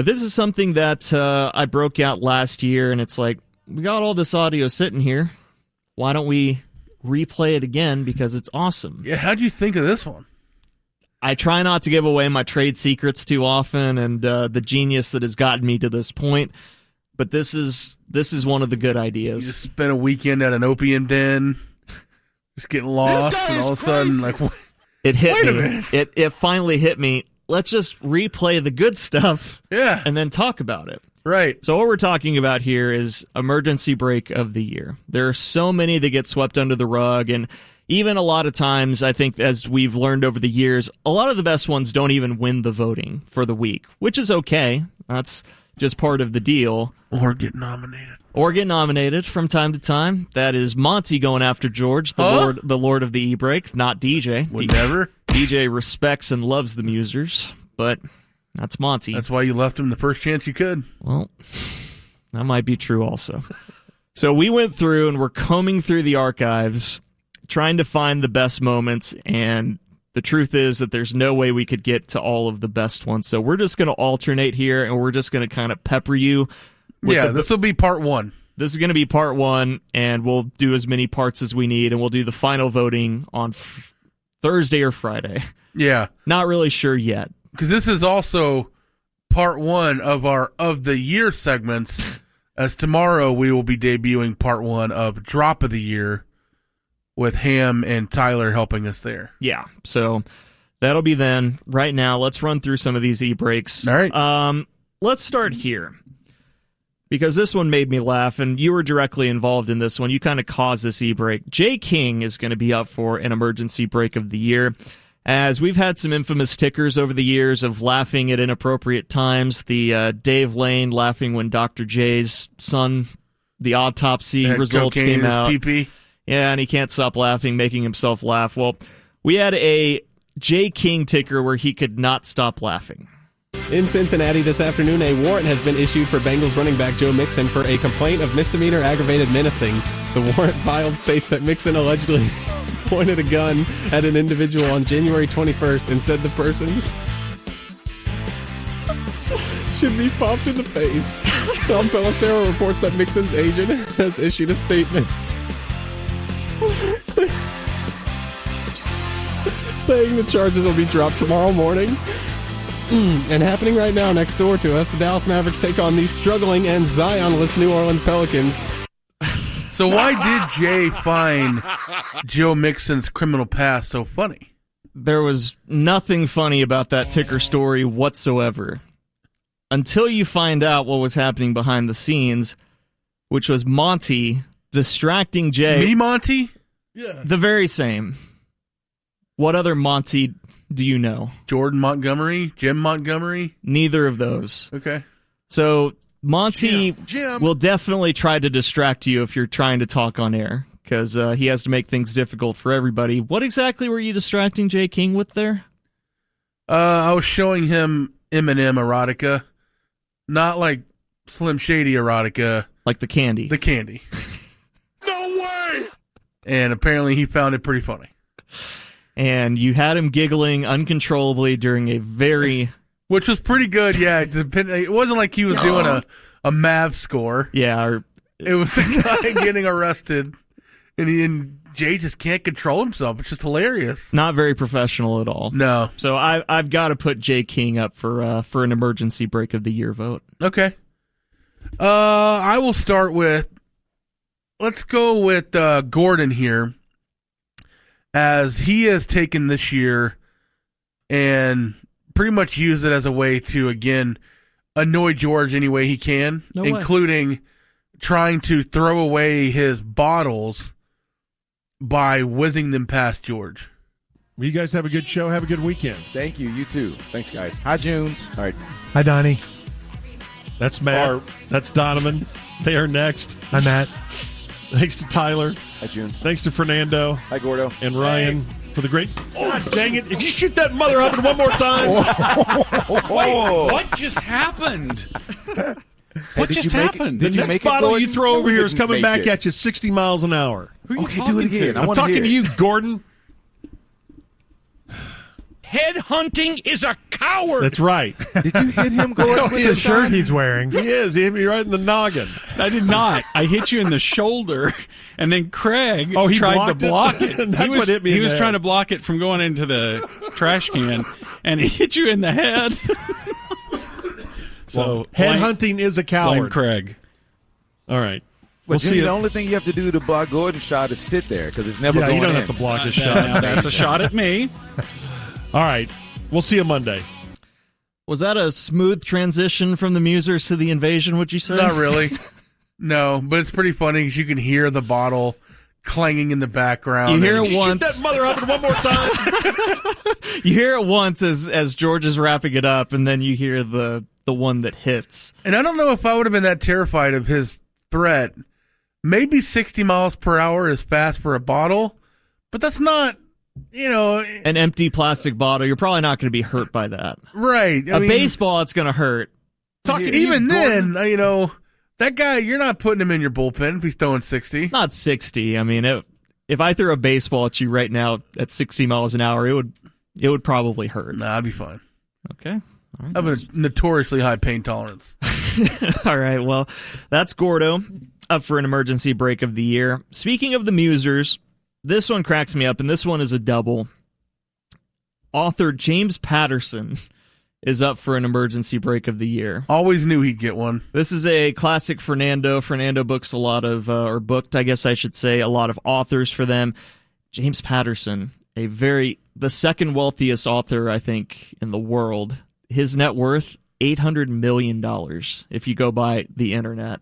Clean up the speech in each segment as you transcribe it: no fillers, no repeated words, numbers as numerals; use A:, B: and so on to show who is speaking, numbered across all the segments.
A: But this is something that I broke out last year, and it's like, we got all this audio sitting here. Why don't we replay it again, because it's awesome.
B: Yeah, how'd you think of this one?
A: I try not to give away my trade secrets too often, and the genius that has gotten me to this point. But this is one of the good ideas.
B: You just spent a weekend at an opium den, just getting lost, and all of a sudden, like,
A: it hit
B: wait
A: me.
B: a minute.
A: It finally hit me. Let's just replay the good stuff, and then talk about it.
B: Right.
A: So what we're talking about here is emergency break of the year. There are so many that get swept under the rug, and even a lot of times, I think, as we've learned over the years, a lot of the best ones don't even win the voting for the week, which is okay. That's just part of the deal.
B: Or get nominated.
A: Or get nominated from time to time. That is Monty going after George, the Lord of the E-Break, not DJ.
B: Would never.
A: DJ respects and loves the Musers, but that's Monty.
B: That's why you left him the first chance you could.
A: Well, that might be true also. So we went through and we're combing through the archives, trying to find the best moments, and the truth is that there's no way we could get to all of the best ones. So we're just going to alternate here, and we're just going to kind of pepper you.
B: This will be part one.
A: This is going to be part one, and we'll do as many parts as we need, and we'll do the final voting on Thursday or Friday.
B: Yeah.
A: Not really sure yet.
B: Because this is also part one of our of the year segments, as tomorrow we will be debuting part one of Drop of the Year with Ham and Tyler helping us there.
A: Yeah, so that'll be then. Right now, let's run through some of these e-breaks.
B: All right.
A: Let's start here, because this one made me laugh, and you were directly involved in this one. You kind of caused this e-break. Jay King is going to be up for an emergency break of the year, as we've had some infamous tickers over the years of laughing at inappropriate times. The Dave Lane laughing when Dr. J's son, the autopsy results came out.
B: Pee-pee.
A: Yeah, and he can't stop laughing, making himself laugh. Well, we had a Jay King ticker where he could not stop laughing.
C: In Cincinnati this afternoon, a warrant has been issued for Bengals running back Joe Mixon for a complaint of misdemeanor aggravated menacing. The warrant filed states that Mixon allegedly pointed a gun at an individual on January 21st and said the person should be popped in the face. Tom Pelissero reports that Mixon's agent has issued a statement saying the charges will be dropped tomorrow morning. And happening right now next door to us, the Dallas Mavericks take on the struggling and Zion-less New Orleans Pelicans.
B: So why did Jay find Joe Mixon's criminal past so funny?
A: There was nothing funny about that ticker story whatsoever, until you find out what was happening behind the scenes, which was Monty distracting Jay.
B: Me, Monty?
A: Yeah. The very same. What other Monty do you know?
B: Jordan Montgomery? Jim Montgomery?
A: Neither of those.
B: Okay.
A: So Monty
D: Jim.
A: will definitely try to distract you if you're trying to talk on air, because he has to make things difficult for everybody. What exactly were you distracting Jay King with there?
B: I was showing him Eminem erotica. Not like Slim Shady erotica.
A: Like the candy.
B: The candy.
D: No way!
B: And apparently he found it pretty funny.
A: And you had him giggling uncontrollably during a very...
B: Which was pretty good, yeah. It wasn't like he was doing a Mav score.
A: Yeah.
B: It was a guy getting arrested, and Jay just can't control himself. It's just hilarious.
A: Not very professional at all.
B: No.
A: So I've got to put Jay King up for an emergency break of the year vote.
B: Okay. I will start with... Let's go with Gordon here, as he has taken this year and pretty much used it as a way to, again, annoy George any way he can, including trying to throw away his bottles by whizzing them past George.
D: Well, you guys have a good show. Have a good weekend.
E: Thank you. You too. Thanks, guys. Hi, Junes. All right.
F: Hi, Donnie.
D: That's Matt. That's Donovan. They are next.
F: Hi, Matt.
D: Thanks to Tyler.
E: Hi, Junes.
D: Thanks to Fernando.
E: Hi, Gordo.
D: And Ryan for the great... God dang it. If you shoot that mother oven one more time...
G: Wait, what just happened? What just happened?
D: The next bottle you throw over here is coming back at you 60 miles an hour.
E: Okay, do it again.
D: I'm talking to you, Gordon.
F: headhunting is a coward.
D: That's right.
E: Did you hit him, Gordon?
H: It's a shirt he's wearing.
D: He is. He hit me right in the noggin.
G: I did not. I hit you in the shoulder, and then Craig
D: he
G: tried to
D: blocked
G: block it.
D: That's what hit me
G: He
D: in
G: was
D: the
G: trying
D: head.
G: to block it from going into the trash can, and he hit you in the head. So
D: Headhunting is a
G: blame
D: coward.
G: Craig.
D: All right.
E: Well,
D: We'll
E: Jimmy,
D: see.
E: the only thing you have to do to block Gordon's shot is sit there because it's never
D: Yeah,
E: going
D: you don't
E: in.
D: have to block his
G: Now
D: shot.
G: that's a shot at me.
D: All right. We'll see you Monday.
A: Was that a smooth transition from the Musers to the Invasion, would you say?
B: Not really. No, but it's pretty funny because you can hear the bottle clanging in the background.
A: You hear
B: and-
A: it once.
D: Shoot that mother up one more time.
A: You hear it once as George is wrapping it up, and then you hear the one that hits.
B: And I don't know if I would have been that terrified of his threat. Maybe 60 miles per hour is fast for a bottle, but that's not,
A: An empty plastic bottle, you're probably not going to be hurt by that.
B: right. I mean,
A: Baseball, it's going to hurt.
D: Talking to
B: even
D: you,
B: then,
D: Gordon.
B: that guy, you're not putting him in your bullpen if he's throwing 60.
A: Not 60. I mean, if I threw a baseball at you right now at 60 miles an hour, it would probably hurt.
B: Nah, I'd be fine.
A: Okay. All right.
B: I have a notoriously high pain tolerance.
A: All right. Well, that's Gordo up for an emergency break of the year. Speaking of the Musers, this one cracks me up, and this one is a double. Author James Patterson is up for an emergency break of the year.
B: Always knew he'd get one.
A: This is a classic Fernando. Fernando books a lot of, or booked, I guess I should say, a lot of authors for them. James Patterson, the second wealthiest author, I think, in the world. His net worth, $800 million, if you go by the internet.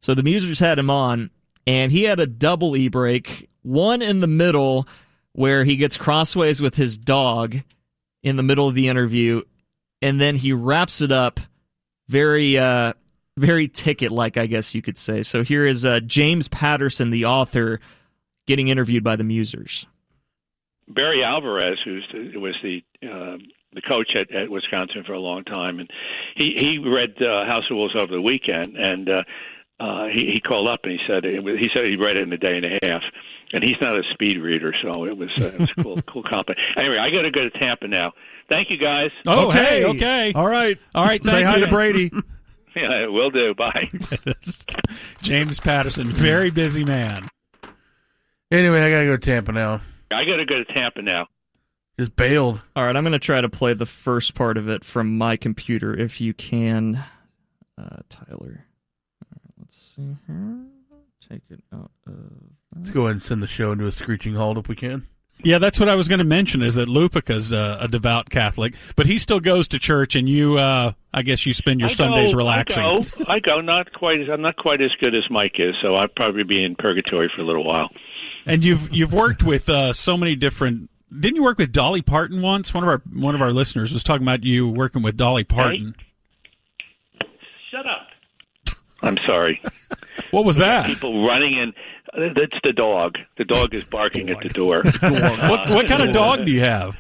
A: So the Musers had him on, and he had a double e-break, one in the middle where he gets crossways with his dog in the middle of the interview, and then he wraps it up very ticket-like, I guess you could say. So here is James Patterson, the author, getting interviewed by the Musers.
I: Barry Alvarez, who was the coach at Wisconsin for a long time, and he read House of Wolves over the weekend, and he called up and he said he read it in a day and a half, and he's not a speed reader, so it was cool compliment. Anyway, I got to go to Tampa now. Thank you, guys.
G: Oh, okay.
D: All right.
G: Say
D: Hi to Brady.
I: Yeah, will do. Bye.
G: James Patterson, very busy man.
B: Anyway, I got to go to Tampa now.
I: I got to go to Tampa now.
B: Just bailed.
A: All right, I'm going to try to play the first part of it from my computer, if you can, Tyler. All right, let's see here. Take it out of...
B: Let's go ahead and send the show into a screeching halt if we can.
G: Yeah, that's what I was going to mention, is that Lupica's a devout Catholic, but he still goes to church, and you, I guess you spend your Sundays relaxing.
I: I go. I'm not quite as good as Mike is, so I'll probably be in purgatory for a little while.
G: And you've worked with so many different... Didn't you work with Dolly Parton once? One of our listeners was talking about you working with Dolly Parton.
I: Hey, shut up. I'm sorry.
G: What was that?
I: People running in. That's the dog. The dog is barking at the door.
G: What kind of dog do you have?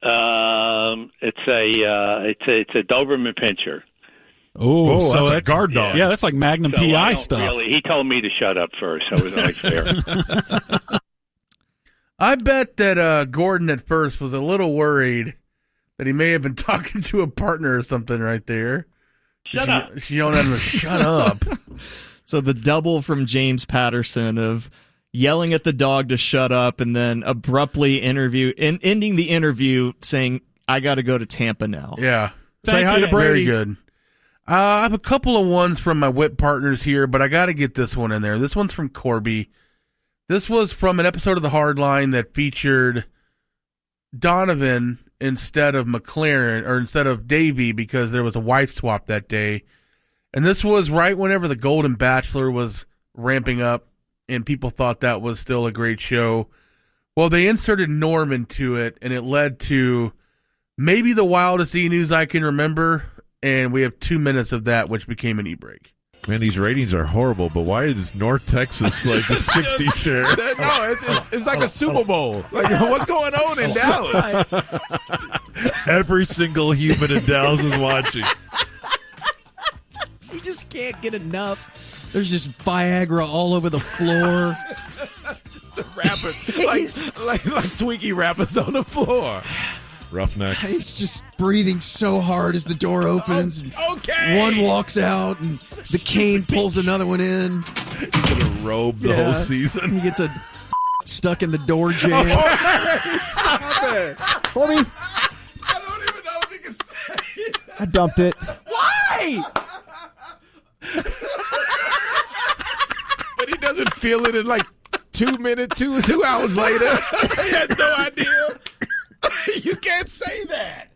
I: It's a Doberman Pinscher.
G: Oh, so
D: that's a guard dog.
G: Yeah, that's like Magnum
I: So
G: PI stuff.
I: Really, he told me to shut up first, so it was only fair.
B: I bet that Gordon at first was a little worried that he may have been talking to a partner or something right there.
I: Shut up.
B: She yelled at him to shut up.
A: So the double from James Patterson of yelling at the dog to shut up and then abruptly ending the interview saying, I got to go to Tampa now.
B: Yeah.
D: Say hi to Brady.
B: Very good. I have a couple of ones from my whip partners here, but I got to get this one in there. This one's from Corby. This was from an episode of The Hard Line that featured Donovan instead of McLaren, or instead of Davey, because there was a wife swap that day. And this was right whenever The Golden Bachelor was ramping up, and people thought that was still a great show. Well, they inserted Norm into it, and it led to maybe the wildest E-News I can remember, and we have 2 minutes of that, which became an e-break.
J: Man, these ratings are horrible, but why is North Texas like a 60 share?
E: No, it's like a Super Bowl. Like, what's going on in Dallas?
J: Every single human in Dallas is watching.
C: He just can't get enough. There's just Viagra all over the floor.
E: Just the rappers, like Twinkie rappers on the floor.
J: Roughnecks.
H: He's just breathing so hard as the door opens.
E: Okay.
H: One walks out, and the cane pulls another one in.
J: He's gonna robe the whole season.
H: He gets stuck in the door jam.
E: Stop it.
K: Homie,
E: I don't even know if he can say it.
K: I dumped it.
H: Why?
E: But he doesn't feel it in like 2 minutes, two hours later. He has no idea. You can't say that.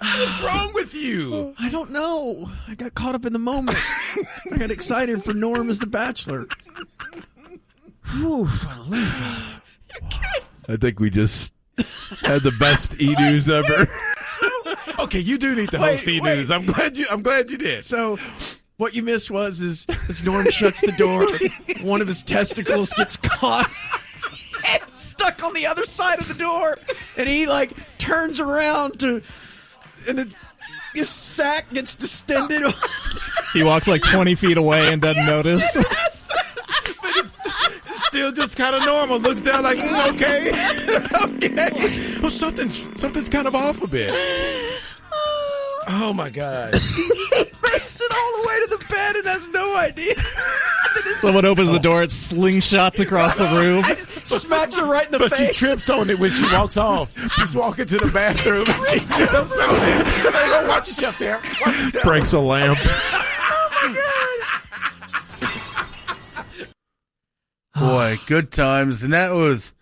E: What's wrong with you?
H: I don't know. I got caught up in the moment. I got excited for Norm as the Bachelor. Whew,
J: I think we just had the best e-news ever.
E: Okay, you do need to host E-News. I'm glad you did.
H: So what you missed was as Norm shuts the door, one of his testicles gets caught and stuck on the other side of the door, and he turns around and his sack gets distended.
A: He walks 20 feet away and doesn't notice.
E: But it's still just kind of normal. Looks down like, okay. Okay. Well, something's kind of off a bit. Oh, my God.
H: He makes it all the way to the bed and has no idea.
A: Someone opens the door, it slingshots across the room.
H: Smacks her right in the face.
E: But she trips on it when she walks off. She's walking to the bathroom and she trips on it. Hey, go watch yourself there. Watch yourself.
J: Breaks a lamp.
H: Oh, my God.
B: Boy, good times. And that was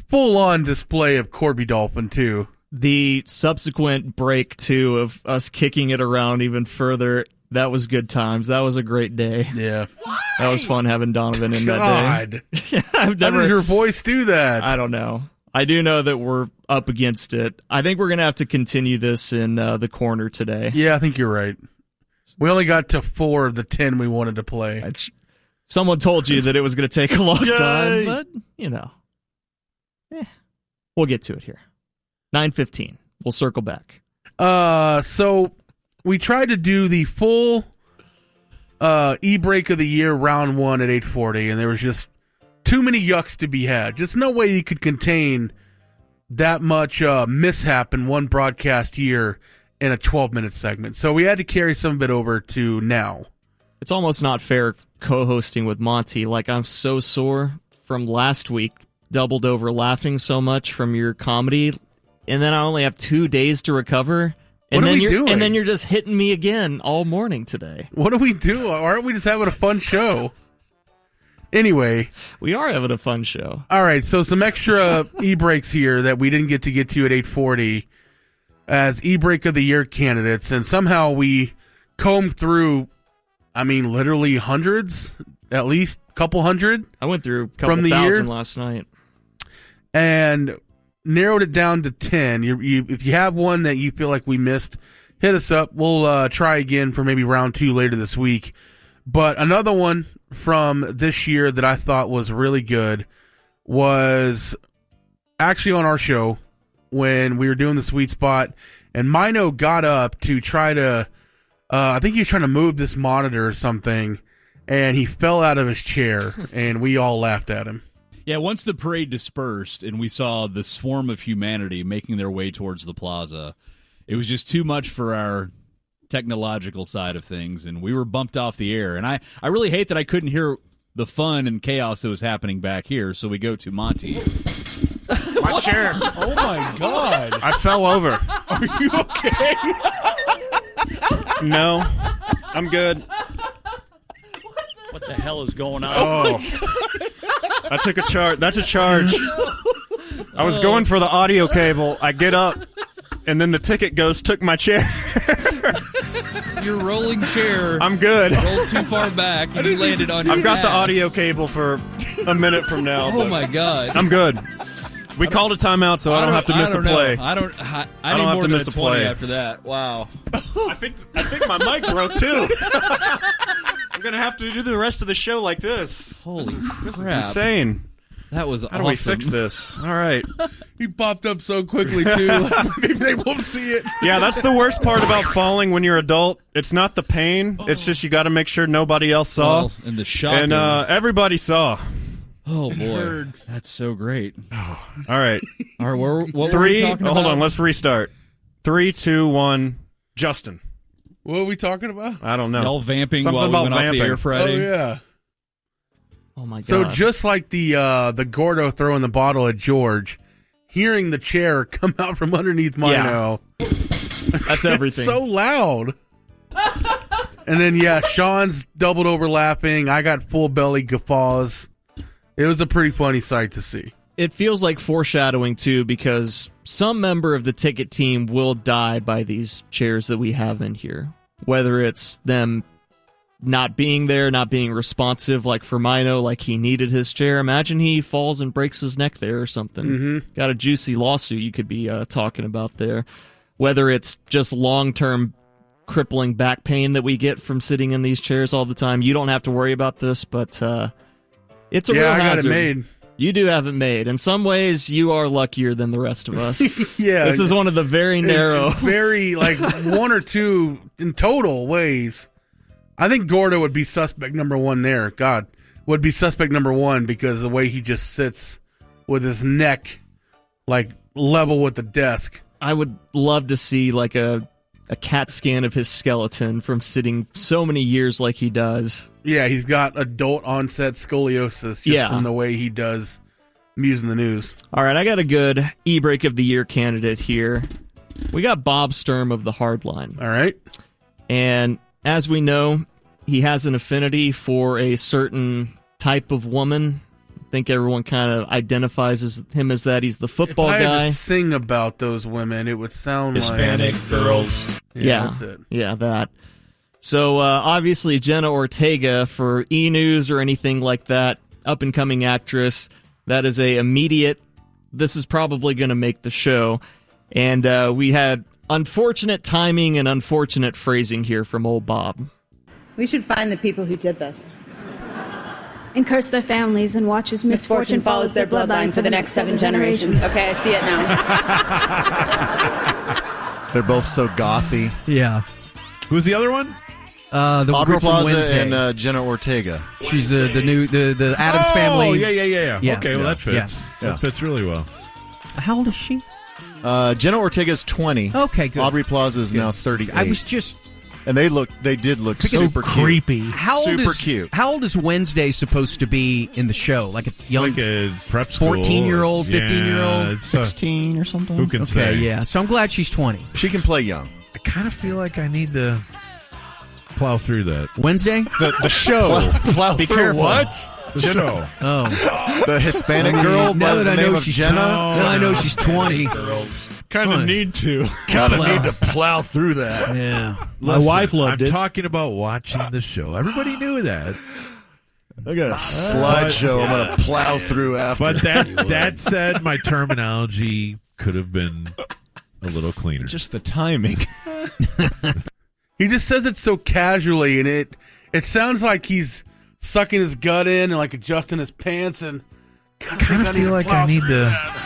B: full-on display of Corby Dolphin, too.
A: The subsequent break, too, of us kicking it around even further, that was good times. That was a great day.
B: Yeah.
H: Why?
A: That was fun having Donovan in that
B: God.
A: day.
B: How does your voice do that?
A: I don't know. I do know that we're up against it. I think we're going to have to continue this in the corner today.
B: Yeah, I think you're right. We only got to 4 of the 10 we wanted to play.
A: Someone told you that it was going to take a long time, but, we'll get to it here. 9:15. We'll circle back.
B: So we tried to do the full e-break of the year round 1 at 8:40, and there was just too many yucks to be had. Just no way you could contain that much mishap in one broadcast year in a 12-minute segment. So we had to carry some of it over to now.
A: It's almost not fair co-hosting with Monty. I'm so sore from last week, doubled over laughing so much from your comedy, and then I only have 2 days to recover. And
B: what are we doing?
A: And then you're just hitting me again all morning today.
B: What do we do? Aren't we just having a fun show? Anyway.
A: We are having a fun show.
B: All right, so some extra e-breaks here that we didn't get to at 8:40 as e-break of the year candidates, and somehow we combed through, literally hundreds, at least a couple hundred.
A: I went through a couple thousand last night.
B: And narrowed it down to 10. If you have one that you feel like we missed, hit us up. We'll try again for maybe round 2 later this week. But another one from this year that I thought was really good was actually on our show when we were doing the Sweet Spot, and Mino got up to try to, I think he was trying to move this monitor or something, and he fell out of his chair, and we all laughed at him.
L: Yeah, once the parade dispersed and we saw the swarm of humanity making their way towards the plaza, it was just too much for our technological side of things, and we were bumped off the air. And I really hate that I couldn't hear the fun and chaos that was happening back here, so we go to Monty.
M: My chair.
B: Oh, my God.
M: I fell over.
B: Are you okay?
M: No, I'm good.
N: What the hell is going on?
M: Oh. I took a charge. That's a charge. I was going for the audio cable. I get up, and then the ticket ghost took my chair.
L: Your rolling chair.
M: I'm good.
L: Rolled too far back, and you landed on your
M: I've got the
L: ass.
M: audio cable for a minute from now.
L: Oh, my God.
M: I'm good. We called a timeoame, so I don't have to miss a play.
L: I don't
M: have
L: more
M: to
L: than
M: miss
L: a
M: a
L: 20
M: play
L: after that. Wow.
M: I think my mic broke too. I'm gonna have to do the rest of the show like this.
L: Holy
M: this
L: crap.
M: is insane.
L: That was
M: How do we fix this? All right.
B: He popped up so quickly too. Maybe they won't see it.
M: Yeah, that's the worst part about falling when you're adult. It's not the pain. It's just you got to make sure nobody else saw.
L: Well, and the shock.
M: And everybody saw.
L: Oh boy,
B: Nerd.
L: that's so great.
M: All right.
L: All right, what were we
M: Three.
L: talking
M: Hold
L: about?
M: on. Let's restart. 3, 2, 1. Justin.
B: What are we talking about?
M: I don't know.
L: Y'all vamping
M: Something
L: while we
M: about
L: went
M: vamping.
L: off the air Friday.
B: Oh yeah.
A: Oh my god.
B: So just like the Gordo throwing the bottle at George, hearing the chair come out from underneath Mino.
A: That's everything.
B: So loud. And then Sean's doubled over laughing. I got full belly guffaws. It was a pretty funny sight to see.
A: It feels like foreshadowing too, because some member of the ticket team will die by these chairs that we have in here. Whether it's them not being there, not being responsive, like for Mino, like he needed his chair. Imagine he falls and breaks his neck there or something.
B: Mm-hmm.
A: Got a juicy lawsuit you could be talking about there. Whether it's just long-term crippling back pain that we get from sitting in these chairs all the time. You don't have to worry about this, but it's a real hazard.
B: I got it made.
A: You do have it made. In some ways, you are luckier than the rest of us.
B: Yeah.
A: This is one of the very narrow...
B: very, like, one or two in total ways. I think Gordo would be suspect number one there. God, would be suspect number one because of the way he just sits with his neck, like, level with the desk.
A: I would love to see, like, a CAT scan of his skeleton from sitting so many years like he does.
B: Yeah, he's got adult onset scoliosis just from the way he does Muse in the News.
A: All right, I got a good e-break of the year candidate here. We got Bob Sturm of the Hardline.
B: All right.
A: And as we know, he has an affinity for a certain type of woman. I think everyone kind of identifies him as that. He's the football
B: if I
A: guy.
B: had to sing about those women, it would sound
D: Hispanic
B: like...
D: girls.
B: Yeah, that's it.
A: Yeah, that. So, obviously, Jenna Ortega for E! News or anything like that, up-and-coming actress, that is a immediate, this is probably going to make the show. And we had unfortunate timing and unfortunate phrasing here from old Bob.
K: We should find the people who did this.
N: And curse their families and watch as misfortune follows their bloodline for the next 7 generations.
K: Okay, I see it now.
O: They're both so gothy.
H: Yeah.
E: Who's the other one?
H: The
O: Aubrey
H: girl from
O: Plaza
H: Wednesday.
O: and Jenna Ortega.
H: She's the new the Addams family.
E: Oh, yeah. Okay, well, that fits.
H: Yeah.
E: That fits really well.
H: How old is she?
O: Jenna Ortega's 20.
H: Okay, good.
O: Aubrey Plaza is now 38.
H: I was just...
O: And they did look super
H: creepy.
O: cute.
H: How old
O: super
H: is,
O: cute.
H: How old is Wednesday supposed to be in the show? Like a young,
E: like a prep school,
H: 14-year-old, 15-year-old,
A: 16 or something.
E: Who can say?
H: Yeah. So I'm glad she's 20.
O: She can play young.
E: I kind of feel like I need to plow through that.
H: Wednesday?
M: The show.
O: Plow
H: Be
O: through
H: careful.
O: what?
E: The show.
H: Oh.
O: The Hispanic girl by
H: Now
O: the
H: that I
O: name
H: know
O: of
H: she's
O: Jenna?
H: Now I know she's 20.
D: Girls.
M: Kind of
H: Fun.
M: need to.
O: Kind of need to plow through that.
H: Yeah.
D: My wife loved
E: I'm
D: it.
E: talking about watching the show. Everybody knew that.
O: I got a slideshow I'm going to plow through after.
E: But that said, my terminology could have been a little cleaner.
M: Just the timing.
B: He just says it so casually, and it sounds like he's sucking his gut in and like adjusting his pants. And
E: I kind of feel like I need to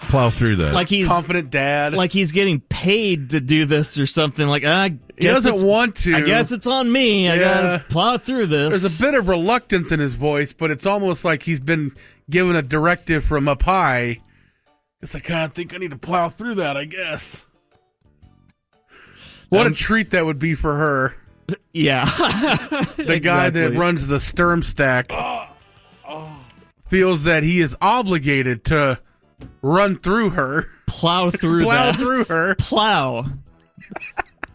E: plow through that.
A: Like he's
B: confident dad.
A: Like he's getting paid to do this or something. Like, I guess
B: he doesn't want to.
A: I guess it's on me. I gotta plow through this.
B: There's a bit of reluctance in his voice, but it's almost like he's been given a directive from up high. It's like, I think I need to plow through that, I guess. What a treat that would be for her.
A: Yeah.
B: The guy that runs the Sturm stack feels that he is obligated to run through her.
A: Plow through
B: Plow
A: that.
B: through her.
A: Plow.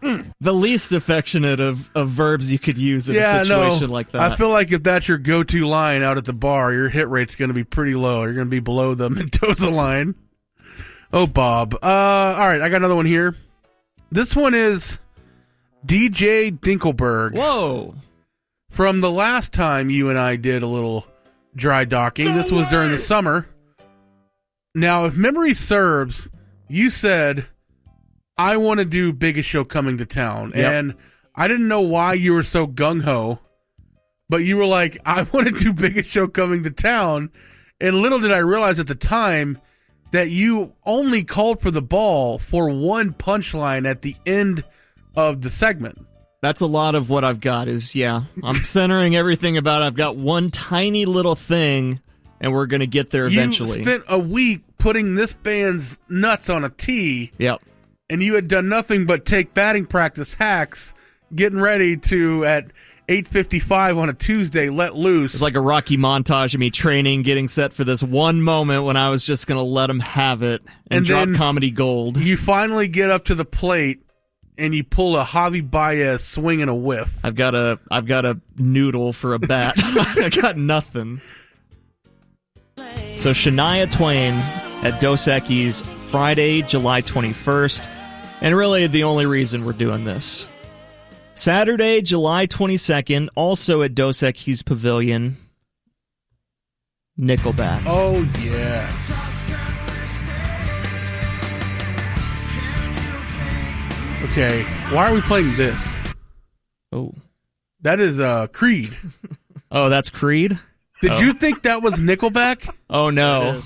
A: The least affectionate of verbs you could use in a situation like that.
B: I feel like if that's your go-to line out at the bar, your hit rate's going to be pretty low. You're going to be below the Mendoza line. Oh, Bob. All right, I got another one here. This one is DJ Dinkelberg.
A: Whoa.
B: From the last time you and I did a little dry docking, this was during the summer. Now, if memory serves, you said, I want to do Biggest Show Coming to Town.
E: Yep.
B: And I didn't know why you were so gung-ho, but you were like, I want to do Biggest Show Coming to Town. And little did I realize at the time that you only called for the ball for one punchline at the end of the segment.
A: That's a lot of what I've got is, I'm centering everything about I've got one tiny little thing and we're going to get there eventually.
B: You spent a week putting this band's nuts on a tee.
A: Yep.
B: And you had done nothing but take batting practice hacks, getting ready to, at 8:55 on a Tuesday, let loose.
A: It's like a Rocky montage of me training, getting set for this one moment when I was just going to let them have it and drop comedy gold.
B: You finally get up to the plate, and you pull a Javi Baez swing and a whiff.
A: I've got a noodle for a bat. I got nothing. So Shania Twain at Dos Equis, Friday, July 21st. And really the only reason we're doing this. Saturday, July 22nd, also at Dos Equis Pavilion, Nickelback.
B: Oh, yeah. Okay, why are we playing this?
A: Oh.
B: That is Creed.
A: Oh, that's Creed?
B: Did you think that was Nickelback?
A: Oh, no.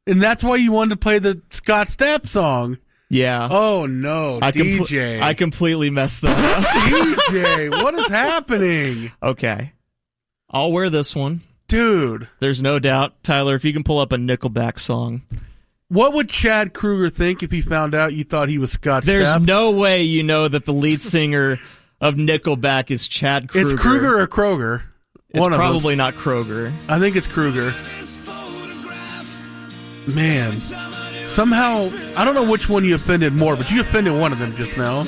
B: And that's why you wanted to play the Scott Stapp song.
A: Yeah.
B: Oh, no, DJ.
A: I completely messed that up.
B: DJ, what is happening?
A: Okay. I'll wear this one.
B: Dude.
A: There's no doubt. Tyler, if you can pull up a Nickelback song.
B: What would Chad Kruger think if he found out you thought he was Scott Stapp?
A: There's no way you know that the lead singer of Nickelback is Chad Kruger.
B: It's Kruger or Kroger.
A: It's probably not Kroger.
B: I think it's Kruger. Man. Somehow, I don't know which one you offended more, but you offended one of them just now.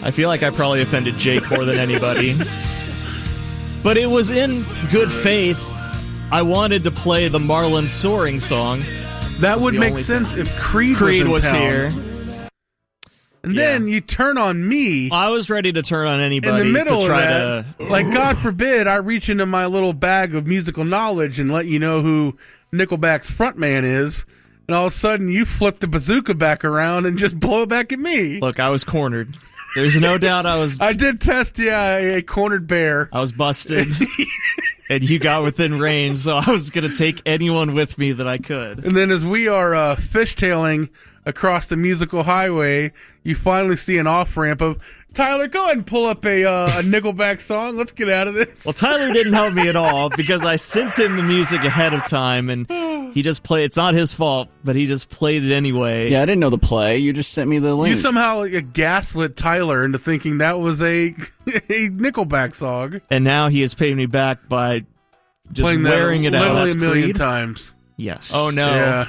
A: I feel like I probably offended Jake more than anybody. But it was in good faith. I wanted to play the Marlon Soaring song.
B: That would make sense if Creed was in town.
A: Here.
B: And then you turn on me.
A: I was ready to turn on anybody
B: in the middle
A: to try
B: of that,
A: to...
B: Like, God forbid, I reach into my little bag of musical knowledge and let you know who Nickelback's frontman is. And all of a sudden, you flip the bazooka back around and just blow it back at me.
A: Look, I was cornered. There's no doubt I was...
B: I did test, a cornered bear.
A: I was busted. And you got within range, so I was going to take anyone with me that I could.
B: And then as we are fishtailing across the musical highway, you finally see an off-ramp of, Tyler, go ahead and pull up a Nickelback song. Let's get out of this.
A: Well, Tyler didn't help me at all because I sent him the music ahead of time, and he just played. It's not his fault, but he just played it anyway.
P: Yeah, I didn't know the play. You just sent me the link.
B: You somehow gaslit Tyler into thinking that was a Nickelback song.
A: And now he has paid me back by just
B: playing
A: wearing it out.
B: Literally
A: That's
B: a million
A: Creed?
B: times.
A: Yes. Oh, no.
B: Yeah.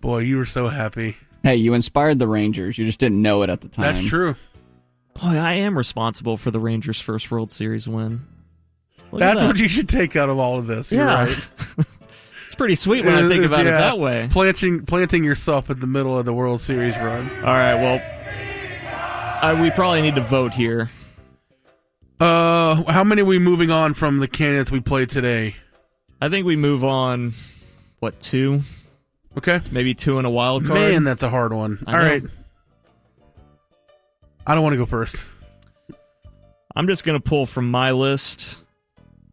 B: Boy, you were so happy.
P: Hey, you inspired the Rangers. You just didn't know it at the time.
B: That's true.
A: Boy, I am responsible for the Rangers' first World Series win.
B: That's what you should take out of all of this. You're right.
A: It's pretty sweet when I think about it that way.
B: Planting yourself in the middle of the World Series run.
A: All right, well, we probably need to vote here.
B: How many are we moving on from the candidates we played today?
A: I think we move on, 2?
B: Okay.
A: Maybe 2 and a wild card.
B: Man, that's a hard one. All right. I don't want to go first.
A: I'm just going to pull from my list.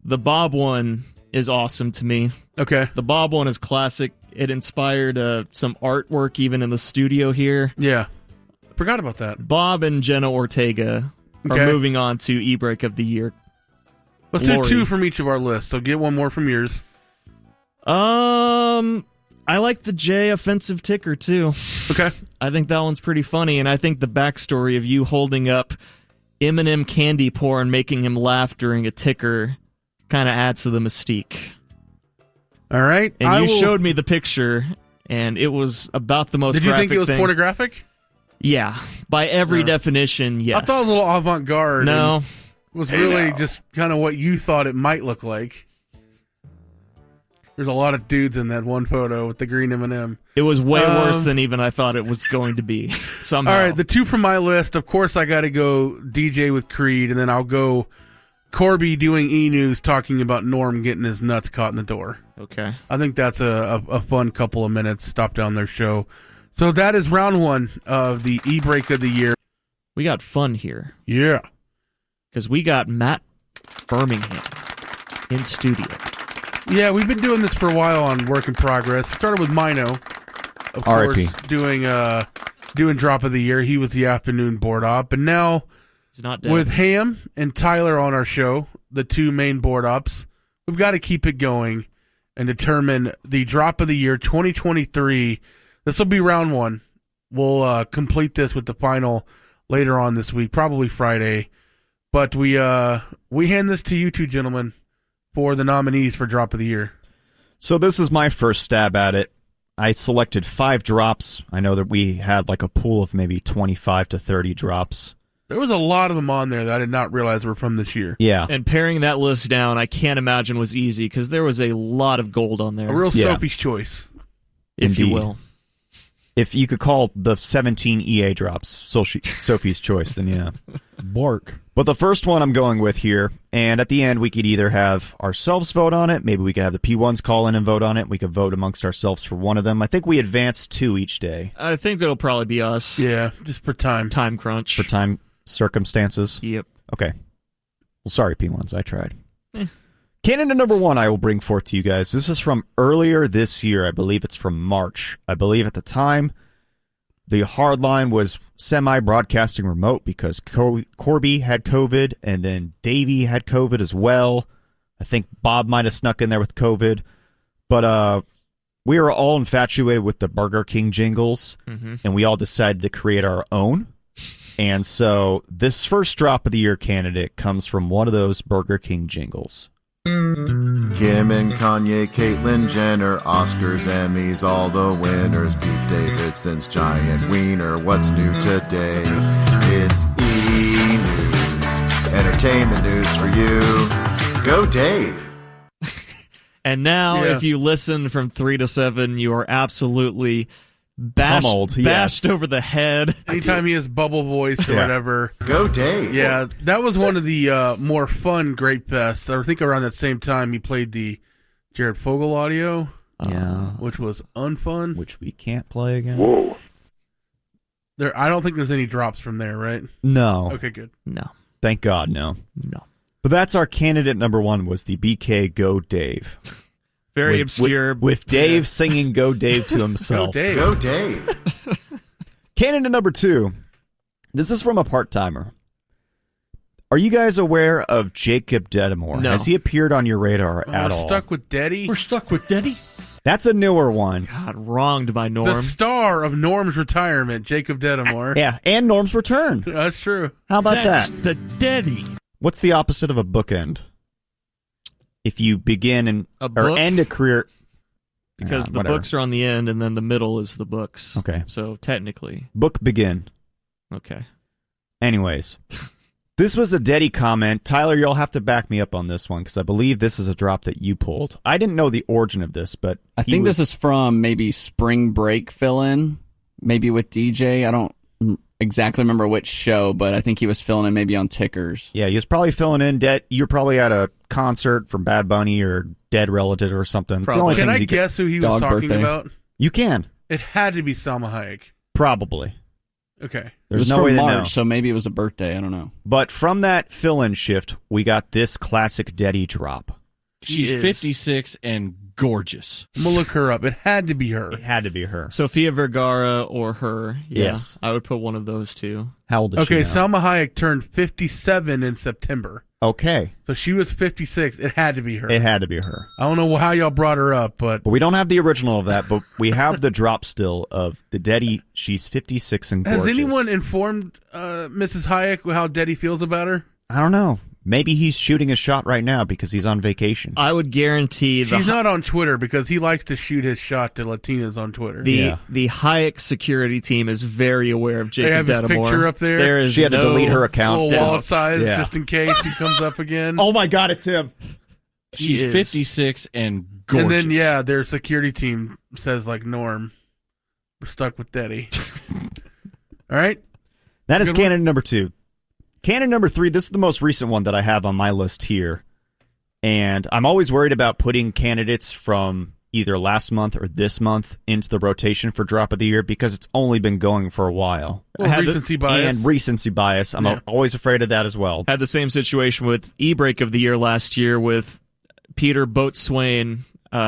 A: The Bob one is awesome to me.
B: Okay.
A: The Bob one is classic. It inspired some artwork even in the studio here.
B: Yeah. Forgot about that.
A: Bob and Jenna Ortega are moving on to E-Break of the Year.
B: Let's do 2 from each of our lists, so get one more from yours.
A: I like the J offensive ticker, too.
B: Okay.
A: I think that one's pretty funny, and I think the backstory of you holding up Eminem candy porn, making him laugh during a ticker, kind of adds to the mystique.
B: All right.
A: And you showed me the picture, and it was about the most graphic thing.
B: Did you think it was pornographic?
A: Yeah. By every definition, yes.
B: I thought it was a little avant-garde.
A: No.
B: It was really just kind of what you thought it might look like. There's a lot of dudes in that one photo with the green M&M.
A: It was way worse than even I thought it was going to be. Somehow.
B: All right, the 2 from my list. Of course, I got to go DJ with Creed, and then I'll go Corby doing E-News talking about Norm getting his nuts caught in the door.
A: Okay.
B: I think that's a fun couple of minutes. Stop down their show. So that is round 1 of the E-Break of the Year.
A: We got fun here.
B: Yeah.
A: Because we got Matt Birmingham in studio.
B: Yeah, we've been doing this for a while on Work in Progress. Started with Mino, of course, doing Drop of the Year. He was the afternoon board op. And now,
A: he's not dead.
B: With Ham and Tyler on our show, the 2 main board ops, we've got to keep it going. and determine the drop of the year 2023. This will be round one. We'll complete this with the final later on this week, probably Friday. But we hand this to you two gentlemen for the nominees for drop of the year.
Q: So this is my first stab at it. I selected 5 drops. I know that we had like a pool of maybe 25 to 30 drops.
B: There was a lot of them on there that I did not realize were from this year.
Q: Yeah.
A: And paring that list down, I can't imagine was easy because there was a lot of gold on there.
B: A real Sophie's choice.
A: If you will.
Q: If you could call the 17 EA drops Sophie's choice, then yeah.
D: Bark.
Q: But the first one I'm going with here, and at the end we could either have ourselves vote on it, maybe we could have the P1s call in and vote on it, we could vote amongst ourselves for one of them. I think we advance 2 each day.
A: I think it'll probably be us.
B: Yeah, just for time.
A: Time crunch.
Q: For time circumstances?
A: Yep.
Q: Okay. Well, sorry, P1s, I tried. Candidate number 1 I will bring forth to you guys. This is from earlier this year. I believe it's from March. I believe at the time, the hard line was semi-broadcasting remote because Corby had COVID, and then Davey had COVID as well. I think Bob might have snuck in there with COVID. But we were all infatuated with the Burger King jingles, and we all decided to create our own. And so this first drop of the year candidate comes from one of those Burger King jingles.
O: Kim and Kanye, Caitlyn Jenner, Oscars, Emmys, all the winners. Pete Davidson's giant wiener. What's new today? It's E-News, entertainment news for you. Go Dave.
A: And now, if you listen from 3 to 7, you are absolutely bashed over the head.
B: Anytime he has bubble voice or whatever.
O: Go Dave.
B: Yeah, that was one of the more fun Great Fest. I think around that same time he played the Jared Fogle audio.
Q: Yeah.
B: Which was unfun.
Q: Which we can't play again.
B: Whoa. I don't think there's any drops from there, right?
Q: No.
B: Okay, good.
A: No.
Q: Thank God, no.
A: No.
Q: But that's our candidate number 1 was the BK Go Dave.
A: Very obscure.
Q: With Dave singing Go Dave to himself.
B: Go Dave.
O: Go Dave.
Q: Candidate number 2. This is from a part-timer. Are you guys aware of Jacob Dedamore?
A: No.
Q: Has he appeared on your radar at
B: We're
Q: all?
B: stuck with Deddy.
D: We're stuck with Deddy?
Q: That's a newer one.
A: God, wronged by Norm.
B: The star of Norm's retirement, Jacob Dedamore.
Q: Yeah, and Norm's return.
B: That's true.
Q: How about
D: That's
Q: that?
D: the Deddy.
Q: What's the opposite of a bookend? If you begin or end a career...
A: Because the
Q: whatever.
A: books are on the end, and then the middle is the books.
Q: Okay.
A: So technically.
Q: Book begin.
A: Okay.
Q: Anyways. This was a Deddy comment. Tyler, you'll have to back me up on this one, because I believe this is a drop that you pulled. I didn't know the origin of this, but...
P: I think this is from maybe Spring Break fill-in, maybe with DJ. I don't exactly remember which show, but I think he was filling in maybe on Tickers.
Q: Yeah, he was probably filling in. You're probably at a concert from Bad Bunny or Dead Relative or something. It's the only
B: Can
Q: things
B: I guess who he was talking about?
Q: You can.
B: It had to be Salma Hayek.
Q: Probably.
B: Okay.
Q: There's
P: it was
Q: no
P: from
Q: way to
P: March,
Q: know.
P: so maybe it was a birthday. I don't know.
Q: But from that fill-in shift, we got this classic Deddy drop.
D: She's 56 and gorgeous.
B: I'm going to look her up. It had to be her.
Q: It had to be her.
A: Sofia Vergara or her. Yeah,
Q: Yes.
A: I would put one of those two.
Q: How old is she
B: Okay,
Q: now?
B: Salma Hayek turned 57 in September.
Q: Okay.
B: So she was 56. It had to be her.
Q: It had to be her.
B: I don't know how y'all brought her up, but
Q: we don't have the original of that, but we have the drop still of the Deddy. She's 56 and gorgeous.
B: has anyone informed Mrs. Hayek how Deddy feels about her?
Q: I don't know. Maybe he's shooting a shot right now because he's on vacation.
A: I would guarantee
B: She's not on Twitter because he likes to shoot his shot to Latinas on Twitter.
A: the Hayek security team is very aware of Jacob
B: They have his
A: Dedamore.
B: picture up there.
A: There is
Q: She had to
A: no
Q: delete her account.
B: Little wallet
A: doubt.
B: size
Q: Yeah.
B: just in case he comes up again.
Q: Oh my God, it's him.
D: She's 56 and gorgeous.
B: And then, their security team says, like, Norm, we're stuck with Deddy. All right?
Q: That is
B: Good
Q: canon number 2. Canon number 3, this is the most recent one that I have on my list here. And I'm always worried about putting candidates from either last month or this month into the rotation for drop of the year because it's only been going for a while.
B: Well, recency bias.
Q: And recency bias. I'm always afraid of that as well.
A: Had the same situation with E-Break of the Year last year with Peter Boatswain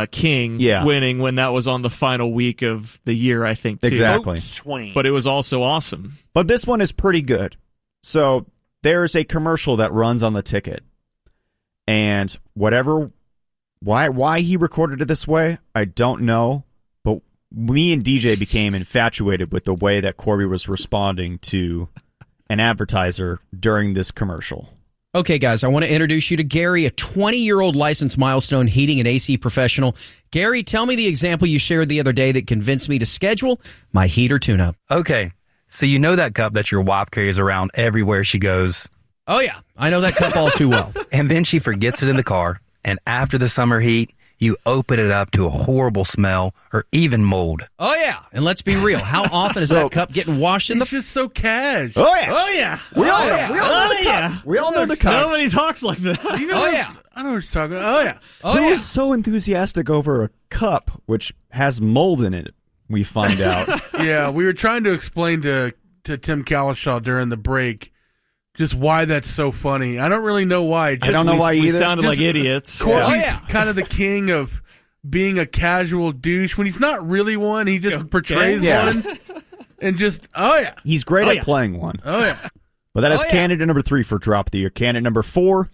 A: King winning when that was on the final week of the year, I think, too.
Q: Exactly.
A: But it was also awesome.
Q: But this one is pretty good. So there's a commercial that runs on the ticket. And whatever Why he recorded it this way, I don't know. But me and DJ became infatuated with the way that Corby was responding to an advertiser during this commercial.
H: Okay, guys, I want to introduce you to Gary, a 20-year-old licensed Milestone heating and AC professional. Gary, tell me the example you shared the other day that convinced me to schedule my heater tune-up.
R: Okay, so you know that cup that your wife carries around everywhere she goes?
H: Oh, yeah, I know that cup all too well.
R: And then she forgets it in the car, and after the summer heat, you open it up to a horrible smell or even mold.
H: Oh, yeah, and let's be real. How often is that cup getting washed in the...
B: It's just so cash.
Q: Oh, yeah.
A: Oh, yeah.
Q: We all know the cup. We all know the cup.
A: Nobody talks like that.
B: You know I know what you're talking about. Oh, yeah.
Q: Who is so enthusiastic over a cup which has mold in it, we find out.
B: Yeah, we were trying to explain to Tim Calishaw during the break just why that's so funny. I don't really know why.
Q: I don't know why either.
A: We sounded like idiots.
B: Corby's kind of the king of being a casual douche. When he's not really one, he just portrays one. And just,
Q: He's great at playing one.
B: Oh, yeah.
Q: But that is candidate number 3 for Drop of the Year. Candidate number 4,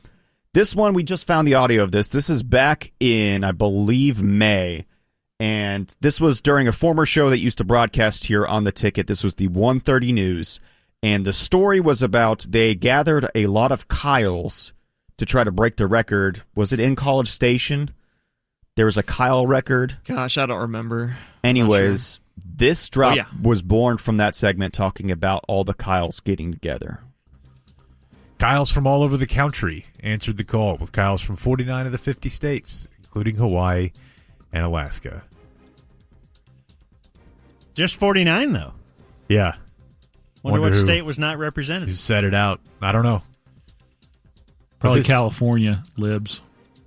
Q: this one, we just found the audio of this. This is back in, I believe, May. And this was during a former show that used to broadcast here on the ticket. This was the 1:30 News. And the story was about they gathered a lot of Kyles to try to break the record. Was it in College Station? There was a Kyle record.
A: Gosh, I don't remember.
Q: Anyways, this drop was born from that segment talking about all the Kyles getting together.
S: Kyles from all over the country answered the call, with Kyles from 49 of the 50 states, including Hawaii and Alaska.
D: Just 49, though.
S: Yeah.
D: Wonder what state was not represented.
S: Who set it out? I don't know.
D: Probably California, libs.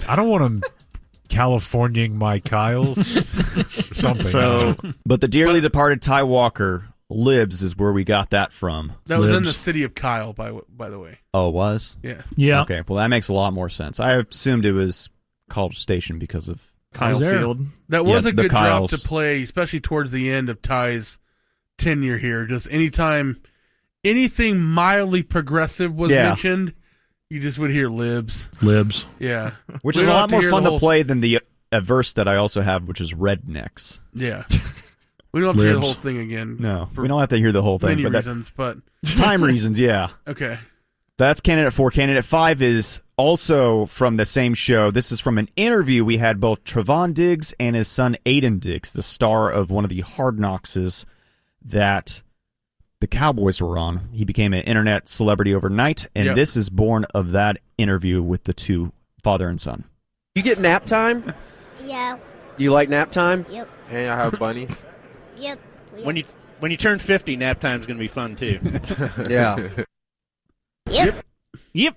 S: I don't want them Californiaing my Kyles or something.
Q: But the dearly departed Ty Walker, libs, is where we got that from.
B: That was in the city of Kyle, by the way.
Q: Oh, it was?
B: Yeah.
Q: Okay, well, that makes a lot more sense. I assumed it was College Station because of
A: Kyle Field.
B: That was a good
Q: Kyles.
B: drop to play, especially towards the end of Ty's tenure here. Just anytime anything mildly progressive was mentioned, you just would hear libs.
D: Libs.
B: Yeah.
Q: Which is a lot more fun to play than the verse that I also have, which is rednecks.
B: Yeah. We don't have to hear the whole thing again.
Q: No, we don't have to hear the whole thing.
B: Many
Q: but
B: reasons, but...
Q: Time reasons, yeah.
B: Okay.
Q: That's candidate 4. Candidate 5 is also from the same show. This is from an interview we had both Trevon Diggs and his son Aiden Diggs, the star of one of the Hard Knockses that the Cowboys were on. He became an internet celebrity overnight, and this is born of that interview with the two, father and son.
T: You get nap time?
U: Yeah.
T: You like nap time?
U: Yep.
T: And I have bunnies?
U: Yep.
D: When you turn 50, nap time's going to be fun, too.
T: Yeah.
A: Yep.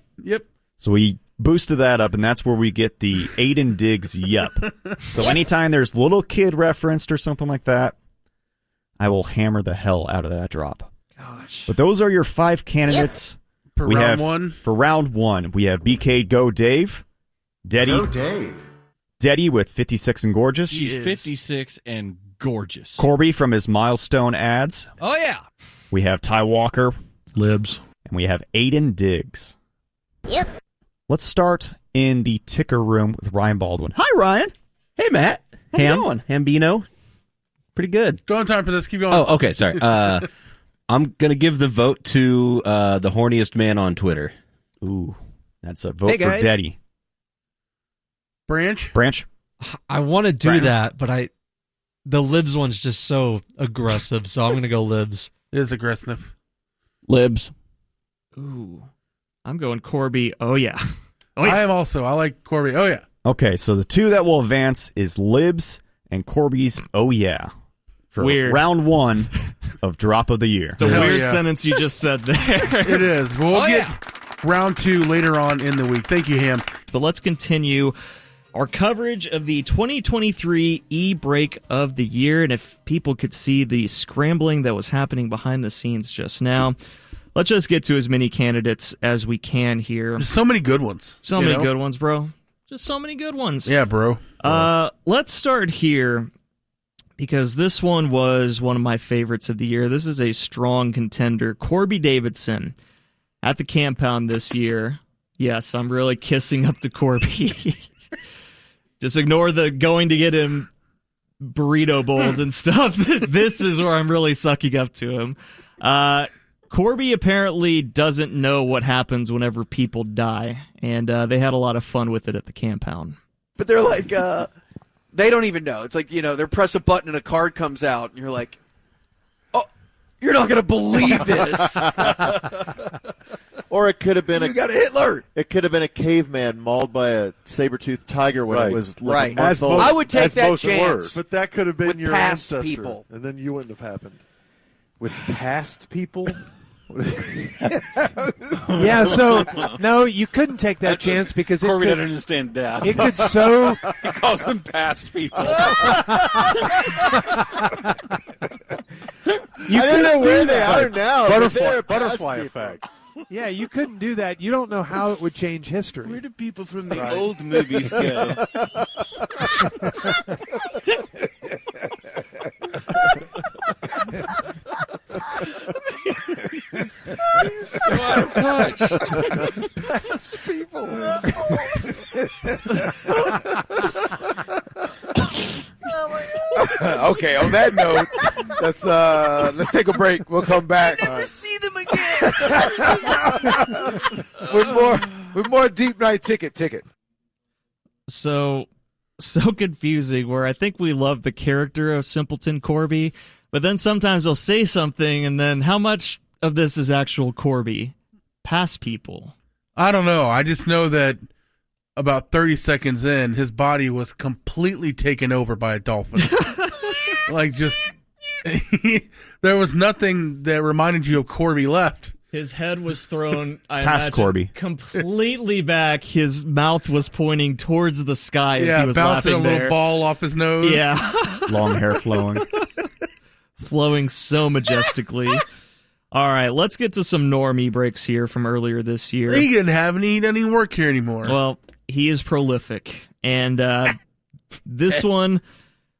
Q: So we boosted that up, and that's where we get the Aiden Diggs yep. So anytime there's little kid referenced or something like that, I will hammer the hell out of that drop.
A: Gosh.
Q: But those are your 5 candidates.
B: For round one?
Q: For round 1, we have BK Go Dave, Deddy.
O: Go Dave.
Q: Deddy with 56 and Gorgeous.
L: She's 56 and gorgeous.
Q: Corby from his Milestone ads.
H: Oh, yeah.
Q: We have Ty Walker.
D: Libs.
Q: And we have Aiden Diggs.
U: Yep.
Q: Let's start in the ticker room with Ryan Baldwin. Hi, Ryan.
V: Hey, Matt.
Q: How's it going?
V: Hambino. Pretty good.
B: Don't have time for this. Keep going.
V: Oh, okay. Sorry. I'm going to give the vote to the horniest man on Twitter.
Q: Ooh, that's a vote for Deddy.
B: Branch?
W: I want to do that, but the libs one's just so aggressive, so I'm going to go libs.
B: It is aggressive.
P: Libs.
A: Ooh. I'm going Corby. Oh, yeah. Oh, yeah.
B: I am also. I like Corby. Oh, yeah.
Q: Okay, so the 2 that will advance is Libs and Corby's Oh, yeah. For
A: Weird.
Q: round 1 of Drop of the Year.
A: It's a weird sentence you just said there.
B: It is. Well, we'll get round 2 later on in the week. Thank you, Ham.
A: But let's continue our coverage of the 2023 E-Break of the Year. And if people could see the scrambling that was happening behind the scenes just now, let's just get to as many candidates as we can here.
B: There's so many good ones.
A: So many good ones, bro. Just so many good ones.
B: Yeah, bro.
A: Let's start here because this one was one of my favorites of the year. This is a strong contender. Corby Davidson at the Camp Pound this year. Yes, I'm really kissing up to Corby. Just ignore the going to get him burrito bowls and stuff. This is where I'm really sucking up to him. Corby apparently doesn't know what happens whenever people die, and they had a lot of fun with it at the compound.
H: But they're like, they don't even know. It's like, they press a button and a card comes out, and you're like, oh, you're not going to believe this.
F: Or it could have been
H: You got a Hitler.
F: It could have been a caveman mauled by a saber-toothed tiger when it was like a month
H: As
F: old.
H: I would take that
E: both
H: chance.
E: But that could have been
H: with
E: your
H: past
E: ancestor,
H: people.
E: and then you wouldn't have happened. With past people?
G: Yeah, so no, you couldn't take that chance because it
V: Corby
G: could,
V: doesn't understand that.
G: It could so
V: He calls them past people.
F: I don't know where they are now. but they're
E: Butterfly
F: past people.
E: effect.
G: Yeah, you couldn't do that. You don't know how it would change history.
V: Where do people from the old movies go?
E: So out of touch. Past people. Okay, on that note, let's take a break. We'll come back.
H: Never see them again.
E: with more Deep Night Ticket.
A: So confusing, where I think we love the character of Simpleton Corby, but then sometimes he'll say something, and then how much of this is actual Corby? Past people.
B: I don't know. I just know that about 30 seconds in, his body was completely taken over by a dolphin. There was nothing that reminded you of Corby left.
A: His head was thrown, I
Q: Past
A: imagine,
Q: Corby.
A: completely back. His mouth was pointing towards the sky as
B: Yeah,
A: he was
B: bouncing a
A: laughing
B: little
A: there.
B: ball off his nose.
A: Yeah.
Q: Long hair flowing.
A: Flowing so majestically. All right, let's get to some normie breaks here from earlier this year.
B: He didn't have any. He doesn't even work here anymore.
A: Well, he is prolific. And this one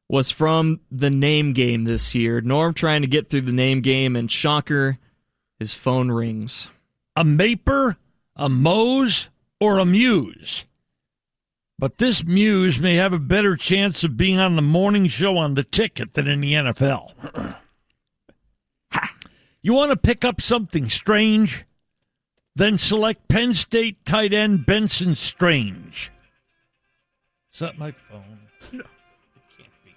A: was from the name game this year. Norm trying to get through the name game, and shocker, his phone rings.
U: A Maper, a Mose, or a Muse. But this Muse may have a better chance of being on the morning show on the ticket than in the NFL. You want to pick up something strange? Then select Penn State tight end Benson Strange. Is that my phone?
E: No.
U: It can't be.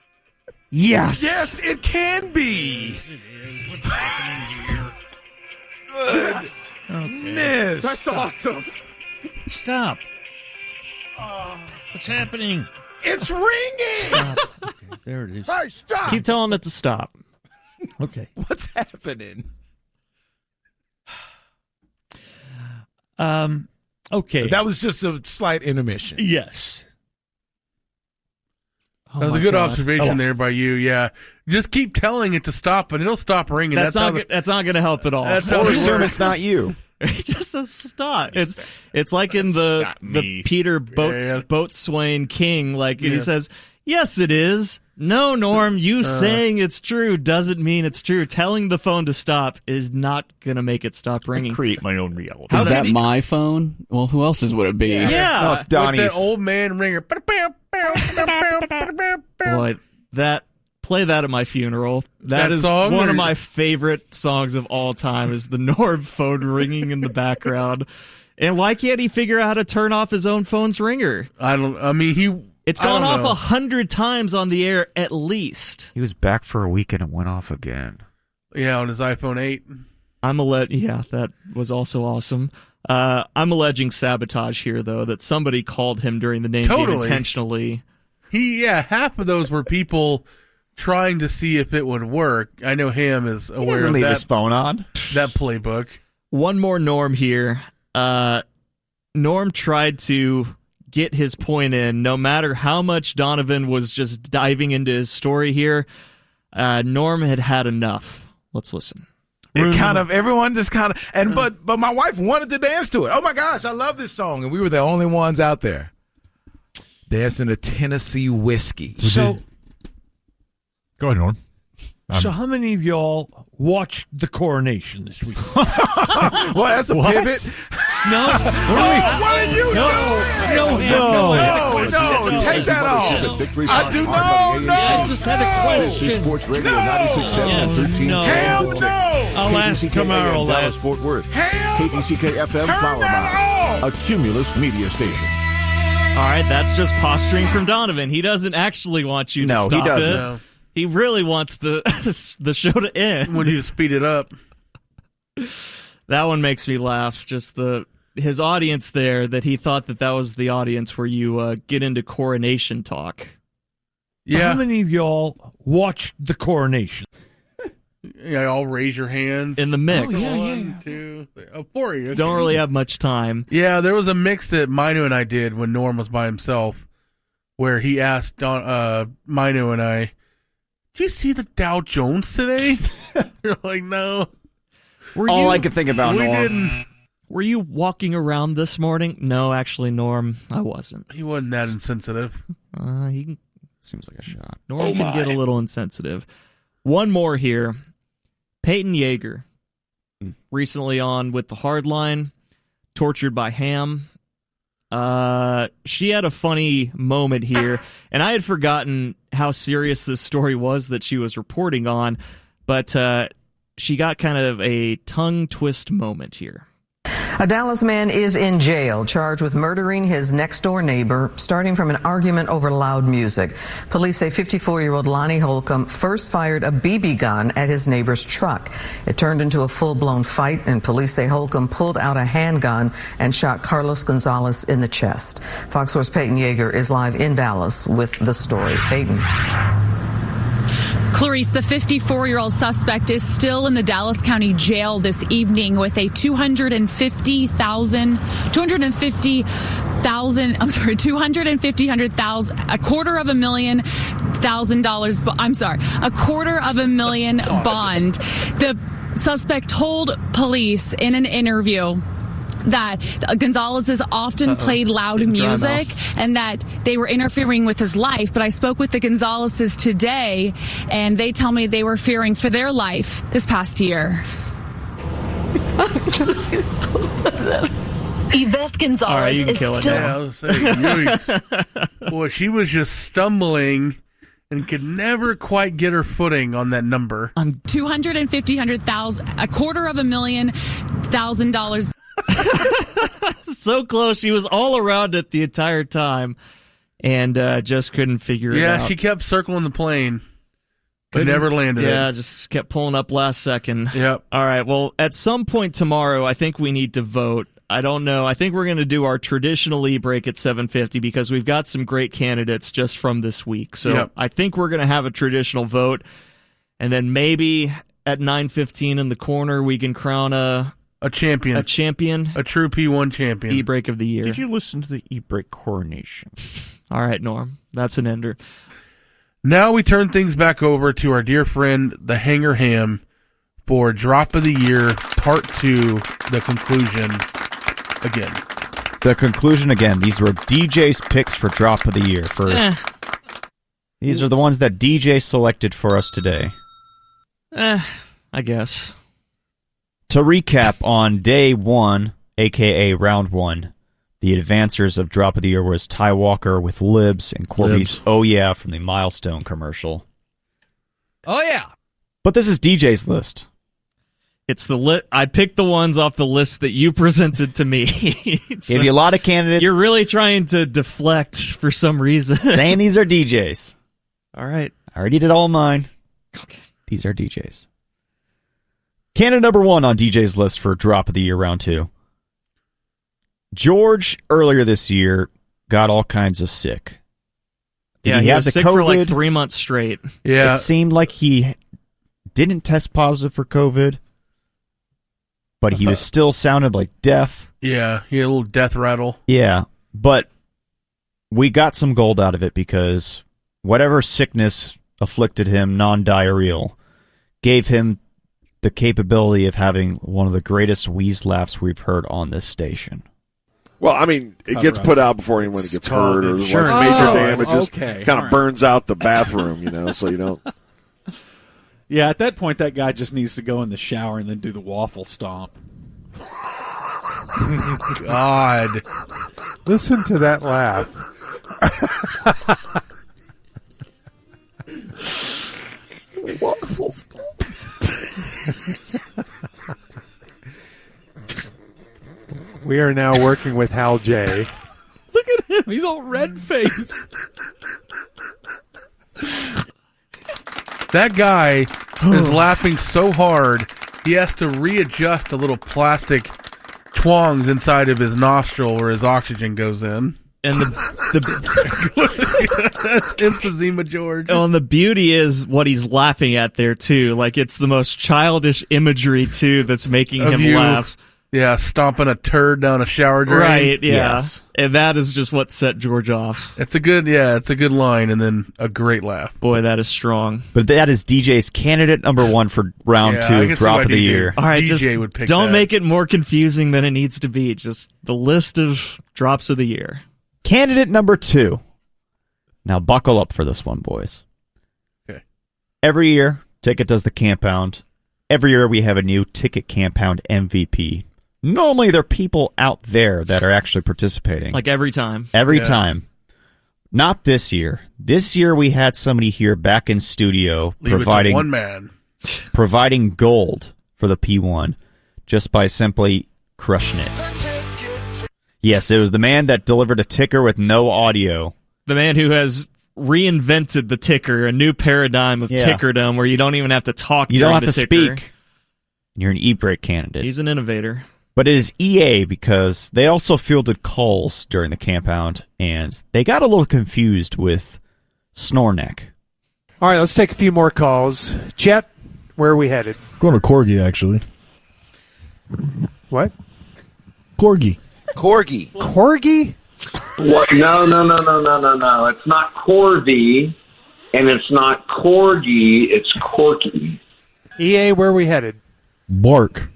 A: Yes.
E: Yes, it can be.
U: Yes, it is. What's happening here?
E: Goodness.
U: That's awesome. Stop. What's happening?
E: It's ringing.
U: Stop. Okay, there it is.
E: Hey, stop.
A: Keep telling it to stop.
U: Okay.
E: What's happening?
U: Okay.
E: That was just a slight intermission.
U: Yes.
B: That was a good observation there by you. Yeah, just keep telling it to stop, and it'll stop ringing.
A: That's not going to help at all.
B: That's how
Q: Or
B: it
Q: assume
B: works.
Q: it's not you.
A: It just says stop. It's like in the Peter Boatswain King, and he says, "Yes, it is." No, Norm, you saying it's true doesn't mean it's true. Telling the phone to stop is not going to make it stop ringing.
D: Create my own reality.
P: Is that my phone? Well, who else's would it be?
A: Yeah.
Q: No, it's Donnie's.
B: With that old man ringer.
A: Boy, play that at my funeral.
B: That
A: is
B: song,
A: one
B: or-
A: of my favorite songs of all time is the Norm phone ringing in the background. And why can't he figure out how to turn off his own phone's ringer? It's gone off 100 times on the air at least.
Q: He was back for a week and it went off again.
B: Yeah, on his iPhone 8.
A: Yeah, that was also awesome. I'm alleging sabotage here, though, that somebody called him during the name game intentionally.
B: Half of those were people trying to see if it would work. I know Ham is aware
Q: doesn't
B: of
Q: leave
B: that.
Q: his phone on.
B: That playbook.
A: One more Norm here. Norm tried to get his point in, no matter how much Donovan was just diving into his story here. Norm had enough. Let's listen.
E: Everyone just kind of, but my wife wanted to dance to it. Oh my gosh, I love this song, and we were the only ones out there dancing to Tennessee Whiskey.
U: So,
S: go ahead, Norm.
U: So how many of y'all watched the coronation this week?
E: Well, that's a pivot.
U: No.
E: What are you doing? No, take that off. I do no.
U: I just had a question.
C: Sports Radio 96.7 13.
U: Cam,
C: no.
U: I'll ask tomorrow,
C: Dallas, Fort Worth. KTCK FM, Flower Mound, a Cumulus media station.
A: All right, that's just posturing from Donovan. He doesn't actually want you to stop
Q: he doesn't.
A: it.
B: No.
A: He really wants the show to end.
B: When you speed it up.
A: That one makes me laugh. Just his audience there, that he thought that was the audience where you get into coronation talk.
B: Yeah.
U: How many of y'all watched the coronation?
B: Yeah, all raise your hands.
A: In the mix.
B: One, two, three. Oh, 4 of you.
A: Don't really have much time.
B: Yeah, there was a mix that Minu and I did when Norm was by himself, where he asked Minu and I, "Did you see the Dow Jones today?" You're like, "No."
Q: All I could think about,
B: we
Q: Norm.
B: didn't.
A: Were you walking around this morning? No, actually, Norm, I wasn't.
B: He wasn't that insensitive.
A: He
Q: seems like a shot.
A: Norm can get a little insensitive. One more here. Peyton Yeager, recently on with the Hardline, tortured by Ham. She had a funny moment here, and I had forgotten how serious this story was that she was reporting on, but she got kind of a tongue twist moment here.
I: A Dallas man is in jail, charged with murdering his next-door neighbor, starting from an argument over loud music. Police say 54-year-old Lonnie Holcomb first fired a BB gun at his neighbor's truck. It turned into a full-blown fight, and police say Holcomb pulled out a handgun and shot Carlos Gonzalez in the chest. Fox 4's Peyton Yeager is live in Dallas with the story. Peyton.
J: Clarice, the 54-year-old suspect is still in the Dallas County Jail this evening with a $250,000, $250,000 bond. The suspect told police in an interview that Gonzalez often played loud music and that they were interfering with his life. But I spoke with the Gonzaleses today, and they tell me they were fearing for their life this past year. Yvette Gonzalez
A: you can
J: is
A: kill it
J: still...
A: now.
B: Yeah, let's say, yikes. Boy, she was just stumbling and could never quite get her footing on that number.
J: $250,000
A: So close. She was all around it the entire time and just couldn't figure it out.
B: Yeah, she kept circling the plane, but never landed it.
A: Yeah, just kept pulling up last second.
B: Yep.
A: All right, well, at some point tomorrow, I think we need to vote. I don't know. I think we're going to do our traditional e-break at 7:50 because we've got some great candidates just from this week. So I think we're going to have a traditional vote, and then maybe at 9:15 in the corner, we can crown a
B: champion.
A: A champion.
B: A true P1 champion.
A: E-break of the year.
Q: Did you listen to the e-break coronation?
A: All right, Norm. That's an ender.
B: Now we turn things back over to our dear friend, the Hanger Ham, for Drop of the Year, Part 2, the conclusion again.
Q: The conclusion again. These were DJ's picks for Drop of the Year. These are the ones that DJ selected for us today.
A: I guess.
Q: To recap, on day one, a.k.a. round one, the advancers of Drop of the Year was Ty Walker with Libs and Corby's Oh Yeah from the Milestone commercial.
H: Oh yeah.
Q: But this is DJ's list.
A: It's the I picked the ones off the list that you presented to me. So
Q: gave you a lot of candidates.
A: You're really trying to deflect for some reason.
Q: Saying these are DJs.
A: All right.
Q: I already did all mine. Okay. These are DJs. Candidate number one on DJ's list for Drop of the Year round two. George, earlier this year, got all kinds of sick.
A: He was sick for like 3 months straight.
B: Yeah.
Q: It seemed like he didn't test positive for COVID, but he was still sounded like death.
B: Yeah, he had a little death rattle.
Q: Yeah, but we got some gold out of it because whatever sickness afflicted him, non-diarrheal, gave him the capability of having one of the greatest wheeze laughs we've heard on this station.
C: Well, I mean, it gets put out before anyone gets hurt or
E: Sure.
C: like major damage. Just
E: Okay.
C: kind of burns out the bathroom, so you don't.
X: Yeah, at that point, that guy just needs to go in the shower and then do the waffle stomp.
B: God.
G: Listen to that laugh.
C: Waffles.
G: We are now working with Hal J.
L: Look at him. He's all red-faced.
B: That guy is laughing so hard, he has to readjust the little plastic twongs inside of his nostril where his oxygen goes in.
A: And
B: that's emphysema, George.
A: Oh, and the beauty is what he's laughing at there, too. Like, it's the most childish imagery, too, that's making
B: Of
A: him
B: you,
A: laugh.
B: Yeah, stomping a turd down a shower drain.
A: Right, yeah. And that is just what set George off.
B: It's a good line, and then a great laugh.
A: Boy, that is strong.
Q: But that is DJ's candidate number 1 for round 2 drop of the year.
A: All right,
B: DJ
A: just
B: would pick
A: don't
B: that.
A: make it more confusing than it needs to be. Just the list of drops of the year.
Q: Candidate number 2. Now buckle up for this one, boys.
B: Okay.
Q: Every year, Ticket does the Campound. Every year we have a new Ticket Campound MVP. Normally there are people out there that are actually participating.
A: Like every time.
Q: Every time. Not this year. This year we had somebody here back in studio
B: Leave it to one man.
Q: providing gold for the P1 just by simply crushing it. Yes, it was the man that delivered a ticker with no audio.
A: The man who has reinvented the ticker, a new paradigm of tickerdom where you don't even have to talk.
Q: You don't have
A: during
Q: to
A: the ticker.
Q: speak. You're an e-break candidate.
A: He's an innovator.
Q: But it is EA because they also fielded calls during the Campound, and they got a little confused with Snorneck.
G: All right, let's take a few more calls. Chet, where are we headed?
D: Going to Corgi, actually.
G: What?
D: Corgi.
K: Corgi.
G: Corgi?
M: What? No. It's not Corby, and it's not Corgi. It's Corky.
G: EA, where are we headed?
D: Bork.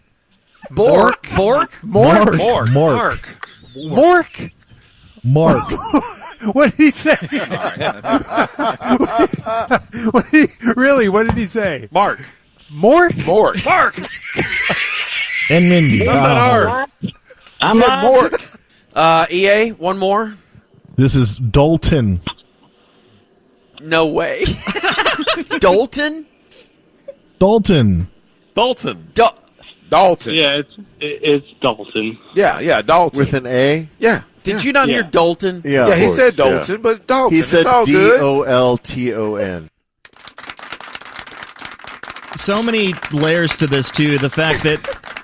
G: Bork?
K: Bork?
G: Mork?
D: Mork.
G: Mork?
D: Mark.
G: What did he say? What did he say?
K: Mark.
G: Mork?
K: Mork.
M: Mark.
D: And Mindy.
K: Not that hard.
M: I'm
K: said Mork. EA, one more.
D: This is Dalton.
K: No way. Dalton?
D: Dalton.
K: Dalton.
M: Yeah, it's Dalton.
K: Yeah, Dalton.
F: With an A?
K: Yeah. Did you not hear Dalton?
F: Yeah,
K: he
F: of
K: said
F: course,
K: Dalton, but Dalton.
F: He said
K: it's all good.
F: Dolton.
A: So many layers to this, too. The fact that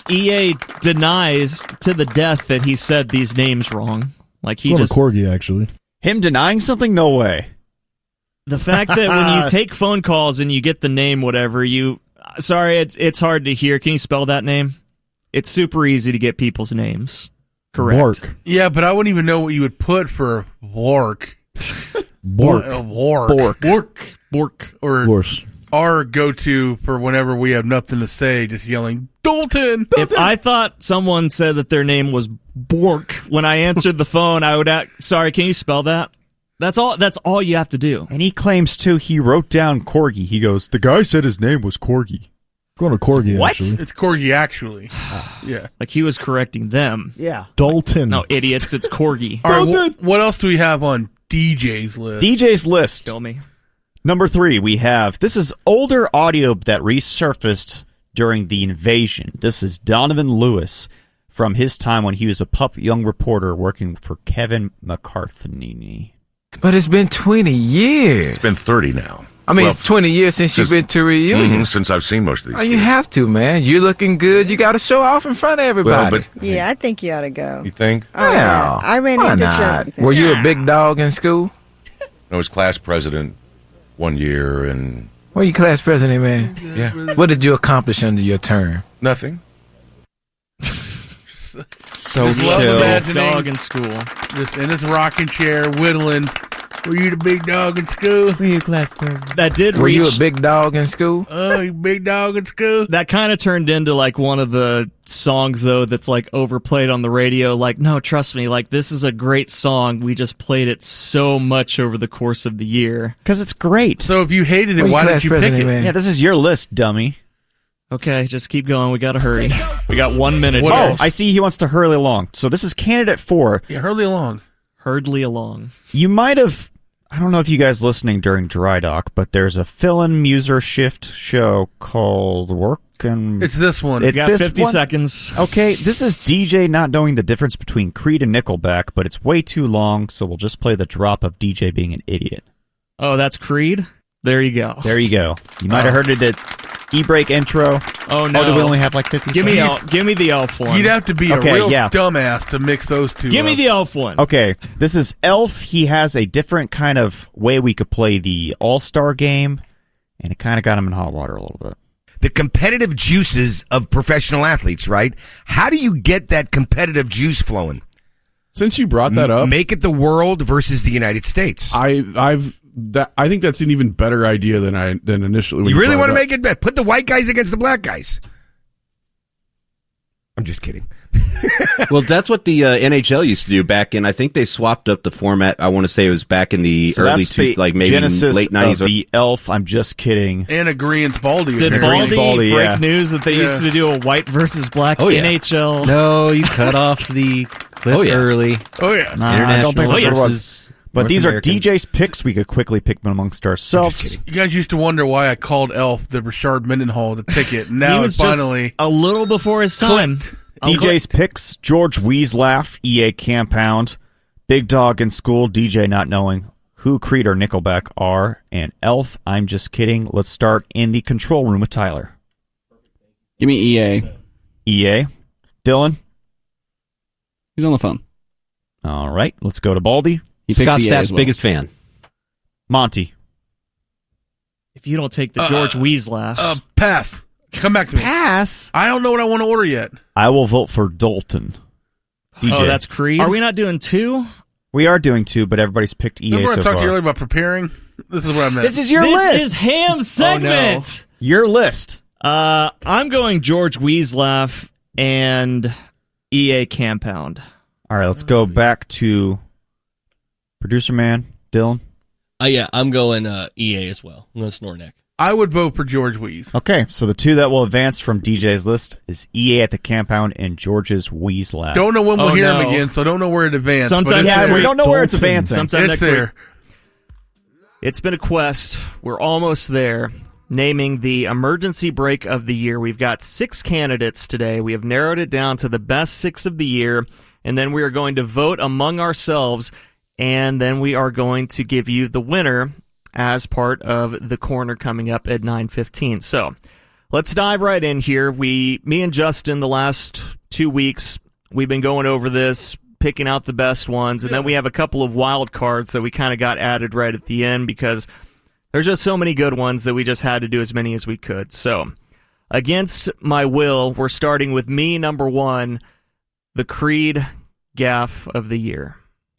A: EA denies to the death that he said these names wrong. Like he
D: Going
A: just
D: to Corgi, actually.
Q: Him denying something? No way.
A: The fact that when you take phone calls and you get the name whatever, sorry, it's hard to hear. Can you spell that name? It's super easy to get people's names. Correct.
D: Bork.
B: Yeah, but I wouldn't even know what you would put for Bork.
D: Bork.
B: Bork. Or
D: Of course.
B: our go-to for whenever we have nothing to say, just yelling, Dalton!
A: If I thought someone said that their name was Bork when I answered the phone, I would act, sorry, can you spell that? That's all you have to do.
Q: And he claims, too, he wrote down Corgi. He goes, the guy said his name was Corgi.
D: Going to Corgi,
A: What?
D: actually.
B: It's Corgi, actually. Yeah.
A: Like he was correcting them.
Q: Yeah.
D: Dalton.
A: No, idiots, it's Corgi.
B: All right, what else do we have on DJ's list?
Q: DJ's list.
A: Kill me.
Q: Number 3, we have, this is older audio that resurfaced during the invasion. This is Donovan Lewis from his time when he was a pup young reporter working for Kevin McCarthy.
N: But it's been 20 years.
R: It's been 30 now.
N: I mean, it's 20 years since you've been to a reunion.
R: Since I've seen most of these.
N: Oh, you have to, man. You're looking good. You got to show off in front of everybody.
R: Well, but
Y: Yeah, I think you ought to go.
R: you think?
Y: Oh, yeah. I ran
N: Why
Y: into
N: not?
Y: some.
N: Were you a big dog in school?
R: I was class president one year, and
N: Were you class president, man?
R: Yeah.
N: What did you accomplish under your term?
R: nothing.
Q: So
B: Just love
Q: chill.
B: imagining
A: Dog in school.
B: Just in his rocking chair, whittling. Were you the big dog in school?
Q: Were you class president?
A: That did
N: Were
A: reach.
N: you a big dog in school?
B: Oh, you big dog in school?
A: That kind of turned into like one of the songs though that's like overplayed on the radio. Like, no, trust me, like this is a great song. We just played it so much over the course of the year.
Q: Because it's great.
B: So if you hated it,
N: Were you
B: why
N: class
B: didn't you pick
N: president,
B: it?
N: man?
Q: Yeah, this is your list, dummy.
A: Okay, just keep going. We got to hurry. We got 1 minute.
Q: Oh, I see he wants to hurry along. So this is candidate 4.
B: Yeah, hurry along.
A: Hurriedly along.
Q: You might have, I don't know if you guys listening during Dry Dock, but there's a fill-in Muser Shift show called Work and...
B: It's this one.
Q: It's
A: got
Q: this
A: 50
Q: one?
A: seconds.
Q: Okay, this is DJ not knowing the difference between Creed and Nickelback, but it's way too long, so we'll just play the drop of DJ being an idiot.
A: Oh, that's Creed? There you go.
Q: There you go. You might have heard it at E-Break intro.
A: Oh, no.
Q: Oh, do we only have like 50
A: Give
Q: seconds?
A: me the elf one.
B: You'd have to be a real dumbass to mix those two
A: Give
B: up.
A: me the elf one.
Q: Okay, this is Elf. He has a different kind of way we could play the All-Star game, and it kind of got him in hot water a little bit.
O: The competitive juices of professional athletes, right? How do you get that competitive juice flowing?
E: Since you brought that up,
O: make it the world versus the United States.
E: I think that's an even better idea than initially. When
O: You really
E: brought
O: want to
E: it up.
O: make it better? Put the white guys against the black guys. I'm just kidding.
P: Well, that's what the NHL used to do back in. I think they swapped up the format. I want to say it was back in the
Q: So
P: early
Q: that's the
P: maybe
Q: genesis
P: late 90s.
Q: of the Elf. I'm just kidding.
B: And agreeance Baldy.
A: Did
Q: Agreeance
A: Baldy break
Q: yeah.
A: news that they used to do a white versus black NHL?
P: No, you cut off the clip early.
B: Oh, yeah.
Q: Nah, I don't think that's what it was.
P: versus
Q: But
P: North
Q: these
P: American.
Q: are DJ's picks. We could quickly pick them amongst ourselves.
B: You guys used to wonder why I called Elf the Richard Mendenhall the ticket.
A: He
B: Now
A: was
B: it's finally
A: just a little before his time.
Q: DJ's picks: George Weaslaugh, EA Campound, Big Dog in School, DJ not knowing who Creed or Nickelback are, and Elf. I'm just kidding. Let's start in the control room with Tyler.
T: Give me EA.
Q: EA. Dylan.
T: He's on the phone.
Q: All right, let's go to Baldy.
P: He picks Scott Stapp's biggest fan.
Q: Monty.
A: If you don't take the George Weaslaugh.
B: Pass. Come back to me.
Q: Pass?
B: I don't know what I want to order yet.
Q: I will vote for Dalton. DJ.
A: Oh, that's Creed? Are we not doing 2?
Q: We are doing 2, but everybody's picked EA
B: Remember
Q: so
B: I talked
Q: far.
B: to you earlier about preparing? This is what I meant.
Q: This is your list.
A: This is Ham's segment.
Q: Your list.
A: I'm going George Weaslaugh and EA Campound.
Q: All right, let's go back to Producer Man, Dylan.
V: Yeah, I'm going EA as well. I'm going Snornek.
B: I would vote for George Weeze.
Q: Okay, so the 2 that will advance from DJ's list is EA at the Campound and George's Weaslaugh.
B: Don't know when we'll hear him again, so don't know where it advanced.
A: Sometime
B: but
A: next
Q: we
A: week.
Q: don't know where it's advancing.
A: Sometime
B: It's
A: next
B: there.
A: week. It's been a quest. We're almost there. Naming the emergency break of the year. We've got 6 candidates today. We have narrowed it down to the best 6 of the year, and then we are going to vote among ourselves, and then we are going to give you the winner as part of the corner coming up at 9:15. So let's dive right in here. Me and Justin, the last 2 weeks, we've been going over this, picking out the best ones, and then we have a couple of wild cards that we kind of got added right at the end because there's just so many good ones that we just had to do as many as we could. So against my will, we're starting with me, number 1, the Creed gaffe of the year.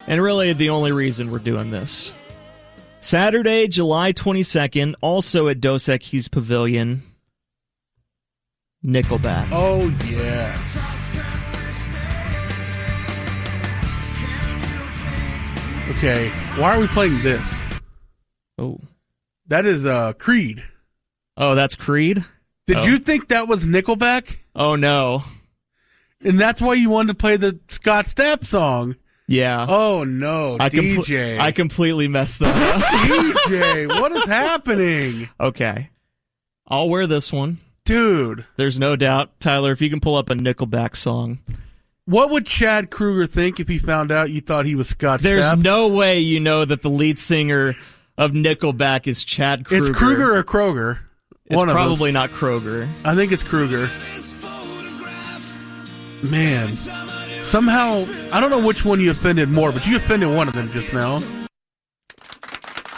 A: And really the only reason we're doing this. Saturday, July 22nd, also at Dos Equis Pavilion, Nickelback.
B: Oh, yeah. Okay, why are we playing this?
A: Oh.
B: That is Creed.
A: Oh, that's Creed?
B: Did you think that was Nickelback?
A: Oh, no.
B: And that's why you wanted to play the Scott Stapp song?
A: Yeah.
B: Oh, no, DJ.
A: I completely messed that up.
B: DJ, what is happening?
A: Okay. I'll wear this one.
B: Dude.
A: There's no doubt. Tyler, if you can pull up a Nickelback song.
B: What would Chad Kruger think if he found out you thought he was Scott Stapp?
A: There's no way you know that the lead singer of Nickelback is Chad Kruger.
B: It's Kruger or Kroger.
A: It's probably not Kroger.
B: I think it's Kruger. Man. Somehow, I don't know which one you offended more, but you offended one of them just now.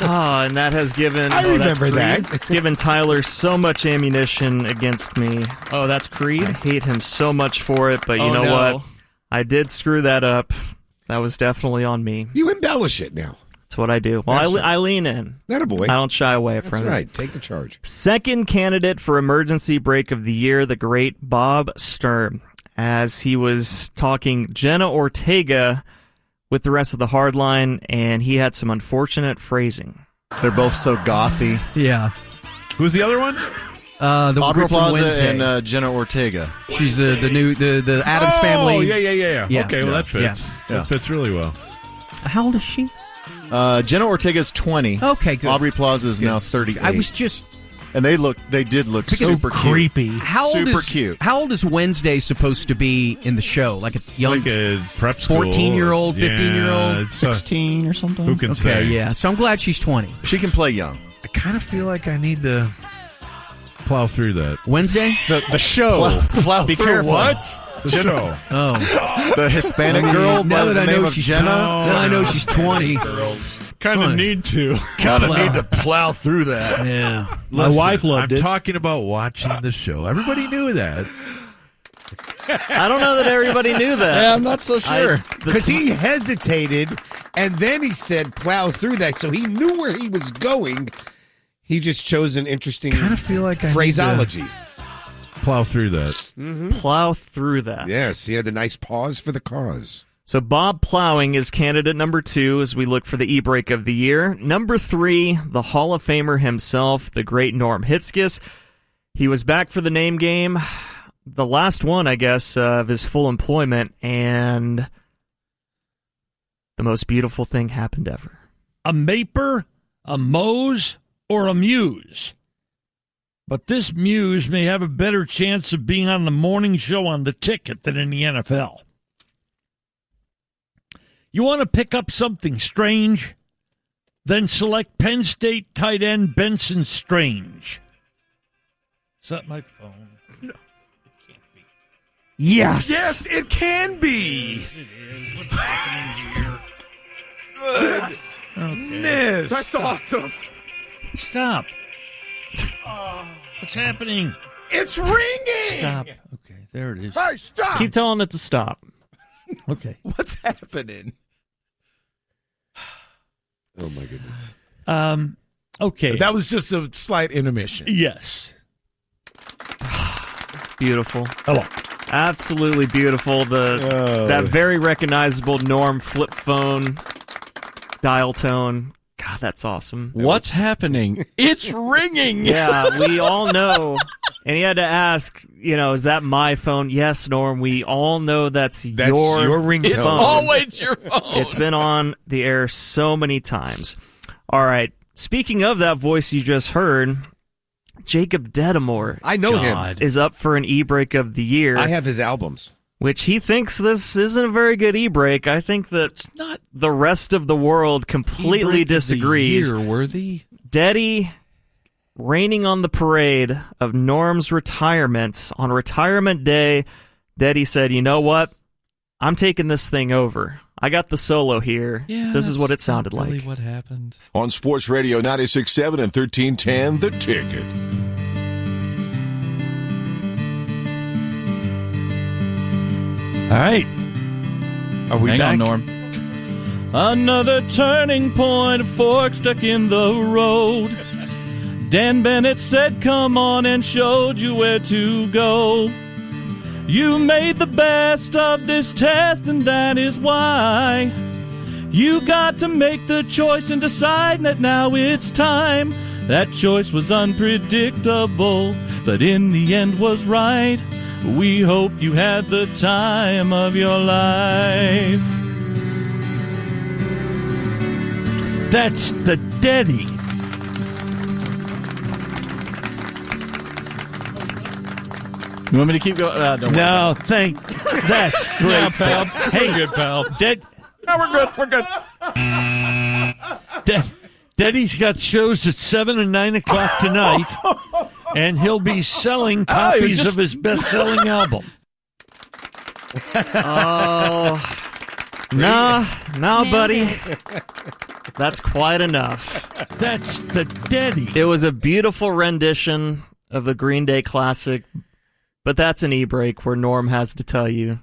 A: And that has given...
E: I remember that.
A: It's given Tyler so much ammunition against me. Oh, that's Creed? I hate him so much for it, but you know what? I did screw that up. That was definitely on me.
E: You embellish it now.
A: That's what I do. Well, I lean in.
E: That a boy.
A: I don't shy away from it.
E: That's right. Take the charge.
A: Second candidate for emergency break of the year, the great Bob Stern, as he was talking Jenna Ortega with the rest of the hardline, and he had some unfortunate phrasing.
W: They're both so gothy.
D: Yeah. Who's the other one?
H: The
I: Aubrey
H: girl from
I: Plaza
H: Wednesday.
I: and Jenna Ortega.
H: She's the new the Addams Family.
D: Oh, yeah. Okay, well, that fits.
I: Yeah.
D: That fits really well.
H: How old is she?
I: Jenna Ortega's 20.
H: Okay, good.
I: Aubrey Plaza is now 38.
H: I was just...
I: And they did look super
D: creepy.
I: cute.
H: How old
I: super
H: is,
I: cute.
H: How old is Wednesday supposed to be in the show? Like a young...
D: Like a prep school.
H: 14-year-old, 15-year-old?
D: It's
T: 16 or something?
D: Who can say?
H: Okay, yeah. So I'm glad she's 20.
I: She can play young.
D: I kind of feel like I need to plow through that.
H: Wednesday?
T: The show.
I: Plow
T: Be
I: through
T: careful.
I: what?
D: The show.
H: Oh.
I: The Hispanic girl by
H: Now that
I: the
H: I
I: name
H: know
I: of
H: she's
I: Jenna?
H: Now I know she's 20.
D: Kind of need to.
I: Kind of need to plow through that.
H: Yeah.
D: My
T: wife loved
D: I'm
T: it.
D: talking about watching the show. Everybody knew that.
A: I don't know that everybody knew that.
T: Yeah, I'm not so sure.
O: Because he hesitated, and then he said plow through that, so he knew where he was going. He just chose an interesting
D: Kind of feel like I
O: phraseology.
D: need to plow through that.
A: Plow through that.
O: Yes, he had a nice pause for the cause.
A: So Bob Plowing is candidate number 2 as we look for the e-break of the year. Number 3, the Hall of Famer himself, the great Norm Hitzkiss. He was back for the name game, the last one, I guess, of his full employment, and the most beautiful thing happened ever.
J: A Maper, a Mose, or a Muse. But this Muse may have a better chance of being on the morning show on the ticket than in the NFL. You want to pick up something strange? Then select Penn State tight end Benson Strange. Is that my phone?
E: No.
J: It can't be.
A: Yes!
E: Yes, it can be.
J: Yes, it is. What's happening here?
E: Goodness.
J: That's awesome. Stop. What's happening?
E: It's ringing.
J: Stop. Okay, there it is.
E: Hey, stop.
A: Keep telling it to stop.
J: Okay.
E: What's happening?
O: Oh, my goodness.
J: Okay.
E: That was just a slight intermission.
J: Yes.
A: Beautiful.
J: Hello.
A: Absolutely beautiful. That very recognizable Norm flip phone dial tone. God, that's awesome.
V: What's happening? It's ringing.
A: Yeah, we all know. And he had to ask, is that my phone? Yes, Norm, we all know that's your
O: ringtone.
V: It's always your phone.
A: It's been on the air so many times. All right. Speaking of that voice you just heard, Jacob Dedamore.
O: I know him.
A: Is up for an e-break of the year.
O: I have his albums.
A: Which he thinks this isn't a very good e-break. I think that
V: not
A: the rest of the world completely disagrees.
V: Worthy.
A: Deddy raining on the parade of Norm's retirement. On retirement day, Deddy said, you know what? I'm taking this thing over. I got the solo here.
V: Yeah,
A: this is what it sounded
V: really
A: like.
V: What happened?
C: On Sports Radio 96.7 and 1310, The Ticket.
J: All right.
V: Are we
J: Hang
V: back?
J: on, Norm. Another turning point, a fork stuck in the road. Dan Bennett said, come on, and showed you where to go. You made the best of this test, and that is why you got to make the choice and decide that now it's time. That choice was unpredictable, but in the end was right. We hope you had the time of your life. That's the Deddy.
V: You want me to keep going? Don't worry.
J: No, that's great,
V: Yeah, pal.
J: Hey,
V: We're good, pal.
J: No, we're good. Deddy's got shows at 7 and 9 o'clock tonight, and he'll be selling copies of his best-selling album.
A: Oh, nah, buddy. That's quite enough.
J: That's the Deddy.
A: It was a beautiful rendition of the Green Day classic, but that's an e-break where Norm has to tell you.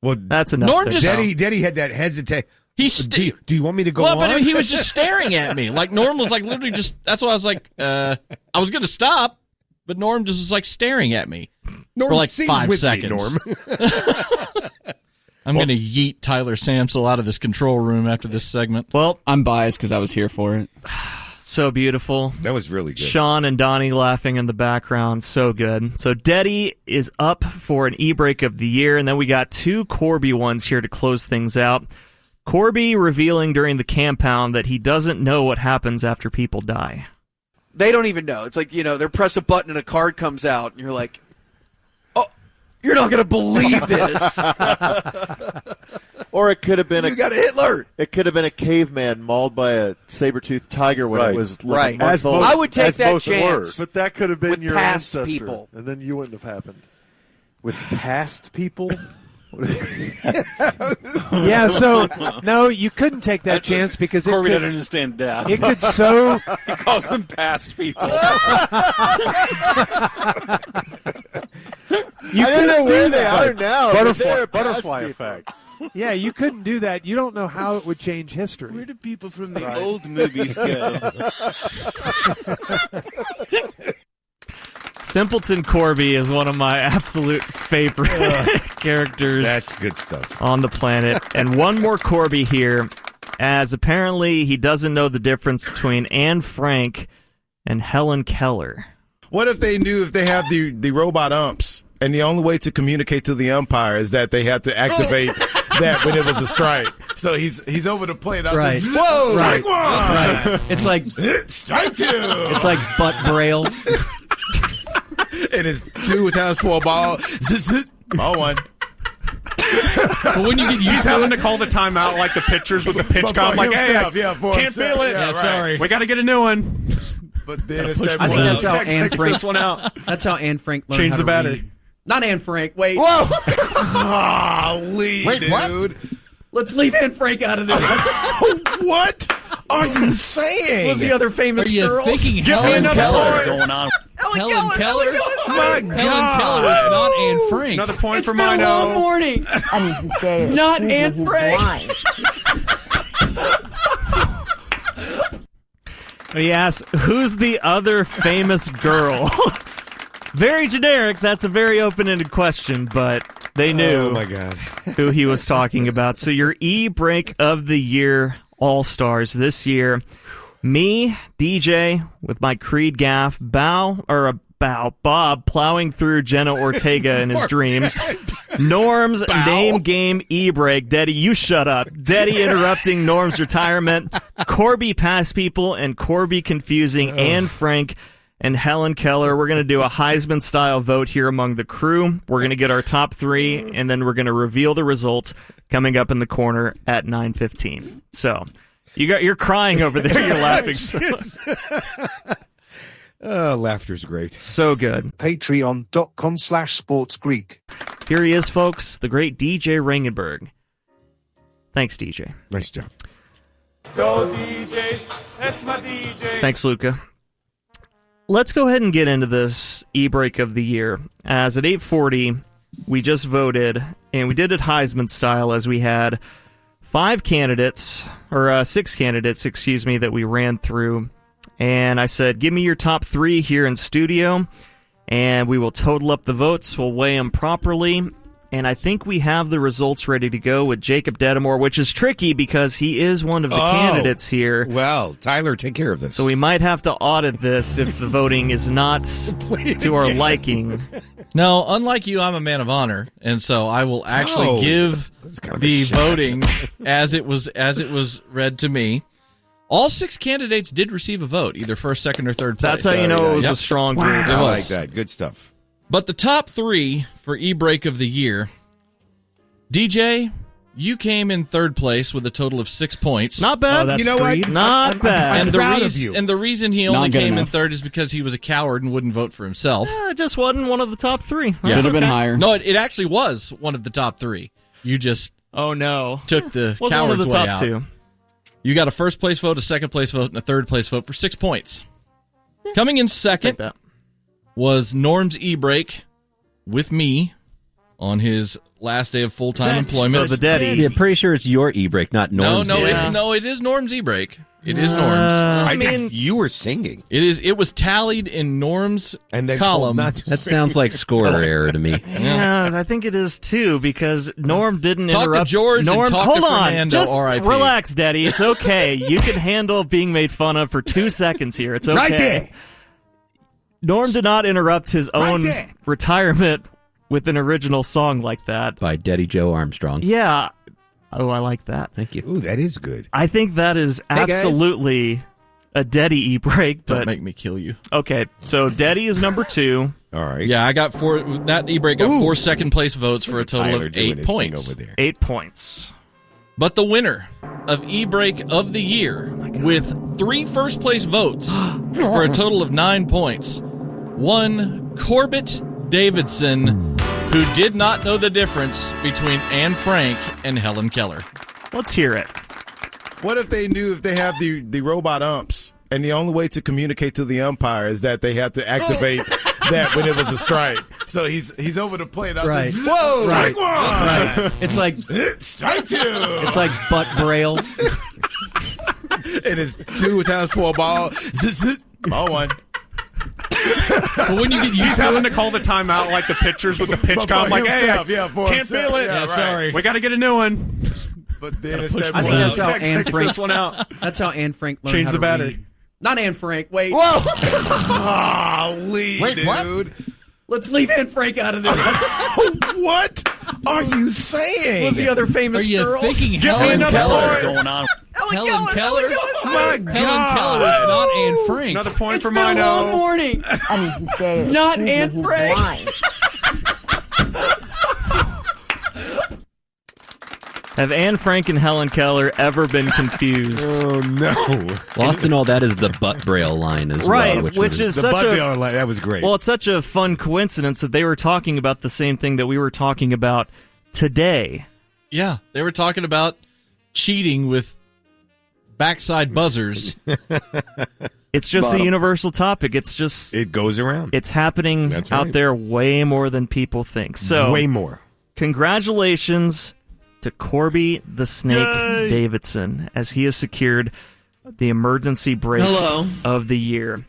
O: Well,
A: that's enough.
V: Norm just
O: Deddy had that hesitate. Do you want me to go
V: well,
O: on?
V: but he was just staring at me. Like, Norm was like literally just, that's why I was like, I was going to stop, but Norm just was like staring at me
O: Norm,
V: for like
O: sing
V: 5
O: with
V: seconds.
O: me, Norm.
V: I'm going to yeet Tyler Samsel out of this control room after this segment.
A: Well,
T: I'm biased because I was here for it.
A: So beautiful.
L: That was really good.
A: Sean and Donnie laughing in the background. So good. So Deddy is up for an e-break of the year, and then we got 2 Corby ones here to close things out. Corby revealing during the compound that he doesn't know what happens after people die.
H: They don't even know. It's like, they press a button and a card comes out, and you're like, oh, you're not going to believe this.
F: Or it could have been
H: You got a Hitler.
F: It could have been a caveman mauled by a saber-toothed tiger when it was like a month old.
H: I would take that chance.
S: But that could have been
H: With
S: your
H: past
S: ancestor,
H: people.
S: and then you wouldn't have happened.
U: With past people?
G: Yeah, so no, you couldn't take that chance because
J: Corby
G: it
J: doesn't
G: could,
J: understand death.
G: It could so.
J: He calls them past people.
F: I don't know where they are now.
S: Butterfly effect.
G: Yeah, you couldn't do that. You don't know how it would change history.
J: Where do people from the old movies go?
A: Simpleton Corby is one of my absolute favorite characters.
L: That's good stuff.
A: On the planet. And one more Corby here, as apparently he doesn't know the difference between Anne Frank and Helen Keller.
E: What if they knew if they have the robot umps, and the only way to communicate to the umpire is that they had to activate that when it was a strike? So he's over the plate. I was
H: Right.
E: like, whoa,
H: Right.
E: strike one!
H: Right. It's like
E: strike 2.
H: It's like butt braille.
E: And it's 2 times 4 ball. Ball 1.
D: But when you get used to having to call the timeout like the pitchers with the pitch count, like, hey,
E: himself,
D: can't
E: himself.
D: feel it.
E: Yeah, right.
D: Sorry. We got to get a new one.
E: But then it's
H: I think that's how Anne
D: Pick
H: Frank.
D: this one out.
H: That's how Anne Frank learned
D: Change
H: how
D: the
H: to
D: battery.
H: read. Not Anne Frank. Wait.
E: Whoa! Golly,
H: Wait,
E: dude.
H: what? Let's leave Anne Frank out of this.
E: What are you saying?
H: What was the other famous
V: Are you
H: girl?
V: thinking
D: Give me
V: Helen
D: another
V: Keller?
D: point.
J: Going on.
V: Helen Keller?
E: My
V: Helen
E: God.
V: Keller is not Anne Frank.
D: Another point
H: It's
D: for
H: been a long
D: Mino.
H: morning. Not Anne Frank.
A: He asks, who's the other famous girl? Very generic. That's a very open-ended question, but they knew
L: Oh, my God.
A: who he was talking about. So your E-Break of the Year All-Stars this year. Me, DJ, with my Creed gaff, Bob plowing through Jenna Ortega in his dreams. Norm's name game E-break. Deddy, you shut up. Deddy interrupting Norm's retirement. Corby pass people and Corby confusing Anne Frank and Helen Keller. We're going to do a Heisman-style vote here among the crew. We're going to get our top 3, and then we're going to reveal the results coming up in the corner at 9:15. So, you're crying over there. You're laughing.
L: Laughter's great.
A: So good.
U: Patreon.com/sportsgreek.
A: Here he is, folks, the great DJ Rangenberg. Thanks, DJ.
L: Nice job.
D: Go DJ, that's my DJ.
A: Thanks, Luca. Let's go ahead and get into this E-Break of the Year. As at 8:40, we just voted, and we did it Heisman style, as we had 6 candidates, that we ran through. And I said, give me your top 3 here in studio, and we will total up the votes. We'll weigh them properly. And I think we have the results ready to go with Jacob Dedamore, which is tricky because he is one of the candidates here.
L: Well, Tyler, take care of this.
A: So we might have to audit this if the voting is not to our liking.
V: No, unlike you, I'm a man of honor, and so I will actually give
L: kind of
V: the
L: a shot.
V: voting as it was read to me. All 6 candidates did receive a vote, either first, second, or third place.
A: That's how you know it was a strong group.
V: It
L: I
V: was.
L: like that. Good stuff.
V: But the top 3 for E-Break of the Year, DJ, you came in third place with a total of 6 points.
A: Not bad.
L: Oh, that's You know what? great.
A: Not bad.
V: And
L: proud
V: the
L: of you.
V: And the reason he only
T: Not good
V: came in
T: enough.
V: third is because he was a coward and wouldn't vote for himself.
A: It just wasn't one of the top 3.
T: Should have been higher.
V: No, it actually was one of the top 3. You just
A: Oh, no.
V: took the
A: Wasn't one of
V: coward's
A: the
V: way
A: top
V: out.
A: 2.
V: You got a first place vote, a second place vote, and a third place vote for 6 points. Coming in second
A: Take that.
V: was Norm's E-Break with me on his last day of full-time employment.
A: So the Daddy.
P: Yeah, pretty sure it's your e-break, not Norm's.
V: It is Norm's e-break. It is Norm's.
L: I think you were singing.
V: It was tallied in Norm's
L: and then
V: column.
P: That sounds like score error to me.
A: Yeah, I think it is too because Norm didn't
V: Talk
A: interrupt.
V: to George
A: Norm,
V: and talk
A: hold
V: to
A: on,
V: Fernando,
A: just
V: R.I.P.
A: relax, Daddy. It's okay. You can handle being made fun of for 2 seconds here. It's okay.
O: Right there.
A: Norm did not interrupt his own retirement with an original song like that.
P: By Daddy Joe Armstrong.
A: Yeah. Oh, I like that.
P: Thank you.
L: Ooh, that is good.
A: I think that is absolutely a Daddy e-break. But
V: Don't make me kill you.
A: Okay, so Daddy is number 2.
L: All right.
V: Yeah, I got that e-break got 4 second-place votes for a total
L: Tyler
V: of
L: doing
V: 8
L: his thing
V: points.
L: over there.
A: 8 points.
V: But the winner of e-break of the year with 3 first-place votes for a total of 9 points, one Corbett Davidson, who did not know the difference between Anne Frank and Helen Keller.
A: Let's hear it.
E: What if they knew if they have the robot umps, and the only way to communicate to the umpire is that they have to activate that when it was a strike? So he's over the plate. I was
H: Right.
E: like, whoa, strike one!
H: Right. It's like
E: strike 2.
H: It's like butt braille.
E: And it's 2 times 4 ball. Ball 1.
D: But when you get used to having to call the timeout like the pitchers with the pitch
E: For
D: com, like, hey, I
E: himself, for
D: can't
E: himself.
D: feel it.
E: Yeah, right.
D: Sorry. We got to get a new one.
E: But then it's
H: I think that's how Anne Frank.
D: This one out.
H: That's how Anne Frank learned
D: Change
H: how
D: the
H: to
D: battery.
H: read. Not Anne Frank. Wait.
E: Whoa! Golly,
O: Wait,
E: dude.
O: what?
H: Let's leave Anne Frank out of this.
E: What are you saying?
H: What's the other famous
V: Are you
H: girl?
V: thinking
E: Give me
V: Helen
E: another
V: Keller?
E: point.
V: Going on.
H: Helen
V: Keller?
E: My
V: Helen
E: God.
V: Keller is not Anne Frank.
D: Another point
H: It's
D: for
H: been a long
D: Mino.
H: morning. Not Anne Frank.
A: Have Anne Frank and Helen Keller ever been confused?
L: Oh, no.
P: Lost in all that is the butt braille line as
A: Right,
P: well.
A: which is
L: The
A: such
L: butt
A: a
L: braille line, that was great.
A: well, it's such a fun coincidence that they were talking about the same thing that we were talking about today.
V: Yeah, they were talking about cheating with backside buzzers.
A: It's just a universal topic. It's just
L: it goes around.
A: it's happening
L: That's
A: out
L: right.
A: there way more than people think. So
L: Way more.
A: congratulations to Corby the Snake Davidson as he has secured the emergency break of the year.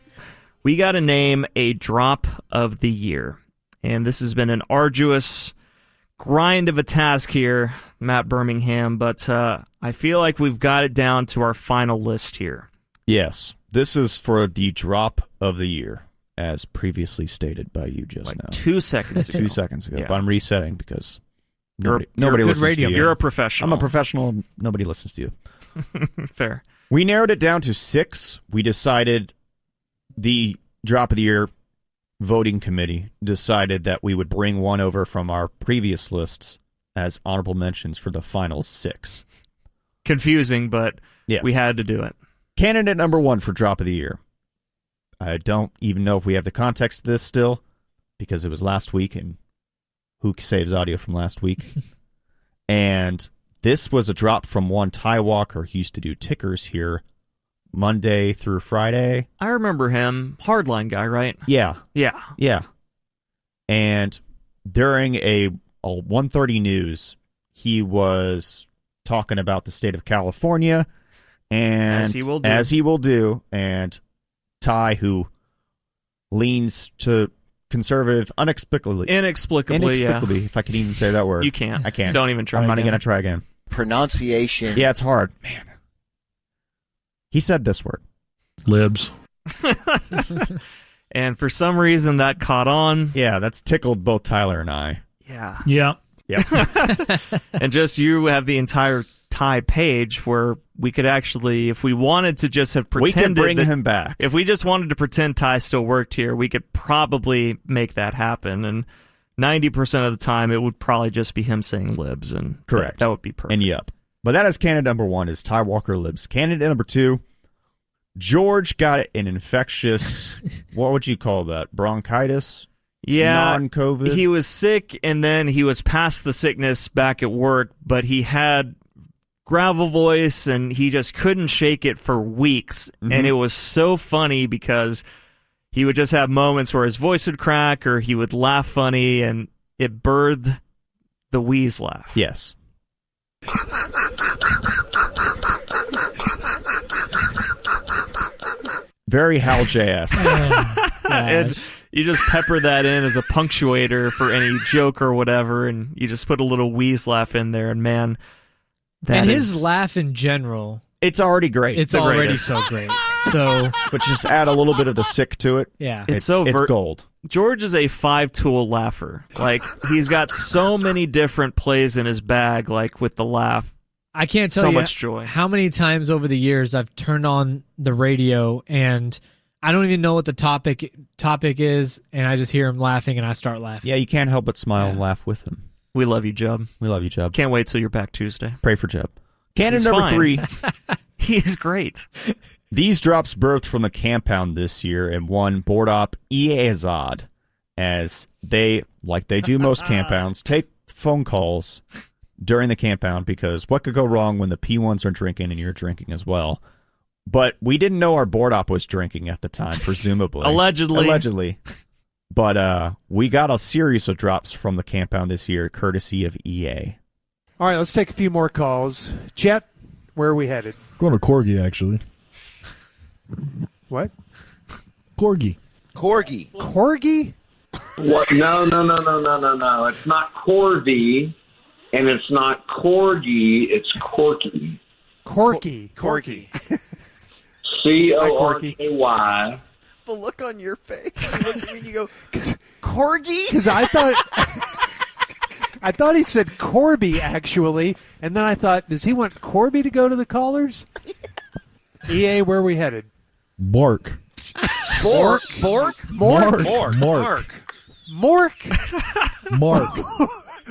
A: We got to name a drop of the year. And this has been an arduous grind of a task here, Matt Birmingham, but I feel like we've got it down to our final list here.
Q: Yes, this is for the drop of the year, as previously stated by you just now.
A: 2 seconds ago.
Q: 2 seconds ago.
A: Yeah.
Q: But I'm resetting because
A: You're
Q: nobody
A: a good
Q: listens
A: radio
Q: to you.
A: You're a professional.
Q: I'm a professional. Nobody listens to you.
A: Fair.
Q: We narrowed it down to 6. We decided the drop of the year voting committee decided that we would bring one over from our previous lists as honorable mentions for the final 6.
A: Confusing, but
Q: Yes.
A: we had to do it.
Q: Candidate number 1 for drop of the year. I don't even know if we have the context of this still because it was last week and who saves audio from last week? And this was a drop from one Ty Walker who used to do tickers here Monday through Friday.
A: I remember him. Hardline guy, right?
Q: Yeah.
A: Yeah.
Q: Yeah. And during a 1:30 news, he was talking about the state of California, and
A: As he will do.
Q: as he will do, and Ty, who leans to conservative inexplicably,
A: yeah.
Q: if I can even say that word.
A: You can't.
Q: I can't.
A: Don't even try
Q: I'm not
A: again.
Q: going to try again.
F: Pronunciation.
Q: Yeah, it's hard. Man. He said this word.
J: Libs.
A: And for some reason that caught on.
Q: Yeah, that's tickled both Tyler and I.
A: Yeah.
J: Yeah.
Q: Yeah.
A: And just you have the entire Ty page where we could actually, if we wanted to just have
Q: We
A: pretended
Q: could bring
A: that-
Q: him back.
A: If we just wanted to pretend Ty still worked here, we could probably make that happen. And 90% of the time, it would probably just be him saying libs. And
Q: Correct.
A: That would be perfect.
Q: And yep. But that is candidate number 1 is Ty Walker libs. Candidate number 2, George got an infectious, what would you call that? Bronchitis?
A: Yeah,
Q: Non-COVID?
A: he was sick, and then he was past the sickness back at work, but he had gravel voice, and he just couldn't shake it for weeks.
Q: Mm-hmm.
A: And it was so funny because he would just have moments where his voice would crack, or he would laugh funny, and it birthed the wheeze laugh.
Q: Yes. Very Hal JS.
A: And you just pepper that in as a punctuator for any joke or whatever, and you just put a little wheeze laugh in there, and man,
K: and his laugh in general,
Q: it's already great.
K: It's already so great. So,
Q: but just add a little bit of the sick to it.
K: Yeah,
Q: it's gold.
A: George is a 5-tool laugher. Like, he's got so many different plays in his bag, like with the laugh.
K: I can't tell
A: so
K: you
A: much joy.
K: How many times over the years I've turned on the radio and I don't even know what the topic is, and I just hear him laughing and I start laughing.
Q: Yeah, you can't help but smile and laugh with him.
A: We love you, Jub.
Q: We love you, Jub.
A: Can't wait till you're back Tuesday.
Q: Pray for Jub. Canon
A: He's
Q: number
A: fine.
Q: 3.
A: He is great.
Q: These drops birthed from the compound this year, and one board op Eazod, as they, like they do most compounds, take phone calls during the compound, because what could go wrong when the P1s are drinking and you're drinking as well? But we didn't know our board op was drinking at the time, presumably. Allegedly. But we got a series of drops from the compound this year, courtesy of EA.
G: All right, let's take a few more calls. Chet, where are we headed?
M: Going to Corgi, actually.
G: What?
M: Corgi.
G: Corgi.
W: What? No. It's not Corgi, and it's not Corgi. It's Corky.
G: Corky.
W: CORKY.
H: The look on your face. You look at me and you go, Corgi?
G: Because I thought he said Corby, actually, and then I thought, does he want Corby to go to the callers? EA, where are we headed?
M: Bork.
G: Mork.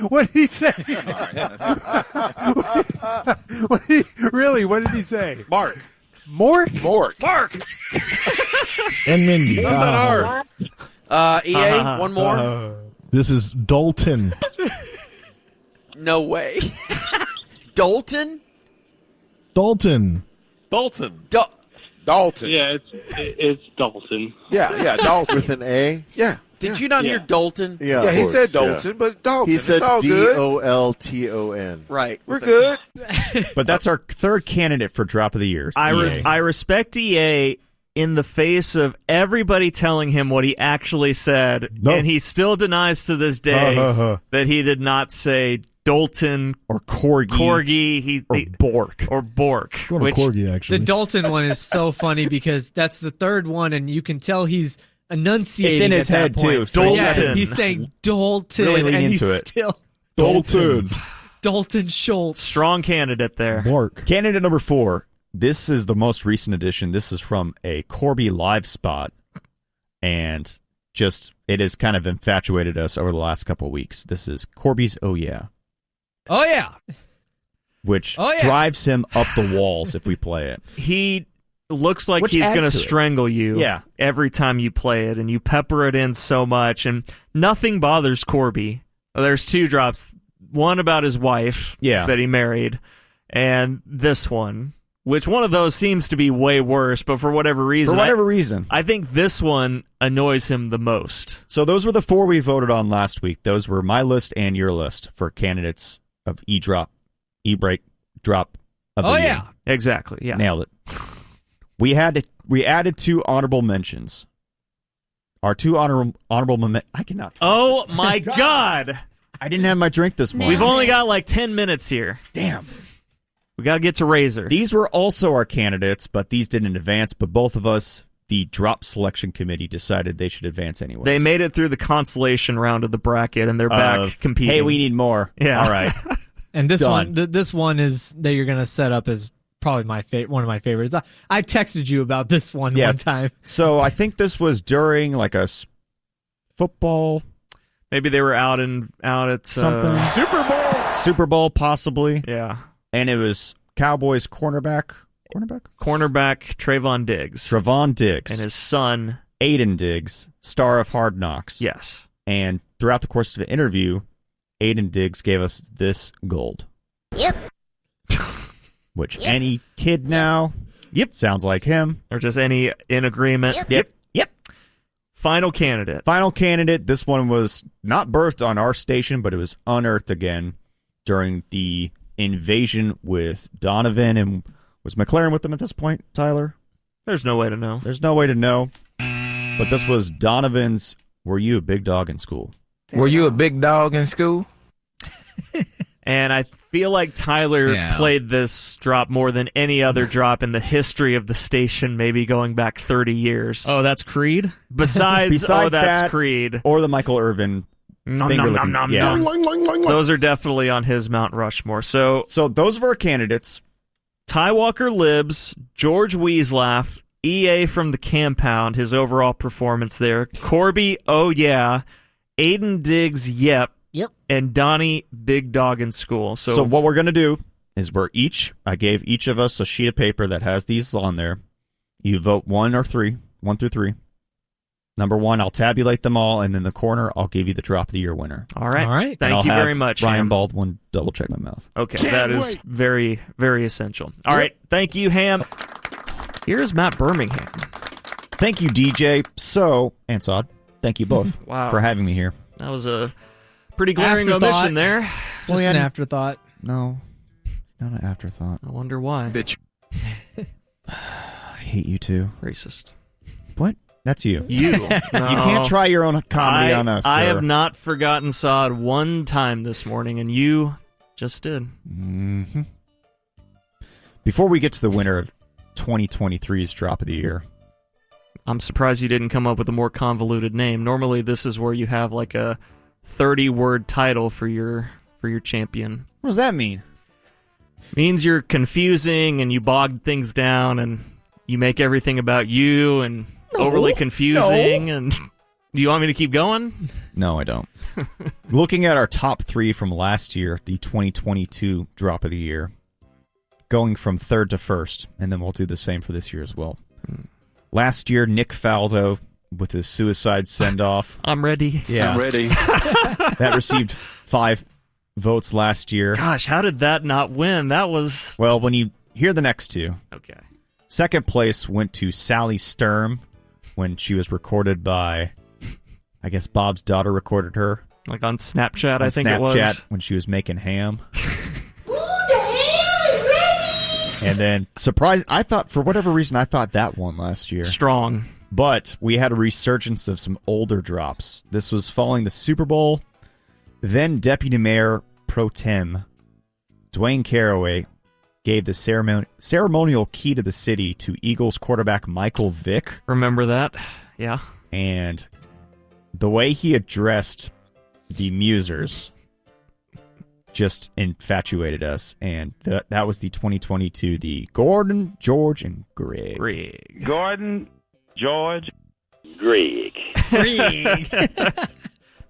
G: What did he say? What did he say?
D: Mark.
G: Mork.
M: And Mindy.
H: EA, one more.
M: This is Dalton.
H: No way. Dalton.
D: Dalton.
X: Yeah, it's Dalton.
F: Yeah, Dalton. With an A?
E: Yeah.
H: Did you not hear Dalton?
E: Yeah, he said Dalton, but Dalton.
F: He said
E: it's all good.
F: Dolton.
H: Right.
E: We're good.
Q: But that's our third candidate for drop of the year.
A: I respect EA in the face of everybody telling him what he actually said, and he still denies to this day that he did not say Dalton
Q: or Corgi,
A: or Bork.
M: Going to Corgi, actually.
K: The Dalton one is so funny because that's the third one, and you can tell he's enunciating.
Q: It's in his
K: at that
Q: head,
K: point.
Q: too.
K: Yeah, he's saying Dalton,
Q: Really lean
K: and
Q: into
K: he's
Q: it.
K: still Dalton Schultz.
A: Strong candidate there.
M: Bork.
Q: Candidate number 4. This is the most recent edition. This is from a Corby live spot, and it has kind of infatuated us over the last couple of weeks. This is Corby's Oh Yeah.
K: Oh, yeah.
Q: Which drives him up the walls if we play it.
A: He looks like
Q: Which
A: he's
Q: adds
A: going to
Q: to it.
A: strangle you every time you play it, and you pepper it in so much, and nothing bothers Corby. There's 2 drops, one about his wife that he married, and this one, which one of those seems to be way worse, but for whatever reason. I think this one annoys him the most.
Q: So those were the 4 we voted on last week. Those were my list and your list for candidates of E-break drop of the year.
A: Exactly. Yeah.
Q: Nailed it. We added 2 honorable mentions. Our 2 honorable mentions. I cannot talk.
A: Oh my God.
Q: I didn't have my drink this morning.
A: We've only got like 10 minutes here.
Q: Damn.
A: We got to get to Razor.
Q: These were also our candidates, but these didn't advance. But both of us, the drop selection committee, decided they should advance anyway.
A: They made it through the consolation round of the bracket, and they're back competing.
Q: Hey, we need more.
A: Yeah.
Q: All right.
K: And this
Q: Done.
K: this one is that you're going to set up as probably one of my favorites. I texted you about this one time.
Q: So I think this was during like a football.
A: Maybe they were out at
Q: something. Super Bowl, possibly.
A: Yeah.
Q: And it was Cowboys cornerback
A: Trayvon Diggs. And his son,
Q: Aiden Diggs, star of Hard Knocks.
A: Yes.
Q: And throughout the course of the interview, Aiden Diggs gave us this gold.
Y: Yep.
Q: Which any kid now, sounds like him.
A: Or just any in agreement.
Q: Yep.
A: Final candidate.
Q: Final candidate. This one was not birthed on our station, but it was unearthed again during the invasion with Donovan. And was McLaren with them at this point, Tyler?
A: There's no way to know.
Q: There's no way to know. But this was Donovan's Were You a Big Dog in School?
B: Were you a big dog in school?
A: And I feel like Tyler played this drop more than any other drop in the history of the station, maybe going back 30 years.
H: Oh, that's Creed?
A: Besides that's
Q: that,
A: Creed.
Q: Or the Michael Irvin.
A: Those are definitely on his Mount Rushmore. So
Q: those were our candidates.
A: Ty Walker Libs, George Weaslaff, EA from the Compound, his overall performance there, Corby, oh yeah, Aiden Diggs, yep, and Donnie, Big Dog in School.
Q: So what we're going to do is I gave each of us a sheet of paper that has these on there. You vote 1 through 3. Number 1, I'll tabulate them all, and in the corner, I'll give you the Drop of the Year winner.
A: All right. Thank you very much.
Q: Ryan
A: Ham.
Q: Baldwin double check my mouth.
A: Okay, that is very, very essential. All right, thank you, Ham. Here's Matt Birmingham.
Q: Thank you, DJ. And Sod, thank you both for having me here.
A: That was a pretty glaring omission there.
K: Just an afterthought.
Q: No, not an afterthought.
A: I wonder why.
E: Bitch.
Q: I hate you too.
A: Racist.
Q: What? That's you.
A: You. No.
Q: You can't try your own comedy on us,
A: I
Q: sir.
A: have not forgotten Sod one time this morning, and you just did.
Q: Mm-hmm. Before we get to the winner of 2023's Drop of the Year,
A: I'm surprised you didn't come up with a more convoluted name. Normally, this is where you have like a 30-word title for your champion.
Q: What does that mean?
A: Means you're confusing and you bog things down and you make everything about you and overly confusing. And do you want me to keep going?
Q: No, I don't. Looking at our top 3 from last year, the 2022 Drop of the Year, going from 3rd to 1st, and then we'll do the same for this year as well. Last year, Nick Faldo with his suicide send-off.
A: I'm ready.
Q: Yeah.
B: I'm ready.
Q: That received 5 votes last year.
A: Gosh, how did that not win? That was...
Q: Well, when you hear the next 2.
A: Okay.
Q: Second place went to Sally Sturm when she was recorded by, I guess Bob's daughter recorded her.
A: Like on Snapchat, I think it was.
Q: Snapchat when she was making ham. And then, surprise! I thought, for whatever reason, I thought that won last year.
A: Strong.
Q: But we had a resurgence of some older drops. This was following the Super Bowl. Then Deputy Mayor Pro Tem Dwayne Caraway gave the ceremonial key to the city to Eagles quarterback Michael Vick.
A: Remember that? Yeah.
Q: And the way he addressed the Musers just infatuated us, and that was the 2022, the Gordon, George, and Greg.
X: Gordon, George,
W: Greg.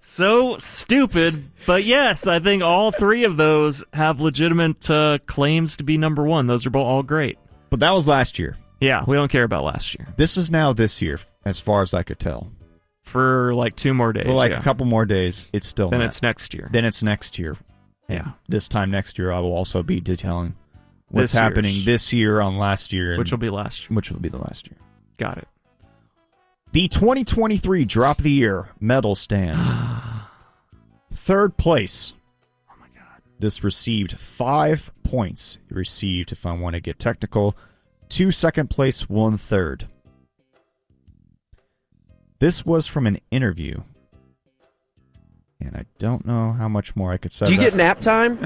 A: So stupid, but yes, I think all 3 of those have legitimate claims to be number 1. Those are all great.
Q: But that was last year.
A: Yeah, we don't care about last year.
Q: This is now this year, as far as I could tell.
A: For like 2 more days.
Q: For like a couple more days, it's still
A: Then
Q: not.
A: it's next year.
Q: Then it's next year.
A: Yeah.
Q: This time next year, I will also be detailing what's happening this year on last year.
A: Which will be last year.
Q: Which will be the last year.
A: Got it.
Q: The 2023 Drop of the Year medal stand. 3rd place.
A: Oh my God.
Q: This received 5 points. It received, if I want to get technical, 2 second place, 1 third. This was from an interview. And I don't know how much more I could say.
B: Do you get nap time?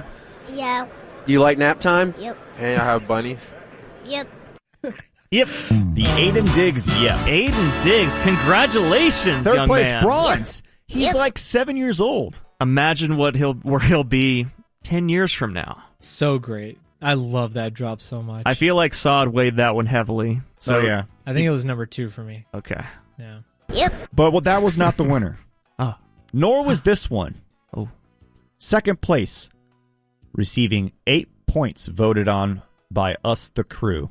I: Yeah.
B: Do you like nap time?
I: Yep.
B: And I have bunnies.
I: Yep.
A: Yep.
Q: The Aiden Diggs,
A: Aiden Diggs, congratulations,
Q: 3rd
A: young
Q: place,
A: man.
Q: bronze. He's like 7 years old.
A: Imagine where he'll be 10 years from now.
K: So great. I love that drop so much.
A: I feel like Sod weighed that one heavily. So
Q: yeah.
K: I think it was number 2 for me.
A: Okay.
K: Yeah.
I: Yep.
Q: But that was not the winner. Nor was this one.
A: Oh.
Q: 2nd place, receiving 8 points voted on by us, the crew.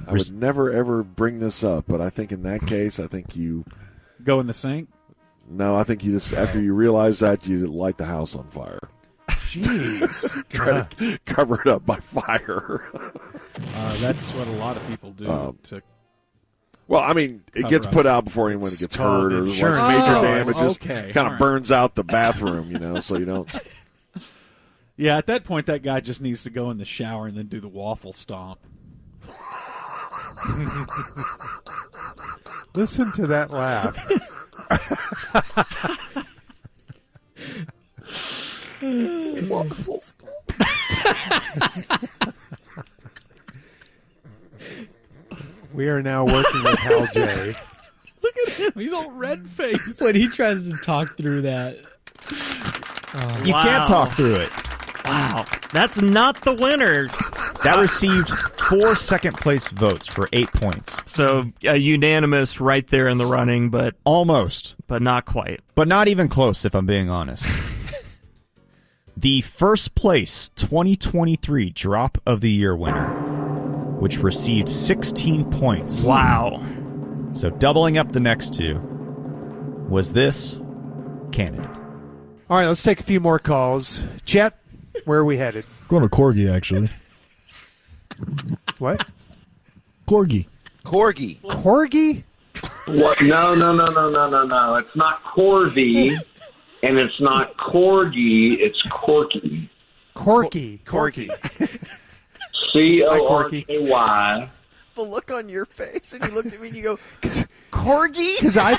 N: I would never, ever bring this up, but I think in that case, I think you...
R: Go in the sink?
N: No, I think you just, after you realize that, you light the house on fire.
R: Jeez.
N: Try to cover it up by fire.
R: That's what a lot of people do.
N: Well, I mean, it gets put out before anyone gets hurt or like major damages.
H: Okay.
N: Kind of burns out the bathroom, so you don't.
R: Yeah, at that point, that guy just needs to go in the shower and then do the waffle stomp.
G: Listen to that laugh.
N: Waffle stomp.
G: We are now working with Hal J.
R: Look at him. He's all red-faced.
K: When he tries to talk through that.
Q: You can't talk through it.
A: Wow. That's not the winner.
Q: That received 4 second-place votes for 8 points.
A: So unanimous right there in the running, but
Q: almost.
A: But not quite.
Q: But not even close, if I'm being honest. The first place 2023 Drop of the Year winner, which received 16 points.
A: Wow.
Q: So doubling up the next two was this candidate.
G: All right, let's take a few more calls. Chet, where are we headed?
M: Going to Corgi, actually.
G: What?
M: Corgi.
F: Corgi.
G: Corgi?
W: What? No. It's not Corvi, and it's not Corgi. It's Corky.
G: Corky.
W: Corky.
F: The look on your face, and you looked at me and you go, Corgi?
G: Because I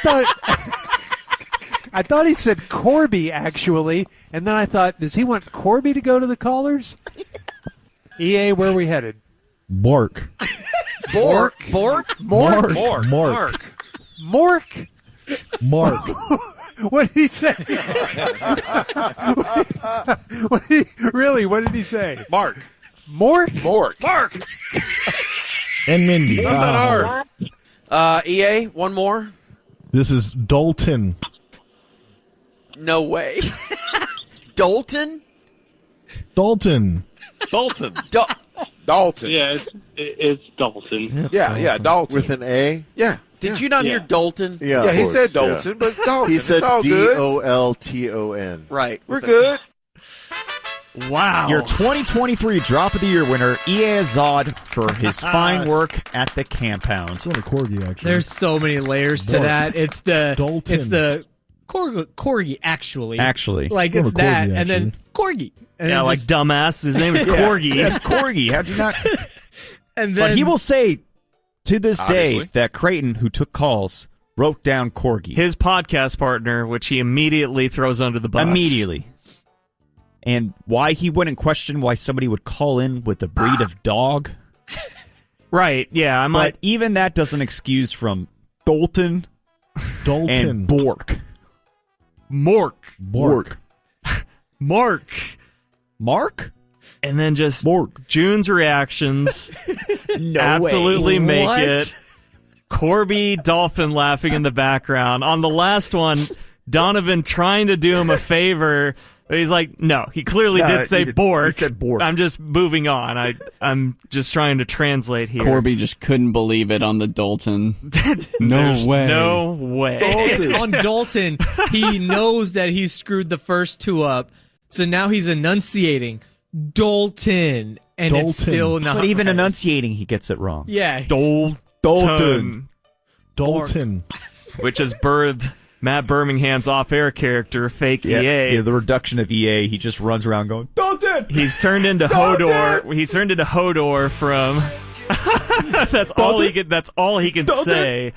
G: thought he said Corby, actually, and then I thought, does he want Corby to go to the callers? EA, where are we headed?
M: Bork.
G: Mork. What did he say? What did he say?
D: Mark.
G: Mork.
M: And Mindy.
D: Not that hard.
B: EA, one more.
M: This is Dalton.
F: No way. Dalton.
N: Dalton.
W: Yeah, it's Dalton.
N: Yeah, Dalton.
F: With an A?
N: Yeah.
F: Did you not hear Dalton?
N: Yeah, he said Dalton, but Dalton.
F: He said
N: it's all good.
F: Dolton. Right.
N: We're good.
A: Wow.
Q: Your 2023 Drop of the Year winner, EA Azad, for his fine work at the Campound.
M: It's going to Corgi, actually.
K: There's so many layers to that. It's the
M: Dalton.
K: It's the Corgi, actually.
Q: Actually.
K: Like,
M: Well,
K: it's
M: Corgi,
K: that, and
M: actually.
K: then Corgi. And
A: Yeah,
K: then
A: like
K: just-
A: dumbass. His name is Corgi.
Q: That's Corgi. How'd you not?
K: And then,
Q: But he will say to this day
B: Obviously.
Q: that Creighton, who took calls, wrote down Corgi.
A: His podcast partner, which he immediately throws under the bus.
Q: Immediately. And why he wouldn't question why somebody would call in with a breed of dog.
A: Right, yeah.
Q: But even that doesn't excuse from Dalton and Bork.
A: Mork.
Q: Mark?
A: And then just June's reactions absolutely
K: way.
A: make
K: What?
A: it. Corby Dolphin laughing in the background. On the last one, Donovan trying to do him a favor. But he's like, no, he clearly did say Bork.
Q: He said Bork.
A: I'm just moving on. I'm just trying to translate here.
T: Corby just couldn't believe it on the Dalton.
A: There's no way.
K: on Dalton, he knows that he screwed the first two up, so now he's enunciating Dalton, and it's still not.
Q: But even
K: right.
Q: enunciating, he gets it wrong.
K: Yeah.
Q: Dalton.
A: Which has birthed Matt Birmingham's off-air character, fake EA.
Q: Yeah, the reduction of EA, he just runs around going, Dalton!
A: He's turned into Hodor. He's turned into Hodor from. That's all he can say,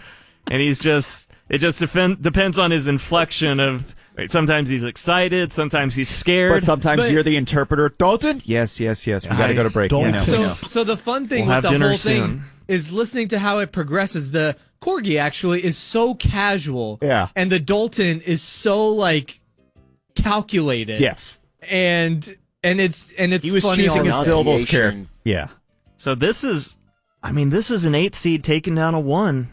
A: and he's just. It just depends on his inflection of. Sometimes he's excited, sometimes he's scared.
Q: But sometimes you're the interpreter. Dalton? Yes. We got to go to break.
M: Dalton.
K: So the fun thing
A: We'll
K: with
A: have
K: the
A: dinner
K: whole
A: soon.
K: thing is listening to how it progresses. The Corgi actually is so casual.
Q: Yeah.
K: And the Dalton is so like calculated.
Q: Yes.
K: And it's
Q: He was
K: funny
Q: choosing
K: all
Q: his
K: around.
Q: syllables carefully. Yeah.
A: So this is an 8 seed taking down a 1.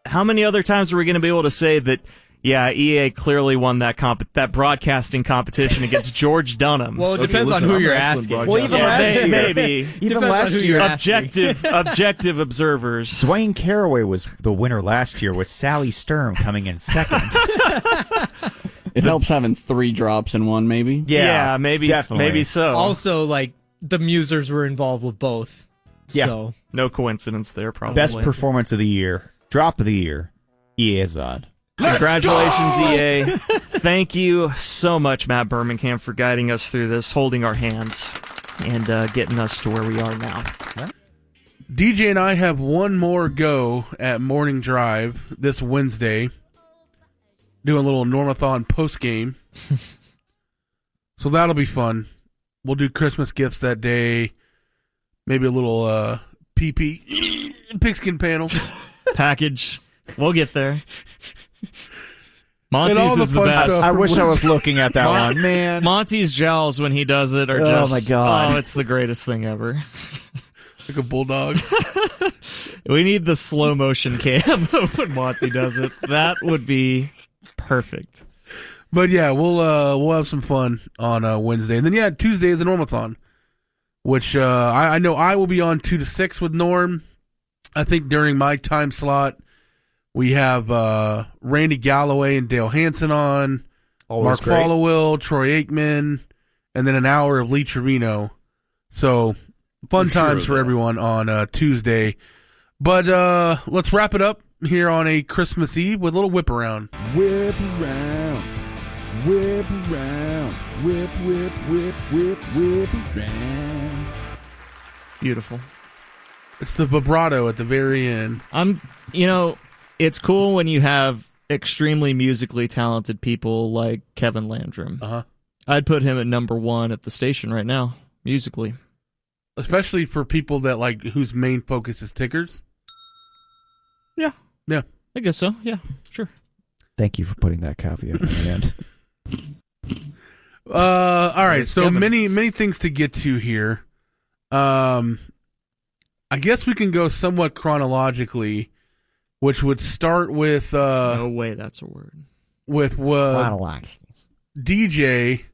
A: How many other times are we going to be able to say that? Yeah, EA clearly won that broadcasting competition against George Dunham.
K: Well, it depends on who you're asking.
Q: Well, even last year,
A: maybe.
Q: Even
K: Depends
Q: last
K: on who
Q: year,
K: you're asking.
A: objective observers.
Q: Dwayne Caraway was the winner last year, with Sally Sturm coming in second.
T: It helps having 3 drops in one, maybe.
A: Yeah, maybe
Q: definitely.
A: maybe so.
K: Also, like the musers were involved with both.
Q: Yeah.
K: So
A: No coincidence there, probably.
Q: Best performance of the year Drop of the year, EA Azad.
A: Congratulations, EA. Thank you so much, Matt Birmingham, for guiding us through this, holding our hands, and getting us to where we are now.
C: DJ and I have one more go at Morning Drive this Wednesday, doing a little Normathon post-game. So that'll be fun. We'll do Christmas gifts that day, maybe a little PP pigskin panel.
A: Package. We'll get there. Monty's is the best.
Q: I wish I was looking at that one, man.
A: Monty's jowls when he does it are just...
Q: Oh, my God.
A: Oh, it's the greatest thing ever.
C: Like a bulldog.
A: We need the slow motion cam when Monty does it. That would be perfect.
C: But yeah, we'll have some fun on Wednesday. And then Tuesday is the Normathon, which I know I will be on 2 to 6 with Norm. I think during my time slot, we have Randy Galloway and Dale Hansen on,
Q: Always
C: Mark
Q: great.
C: Followill, Troy Aikman, and then an hour of Lee Trevino. So fun times for everyone on Tuesday. But let's wrap it up here on a Christmas Eve with a little whip around.
M: Whip around, whip around, whip, whip, whip, whip, whip around.
A: Beautiful.
C: It's the vibrato at the very end.
A: It's cool when you have extremely musically talented people like Kevin Landrum. I'd put him at number 1 at the station right now, musically.
C: Especially for people that whose main focus is tickers.
A: Yeah.
C: Yeah.
A: I guess so. Yeah, sure.
Q: Thank you for putting that caveat at the end.
C: All right, so many things to get to here. I guess we can go somewhat chronologically, which would start with
A: no way that's a word.
C: With DJ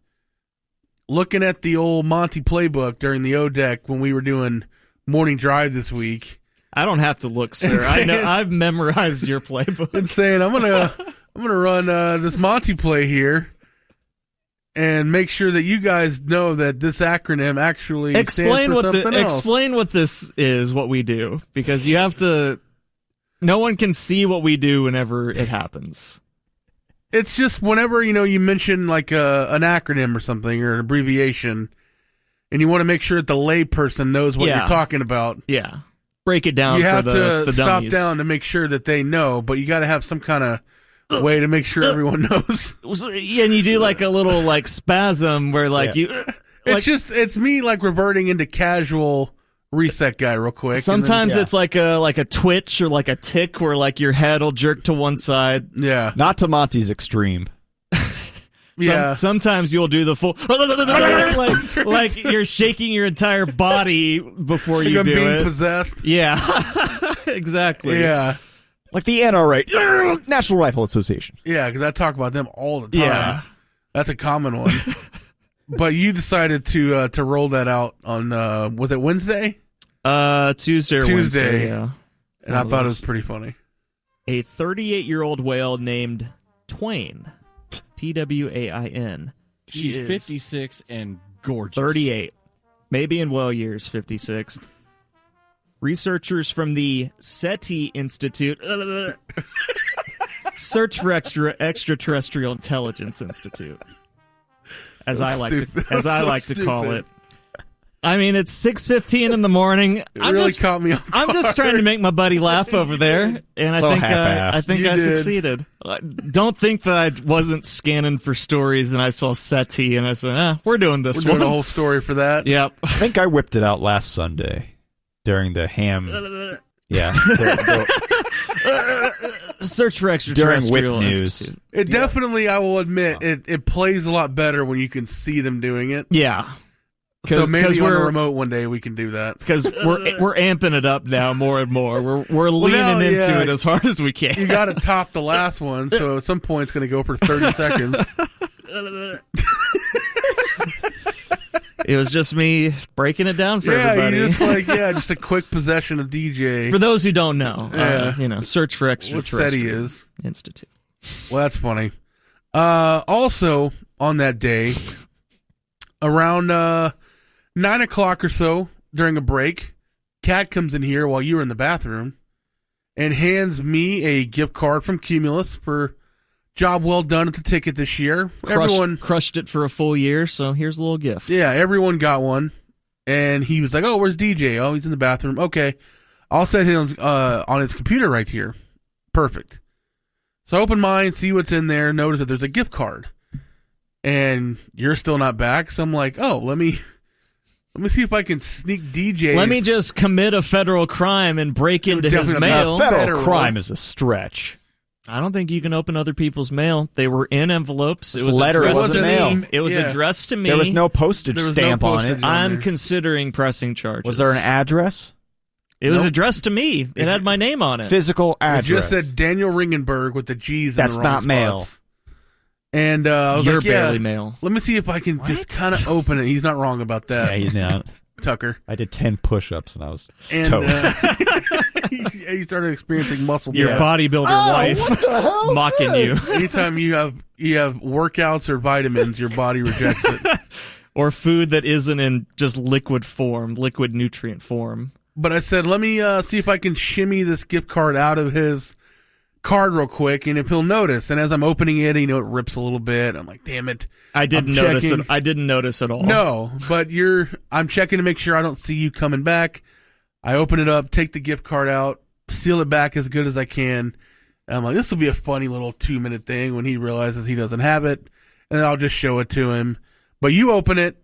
C: looking at the old Monty playbook during the O-Deck when we were doing Morning Drive this week.
A: I don't have to look, sir. I know I've memorized your playbook.
C: And saying I'm gonna run this Monty play here and make sure that you guys know that this acronym actually stands for something else.
A: Explain what this is, what we do, because you have to. No one can see what we do whenever it happens.
C: It's just whenever you mention like an acronym or something or an abbreviation, and you want to make sure that the layperson knows what you're talking about.
A: Yeah. Break it down.
C: You have
A: for
C: to
A: the
C: stop
A: dummies.
C: down to make sure that they know, but you got to have some kind of way to make sure everyone knows.
A: Yeah, and you do like a little like spasm where
C: it's me like reverting into casual reset guy real quick.
A: Sometimes it's like a twitch or like a tick where like your head will jerk to one side.
C: Yeah.
Q: Not to Monty's extreme.
A: Sometimes you'll do the full like you're shaking your entire body before you do
C: being
A: it.
C: Possessed.
A: Yeah, exactly.
C: Yeah,
Q: like the NRA, National Rifle Association.
C: Yeah, because I talk about them all the time.
A: Yeah,
C: that's a common one. But you decided to roll that out on was it Wednesday?
A: Tuesday or Wednesday. Yeah,
C: and I thought it was pretty funny.
A: A 38-year-old whale named Twain. Twain.
V: She's 56 and gorgeous.
A: 38. Maybe in whale years, 56. Researchers from the SETI Institute, Search for Extraterrestrial Intelligence Institute, as I like to call it. I mean, it's 6:15 in the morning.
C: It really caught me off guard.
A: I'm just trying to make my buddy laugh over there, and I think I succeeded. Don't think that I wasn't scanning for stories and I saw SETI and I said, we're doing this.
C: We're doing a whole story for that.
A: Yep.
Q: I think I whipped it out last Sunday during the ham. Yeah.
A: Search for Extraterrestrial
Q: during Whip
A: Institute.
Q: News.
C: It definitely, I will admit, it plays a lot better when you can see them doing it.
A: Yeah.
C: So maybe on a remote one day we can do that.
A: Because we're amping it up now more and more. We're leaning into it as hard as we can.
C: You got to top the last one, so at some point it's going to go for 30 seconds.
A: It was just me breaking it down for everybody.
C: Just a quick possession of DJ.
A: For those who don't know, search for Extraterrestrial Institute.
C: Well, that's funny. Also, on that day, around 9 o'clock or so, during a break, Kat comes in here while you were in the bathroom, and hands me a gift card from Cumulus for job well done at the ticket this year. Everyone
A: crushed it for a full year, so here's a little gift.
C: Yeah, everyone got one. And he was like, "Oh, where's DJ? Oh, he's in the bathroom. Okay, I'll set him on his computer right here. Perfect." So I open mine, see what's in there, notice that there's a gift card. And you're still not back, so I'm like, "Oh, let me see if I can sneak DJ.
A: Let me just commit a federal crime and break into his mail."
Q: Federal crime is a stretch.
A: I don't think you can open other people's mail. They were in envelopes. It
Q: It's
A: was
Q: letter,
A: addressed
Q: it wasn't
A: to
Q: mail.
A: me. It was
Q: Yeah.
A: addressed to me.
Q: There was no postage stamp on it.
A: I'm considering pressing charges.
Q: Was there an address?
A: It was
C: Nope.
A: addressed to me. It had my name on it.
Q: Physical
C: It
Q: address.
C: just said Daniel Ringenberg with the G's
Q: That's
C: in the wrong
Q: not mail.
C: spots. And I was
A: You're
C: like, yeah,
A: barely mail.
C: let me see if I can just kind of open it. He's not wrong about that.
Q: Yeah, he's not.
C: Tucker.
Q: I did 10 push-ups and I was
C: And
Q: toast.
C: he started experiencing muscle
A: Your
C: pain.
A: bodybuilder wife is mocking you.
C: Anytime you have workouts or vitamins, your body rejects it.
A: Or food that isn't in just liquid form, liquid nutrient form.
C: But I said, let me see if I can shimmy this gift card out of his card real quick, and if he'll notice. And as I'm opening it, it rips a little bit. I'm like, damn it.
A: I didn't notice it. I didn't notice at all.
C: No, but I'm checking to make sure I don't see you coming back. I open it up, take the gift card out, seal it back as good as I can. And I'm like, this will be a funny little 2-minute thing when he realizes he doesn't have it, and then I'll just show it to him. But you open it,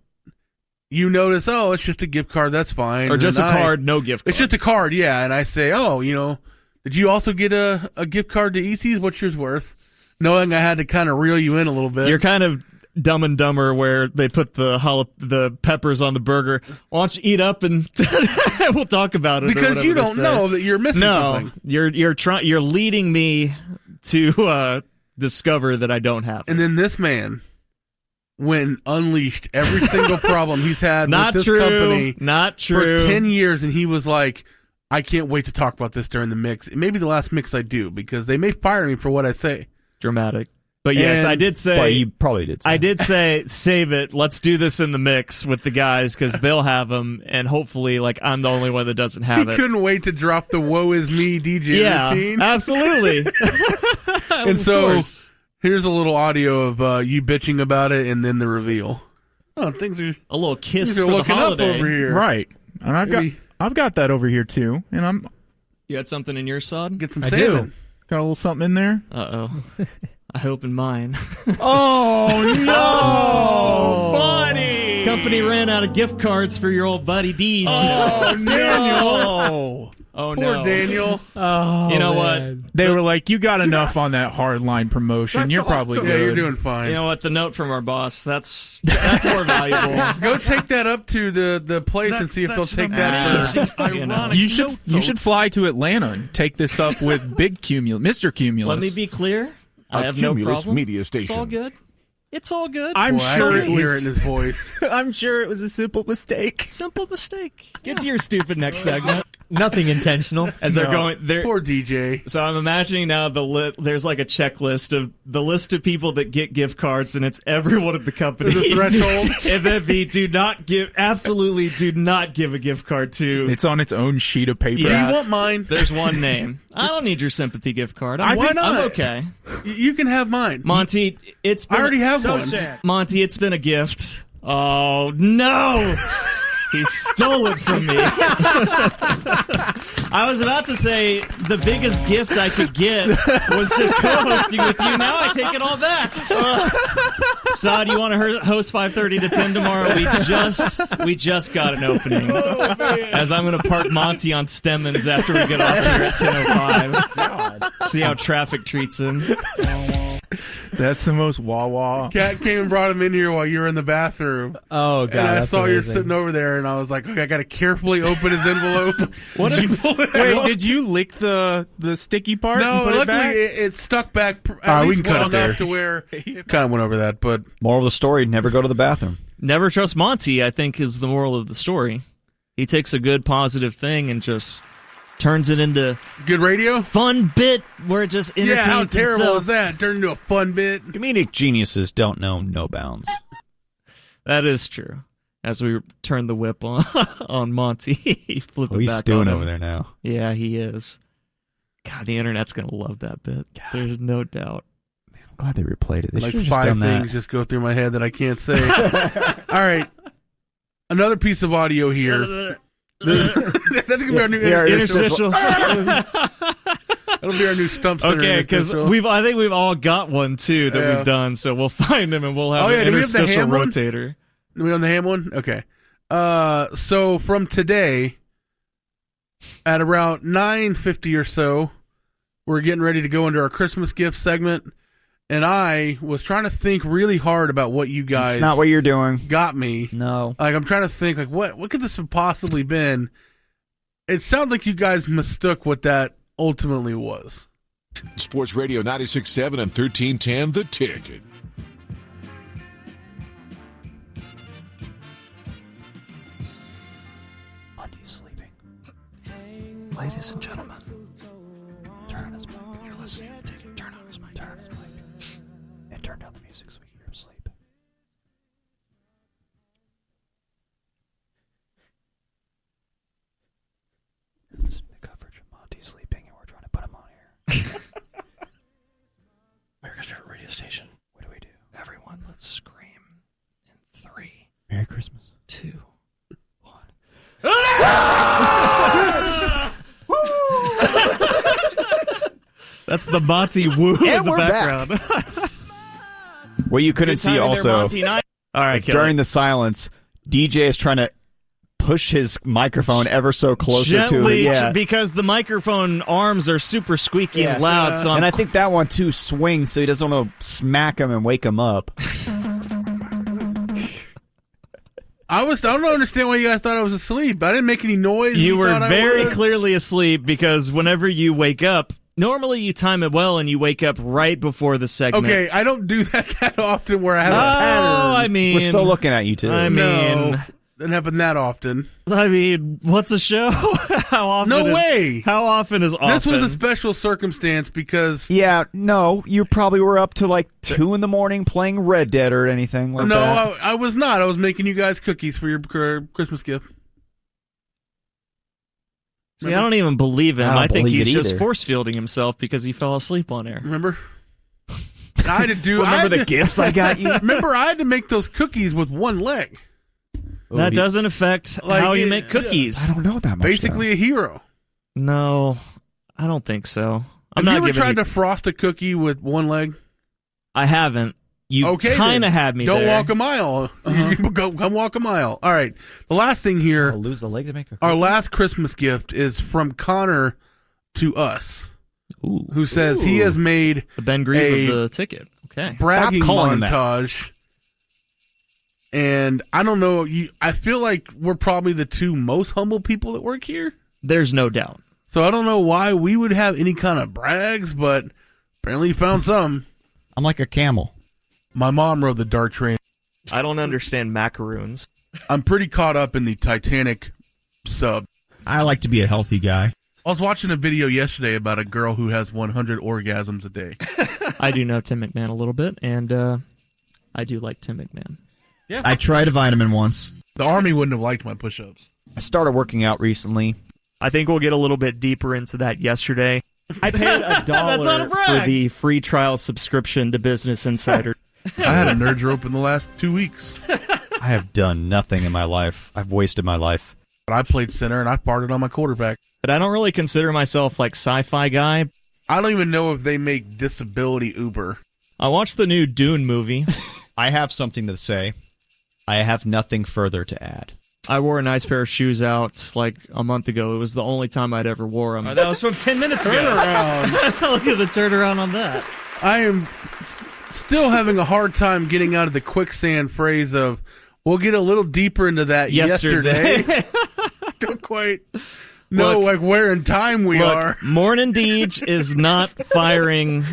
C: you notice, oh, it's just a gift card, that's fine.
A: Or
C: And
A: just a
C: then
A: card, no gift card.
C: It's just a card, yeah. And I say, oh, did you also get a gift card to EC's? What's yours worth? Knowing I had to kind of reel you in a little bit.
A: You're kind of Dumb and Dumber where they put the peppers on the burger. Why don't you eat up and we'll talk about it?
C: Because you don't know that you're missing something.
A: You're leading me to discover that I don't have it.
C: And then this man, when unleashed every single problem he's had
A: Not
C: with this
A: true.
C: company
A: Not true.
C: for 10 years, and he was like, I can't wait to talk about this during the mix. It may be the last mix I do, because they may fire me for what I say.
A: Dramatic. But yes,
C: And-
A: I did say.
Q: Well, you probably did.
A: I did say, save it. Let's do this in the mix with the guys because they'll have them, and hopefully, I'm the only one that doesn't have
C: He
A: it.
C: couldn't wait to drop the "Woe is me" DJ
A: Yeah,
C: routine.
A: absolutely.
C: And
A: Of
C: so
A: course.
C: here's a little audio of you bitching about it, and then the reveal. Oh, things are
A: a little kiss
C: things are
A: for the
C: looking up
A: holiday.
C: over here,
I: Right. And I've got that over here too, and I'm
A: You had something in your sod?
C: Get some
I: I
C: salmon.
I: do. Got a little something in there.
A: Uh-oh. I open mine.
I: Oh
A: no, buddy! Company ran out of gift cards for your old buddy Deej.
C: Oh, Daniel!
A: Oh,
C: Poor
A: no.
C: Daniel.
I: Oh,
A: You know
I: man. They were like, "You got enough on that hardline promotion. You're probably good.
C: Yeah, you're doing fine.
A: You know what? The note from our boss, that's more valuable.
C: Go take that up to the place and see if they'll take that for.
I: You should fly to Atlanta and take this up with Big Cumulus, Mr. Cumulus.
A: Let me be clear. I have no problem. It's all good. It's all good.
I: I'm sure
C: I can hear it in his voice.
Q: I'm sure it was a simple mistake.
A: Simple mistake. Get to your stupid next segment.
K: Nothing intentional.
A: As they're going,
C: Poor DJ.
A: So I'm imagining now there's like a checklist of the list of people that get gift cards, and it's everyone at the company.
C: There's a threshold.
A: And then absolutely do not give a gift card to.
I: It's on its own sheet of paper.
C: Yeah. You want mine?
A: There's one name. I don't need your sympathy gift card.
C: Why not?
A: I'm okay.
C: You can have mine,
A: Monty. It's been
C: I already have one.
A: Sad. Monty, it's been a gift. Oh no. He stole it from me. I was about to say the biggest gift I could get was just co-hosting with you. Now I take it all back. Saad, you want to host 5:30 to 10 tomorrow? We just got an opening. As I'm going to park Monty on Stemmons after we get off here at 10:05. See how traffic treats him.
I: That's the most wah-wah.
C: Kat came and brought him in here while you were in the bathroom.
K: Oh, God.
C: And I
K: that's
C: saw you
K: amazing.
C: sitting over there, and I was like, okay, I got to carefully open his envelope.
I: Wait, did you lick the sticky part?
C: No,
I: and put it
C: luckily
I: back?
C: it stuck back
I: we
C: at least
I: can cut
C: well
I: it there.
C: enough to where it kind of went over that. But
Q: Moral of the story, never go to the bathroom.
A: Never trust Monty, I think, is the moral of the story. He takes a good, positive thing and just turns it into
C: good radio,
A: fun bit where it just entertains
C: yeah, how terrible
A: himself.
C: is that? Turned into a fun bit.
Q: Comedic geniuses don't know no bounds.
A: That is true. As we turn the whip on Monty, he flipped it
Q: He's
A: back
Q: stewing
A: on him.
Q: over there now.
A: Yeah, he is. God, the internet's going to love that bit. There's no doubt.
Q: I'm glad they replayed it. They
C: like
Q: should've just
C: 5
Q: done that.
C: things just go through my head that I can't say. All right. Another piece of audio here. That's going to be our new interstitial. That'll be our new Stump Center.
A: Okay, because I think we've all got one too that we've done, so we'll find them and we'll have an interstitial rotator.
C: Do we on the ham one? Okay. So from today, at around 9:50 or so, we're getting ready to go into our Christmas gift segment, and I was trying to think really hard about what you guys.
Q: It's not what you're doing.
C: Got me.
Q: No.
C: Like I'm trying to think, like what could this have possibly been? It sounds like you guys mistook what that ultimately was.
O: Sports Radio 96.7 and 1310 The Ticket.
Q: Monty's sleeping. Ladies and gentlemen, turn on his mic. If you're listening to The Ticket, turn on his mic. Turn on his mic. And turn down the music so we can hear him sleep. Listen to the coverage of Monty sleeping, and we're trying to put him on air.
P: America's favorite radio station.
Q: What do we do?
P: Everyone, let's scream in 3.
Q: Merry Christmas.
P: 2.
A: That's the Monty woo in the
Q: we're
A: background.
Q: What you couldn't see also,
A: All right,
Q: during the silence, DJ is trying to push his microphone ever so closer
A: gently,
Q: to it. Yeah.
A: because the microphone arms are super squeaky and loud. So
Q: and I think that one too swings, so he doesn't want to smack him and wake him up.
C: I don't understand why you guys thought I was asleep. I didn't make any noise.
A: You were
C: thought I
A: very
C: was?
A: clearly asleep because whenever you wake up, normally you time it well and you wake up right before the segment.
C: Okay, I don't do that often where I have a
A: Oh,
C: pattern.
A: I mean,
Q: We're still looking at you too.
A: I mean,
C: No, doesn't happen that often.
A: I mean, what's a show? How often?
C: No way.
A: How often is often?
C: This was a special circumstance because
Q: Yeah, no, you probably were up to like 2 a.m. playing Red Dead or anything like
C: no,
Q: that.
C: I was not. I was making you guys cookies for your Christmas gift.
A: See, I don't even believe him.
Q: I don't
A: I think
Q: believe
A: he's
Q: it
A: just
Q: either.
A: force fielding himself because he fell asleep on air.
C: Remember? I had to do.
Q: Remember the gifts I got you?
C: Remember, I had to make those cookies with one leg.
A: That doesn't affect how you make cookies.
Q: I don't know that much.
C: Basically, a hero.
A: No, I don't think so. I'm
C: Have
A: not
C: you ever
A: giving
C: tried to frost a cookie with one leg?
A: I haven't. You
C: Okay,
A: kind
C: then.
A: of had me
C: Don't
A: there.
C: walk a mile. Come walk a mile. All right. The last thing here.
Q: I'll lose the leg to make a
C: Our last Christmas gift is from Connor to us, who says he has made
A: the Ben Grieve of the ticket. Okay,
C: bragging
Q: Stop calling him that.
C: montage. And I don't know. I feel like we're probably the two most humble people that work here.
A: There's no doubt.
C: So I don't know why we would have any kind of brags, but apparently you found some.
Q: I'm like a camel.
C: My mom rode the Dart train.
A: I don't understand macaroons.
C: I'm pretty caught up in the Titanic sub.
Q: I like to be a healthy guy.
C: I was watching a video yesterday about a girl who has 100 orgasms a day.
A: I do know Tim McMahon a little bit, and I do like Tim McMahon.
C: Yeah,
Q: I tried a vitamin once.
C: The Army wouldn't have liked my push-ups.
Q: I started working out recently.
A: I think we'll get a little bit deeper into that yesterday. I paid $1 That's not a brag. for the free trial subscription to Business Insider.
C: I had a nerd rope in the last 2 weeks.
Q: I have done nothing in my life. I've wasted my life.
C: But I played center and I farted on my quarterback.
A: But I don't really consider myself like sci-fi guy.
C: I don't even know if they make disability Uber.
A: I watched the new Dune movie.
Q: I have something to say. I have nothing further to add.
A: I wore a nice pair of shoes out like a month ago. It was the only time I'd ever wore them. That was from 10 minutes ago.
C: Turnaround.
A: Look at the turnaround on that.
C: I am still having a hard time getting out of the quicksand phrase of, we'll get a little deeper into that yesterday. Don't quite know like where in time we are.
A: Morning Deej is not firing,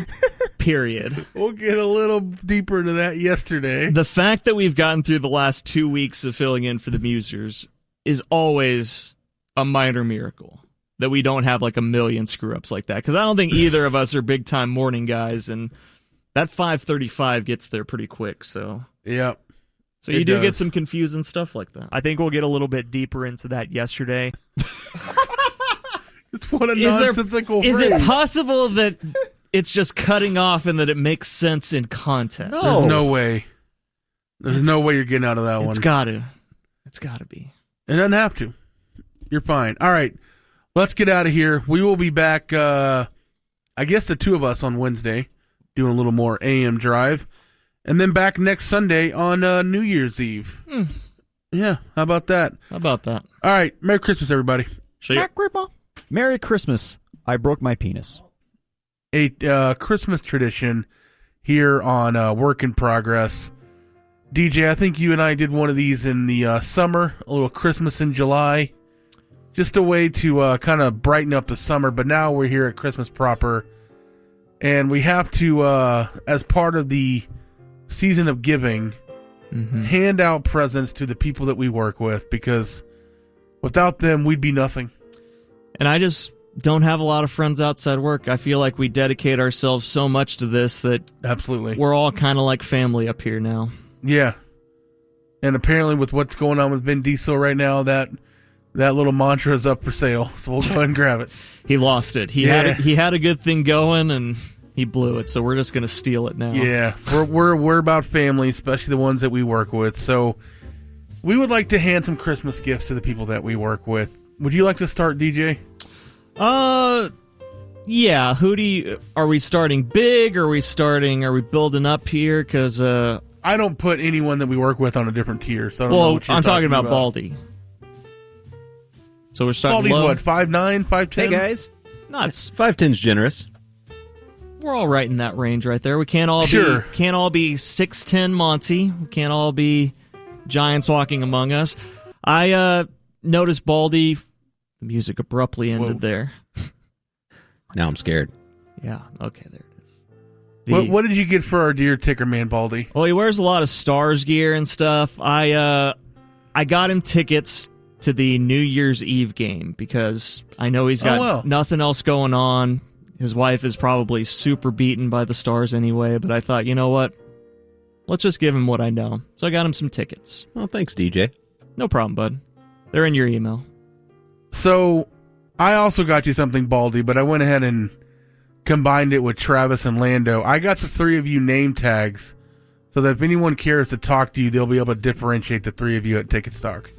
A: period.
C: We'll get a little deeper into that yesterday.
A: The fact that we've gotten through the last 2 weeks of filling in for the Musers is always a minor miracle. That we don't have like a million screw-ups like that. Because I don't think either of us are big-time morning guys, and that 5:35 gets there pretty quick. So
C: Yep.
A: So you do get some confusing stuff like that. I think we'll get a little bit deeper into that yesterday.
C: What a nonsensical
A: Is
C: phrase.
A: it possible that it's just cutting off and that it makes sense in context?
C: There's no way. There's no way you're getting out of that one.
A: It's got to be.
C: It doesn't have to. You're fine. All right. Let's get out of here. We will be back, I guess the two of us on Wednesday, doing a little more AM drive. And then back next Sunday on New Year's Eve. Yeah, how about that?
A: How about that?
C: All right. Merry Christmas, everybody.
Q: Merry Christmas. I broke my penis.
C: A Christmas tradition here on Work in Progress. DJ, I think you and I did one of these in the summer, a little Christmas in July. Just a way to kind of brighten up the summer, but now we're here at Christmas proper. And we have to, as part of the season of giving, hand out presents to the people that we work with, because without them, we'd be nothing.
A: And I just don't have a lot of friends outside work. I feel like we dedicate ourselves so much to this that
C: absolutely
A: we're all kind of like family up here now.
C: Yeah. And apparently with what's going on with Vin Diesel right now, that little mantra is up for sale. So we'll go ahead and grab it.
A: He lost it. He had a good thing going and he blew it. So we're just going to steal it now.
C: Yeah. We're about family, especially the ones that we work with. So we would like to hand some Christmas gifts to the people that we work with. Would you like to start, DJ?
A: Yeah. Are we starting big? Are we building up here? Because,
C: I don't put anyone that we work with on a different tier. So I don't know what you're
A: I'm talking about
C: about
A: Baldy. So we're starting
C: Baldy's
A: low.
C: what, 5'9", 5'10"?
J: Hey, guys.
A: Nuts.
J: 5'10's generous.
A: We're all right in that range right there. We can't all be 6'10" Monty. We can't all be giants walking among us. I noticed Baldy. The music abruptly ended there.
J: Now I'm scared.
A: Yeah. Okay. There it is.
C: What did you get for our dear ticker man, Baldy?
A: Well, he wears a lot of Stars gear and stuff. I got him tickets to the New Year's Eve game because I know he's got nothing else going on. His wife is probably super beaten by the Stars anyway, but I thought, you know what? Let's just give him what I know. So I got him some tickets.
J: Well, thanks, DJ.
A: No problem, bud. They're in your email.
C: So I also got you something, Baldy, but I went ahead and combined it with Travis and Lando. I got the three of you name tags so that if anyone cares to talk to you, they'll be able to differentiate the three of you at Ticket Stock.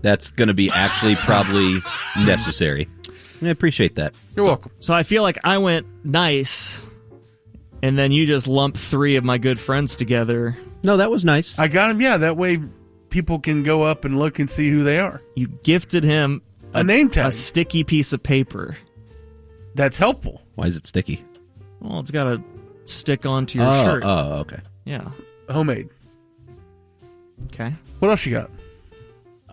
J: That's going to be actually probably necessary. I appreciate that.
C: You're welcome.
A: So I feel like I went nice, and then you just lumped three of my good friends together.
J: No, that was nice.
C: I got him, yeah. That way people can go up and look and see who they are.
A: You gifted him
C: a name tag.
A: A sticky piece of paper.
C: That's helpful.
J: Why is it sticky?
A: Well, it's got to stick onto your shirt.
J: Oh, okay.
A: Yeah.
C: Homemade.
A: Okay.
C: What else you got?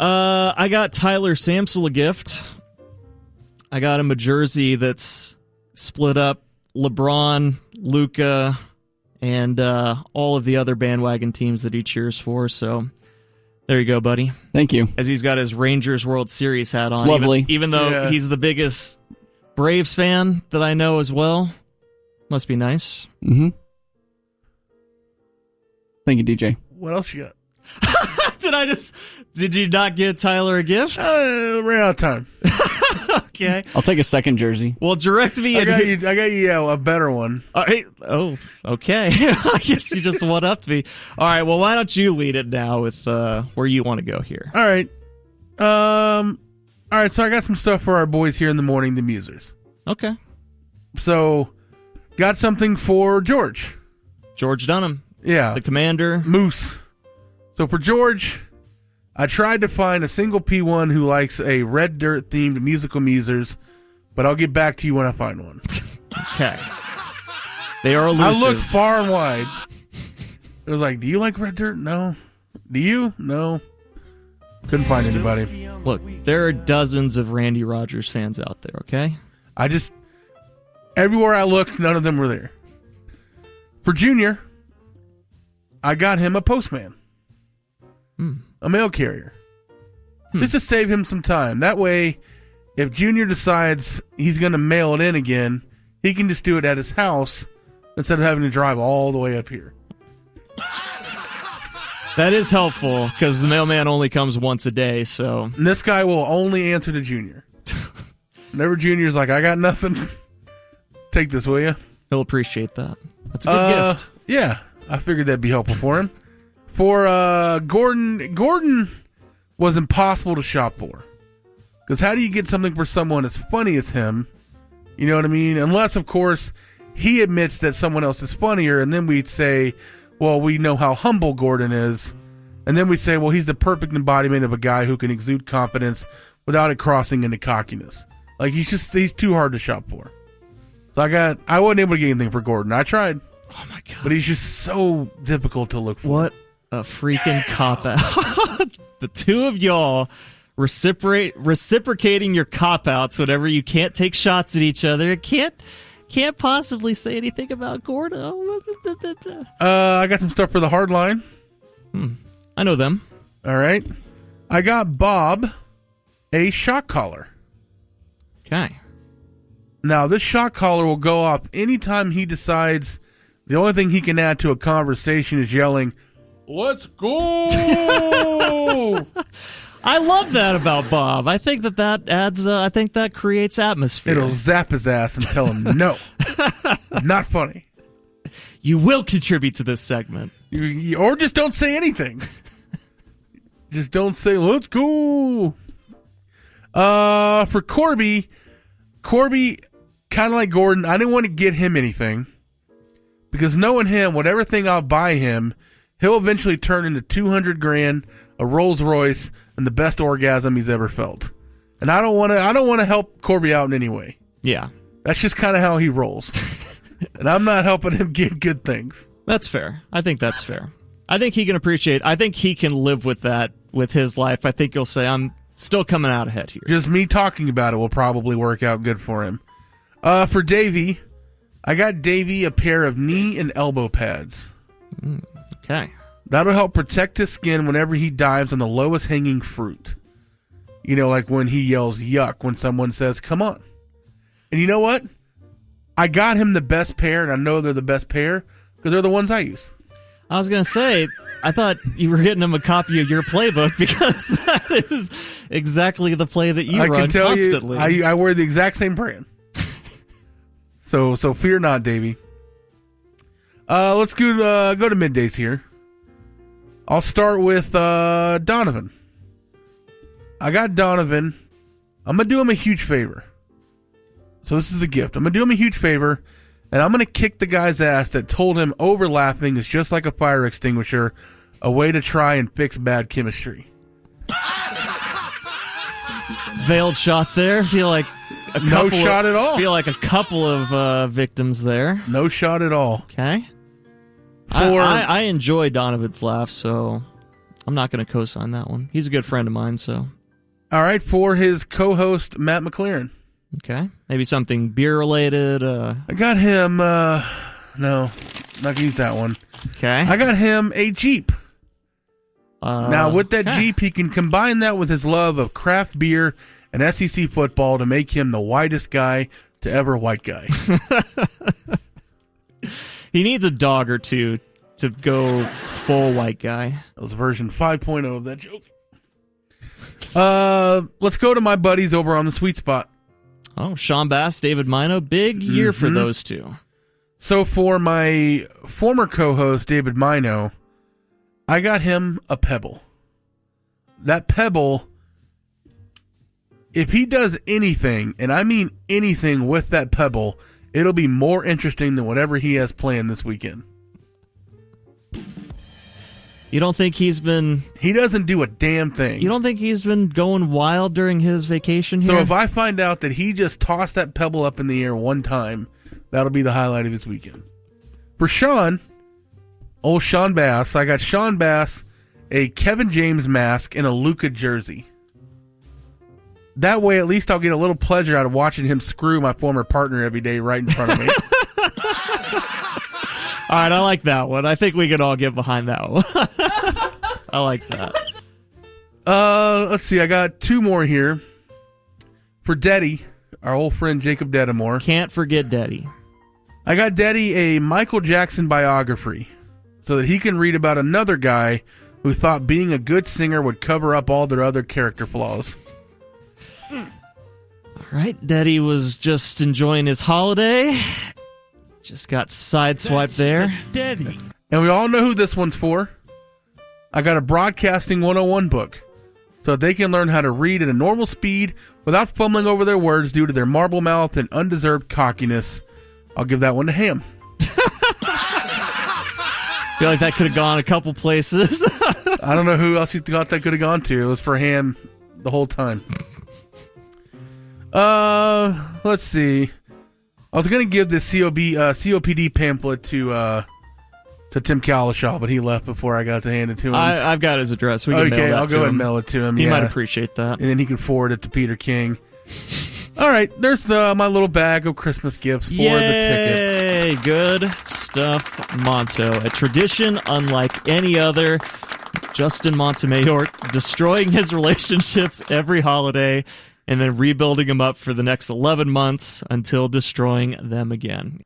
A: I got Tyler Samsel a gift. I got him a jersey that's split up LeBron, Luka, and all of the other bandwagon teams that he cheers for. So there you go, buddy.
T: Thank you.
A: As he's got his Rangers World Series hat on.
T: It's lovely.
A: Even though he's the biggest Braves fan that I know as well. Must be nice.
T: Mm-hmm. Thank you, DJ.
C: What else you got?
A: Did you not get Tyler a gift?
C: Ran out of time.
A: Okay.
T: I'll take a second jersey.
A: Well, direct me.
C: I got you a better one.
A: All right. Oh, okay. I guess you just one-upped me. All right. Well, why don't you lead it now with where you want to go here?
C: All right. All right. So I got some stuff for our boys here in the morning, the Musers.
A: Okay.
C: So, got something for George.
A: George Dunham.
C: Yeah.
A: The commander.
C: Moose. So for George, I tried to find a single P1 who likes a red dirt themed musical Musers, but I'll get back to you when I find one.
A: Okay. They are elusive.
C: I looked far and wide. It was like, do you like red dirt? No. Do you? No. Couldn't find anybody.
A: Look, there are dozens of Randy Rogers fans out there, okay?
C: Everywhere I looked, none of them were there. For Junior, I got him a postman. A mail carrier. Just to save him some time. That way, if Junior decides he's going to mail it in again, he can just do it at his house instead of having to drive all the way up here.
A: That is helpful because the mailman only comes once a day, so.
C: And this guy will only answer to Junior. Whenever Junior's like, I got nothing, take this, will you?
A: He'll appreciate that. That's a good gift.
C: Yeah, I figured that'd be helpful for him. For Gordon was impossible to shop for. Because how do you get something for someone as funny as him? You know what I mean? Unless, of course, he admits that someone else is funnier, and then we'd say, well, we know how humble Gordon is. And then we say, well, he's the perfect embodiment of a guy who can exude confidence without it crossing into cockiness. Like, he's too hard to shop for. So I wasn't able to get anything for Gordon. I tried.
A: Oh, my God.
C: But he's just so difficult to look for.
A: What a freaking cop-out. The two of y'all reciprocating your cop-outs whenever you can't take shots at each other. Can't possibly say anything about Gordon.
C: I got some stuff for the hard line.
A: I know them.
C: All right. I got Bob a shock collar.
A: Okay.
C: Now, this shock collar will go off anytime he decides the only thing he can add to a conversation is yelling, "Let's go!"
A: I love that about Bob. I think that adds. I think that creates atmosphere.
C: It'll zap his ass and tell him, no, not funny.
A: You will contribute to this segment.
C: Or just don't say anything. Just don't say, "Let's go." For Corby, kind of like Gordon, I didn't want to get him anything. Because knowing him, whatever thing I'll buy him, he'll eventually turn into $200,000, a Rolls Royce, and the best orgasm he's ever felt. And I don't want to help Corby out in any way.
A: Yeah.
C: That's just kind of how he rolls. And I'm not helping him get good things.
A: That's fair. I think that's fair. I think he can appreciate. I think he can live with that with his life. I think he'll say, I'm still coming out ahead here.
C: Just me talking about it will probably work out good for him. For Davey, I got Davey a pair of knee and elbow pads.
A: Okay.
C: That'll help protect his skin whenever he dives on the lowest hanging fruit. You know, like when he yells yuck when someone says, come on. And you know what? I got him the best pair, and I know they're the best pair because they're the ones I use.
A: I was going to say, I thought you were getting him a copy of your playbook because that is exactly the play that you run constantly.
C: I wear the exact same brand. So fear not, Davey. Let's go to middays here. I'll start with Donovan. I got Donovan. I'm going to do him a huge favor. So this is the gift. I'm going to do him a huge favor, and I'm going to kick the guy's ass that told him overlapping is just like a fire extinguisher, a way to try and fix bad chemistry.
A: Veiled shot there. Feel like
C: no shot at all.
A: Feel like a couple of victims there.
C: No shot at all.
A: Okay. I enjoy Donovan's laugh, so I'm not going to co-sign that one. He's a good friend of mine, so.
C: All right, for his co-host, Matt McLaren.
A: Okay. Maybe something beer-related.
C: I got him, no, not going to use that one.
A: Okay.
C: I got him a Jeep. Now, with that Jeep, he can combine that with his love of craft beer and SEC football to make him the whitest guy to ever white guy.
A: He needs a dog or two to go full white guy.
C: That was version 5.0 of that joke. Let's go to my buddies over on the Sweet Spot.
A: Oh, Sean Bass, David Mino. Big year for those two.
C: So for my former co-host, David Mino, I got him a Pebble. That Pebble, if he does anything, and I mean anything with that Pebble, it'll be more interesting than whatever he has planned this weekend.
A: You don't think he's been...
C: He doesn't do a damn thing.
A: You don't think he's been going wild during his vacation here?
C: So if I find out that he just tossed that Pebble up in the air one time, that'll be the highlight of his weekend. For Sean, old Sean Bass, I got Sean Bass a Kevin James mask and a Luka jersey. That way, at least I'll get a little pleasure out of watching him screw my former partner every day right in front of me.
A: All right, I like that one. I think we can all get behind that one. I like that.
C: Let's see. I got two more here. For Deddy, our old friend Jacob Dedamore.
A: Can't forget Deddy.
C: I got Deddy a Michael Jackson biography so that he can read about another guy who thought being a good singer would cover up all their other character flaws.
A: All Right, Daddy was just enjoying his holiday. Just got sideswiped there.
G: Daddy.
C: And we all know who this one's for. I got a Broadcasting 101 book, so that they can learn how to read at a normal speed without fumbling over their words due to their marble mouth and undeserved cockiness. I'll give that one to Ham.
A: I feel like that could have gone a couple places.
C: I don't know who else you thought that could have gone to. It was for Ham the whole time. Let's see. I was going to give this COPD pamphlet to Tim Kalishaw, but he left before I got to hand it to him.
A: I've got his address. We can mail that
C: I'll
A: to
C: go
A: him.
C: ahead and mail it to him.
A: He
C: yeah.
A: might appreciate that.
C: And then he can forward it to Peter King. All right, there's my little bag of Christmas gifts for the ticket.
A: Yay! Good stuff, Monto. A tradition unlike any other. Justin Montemayor destroying his relationships every holiday and then rebuilding them up for the next 11 months until destroying them again.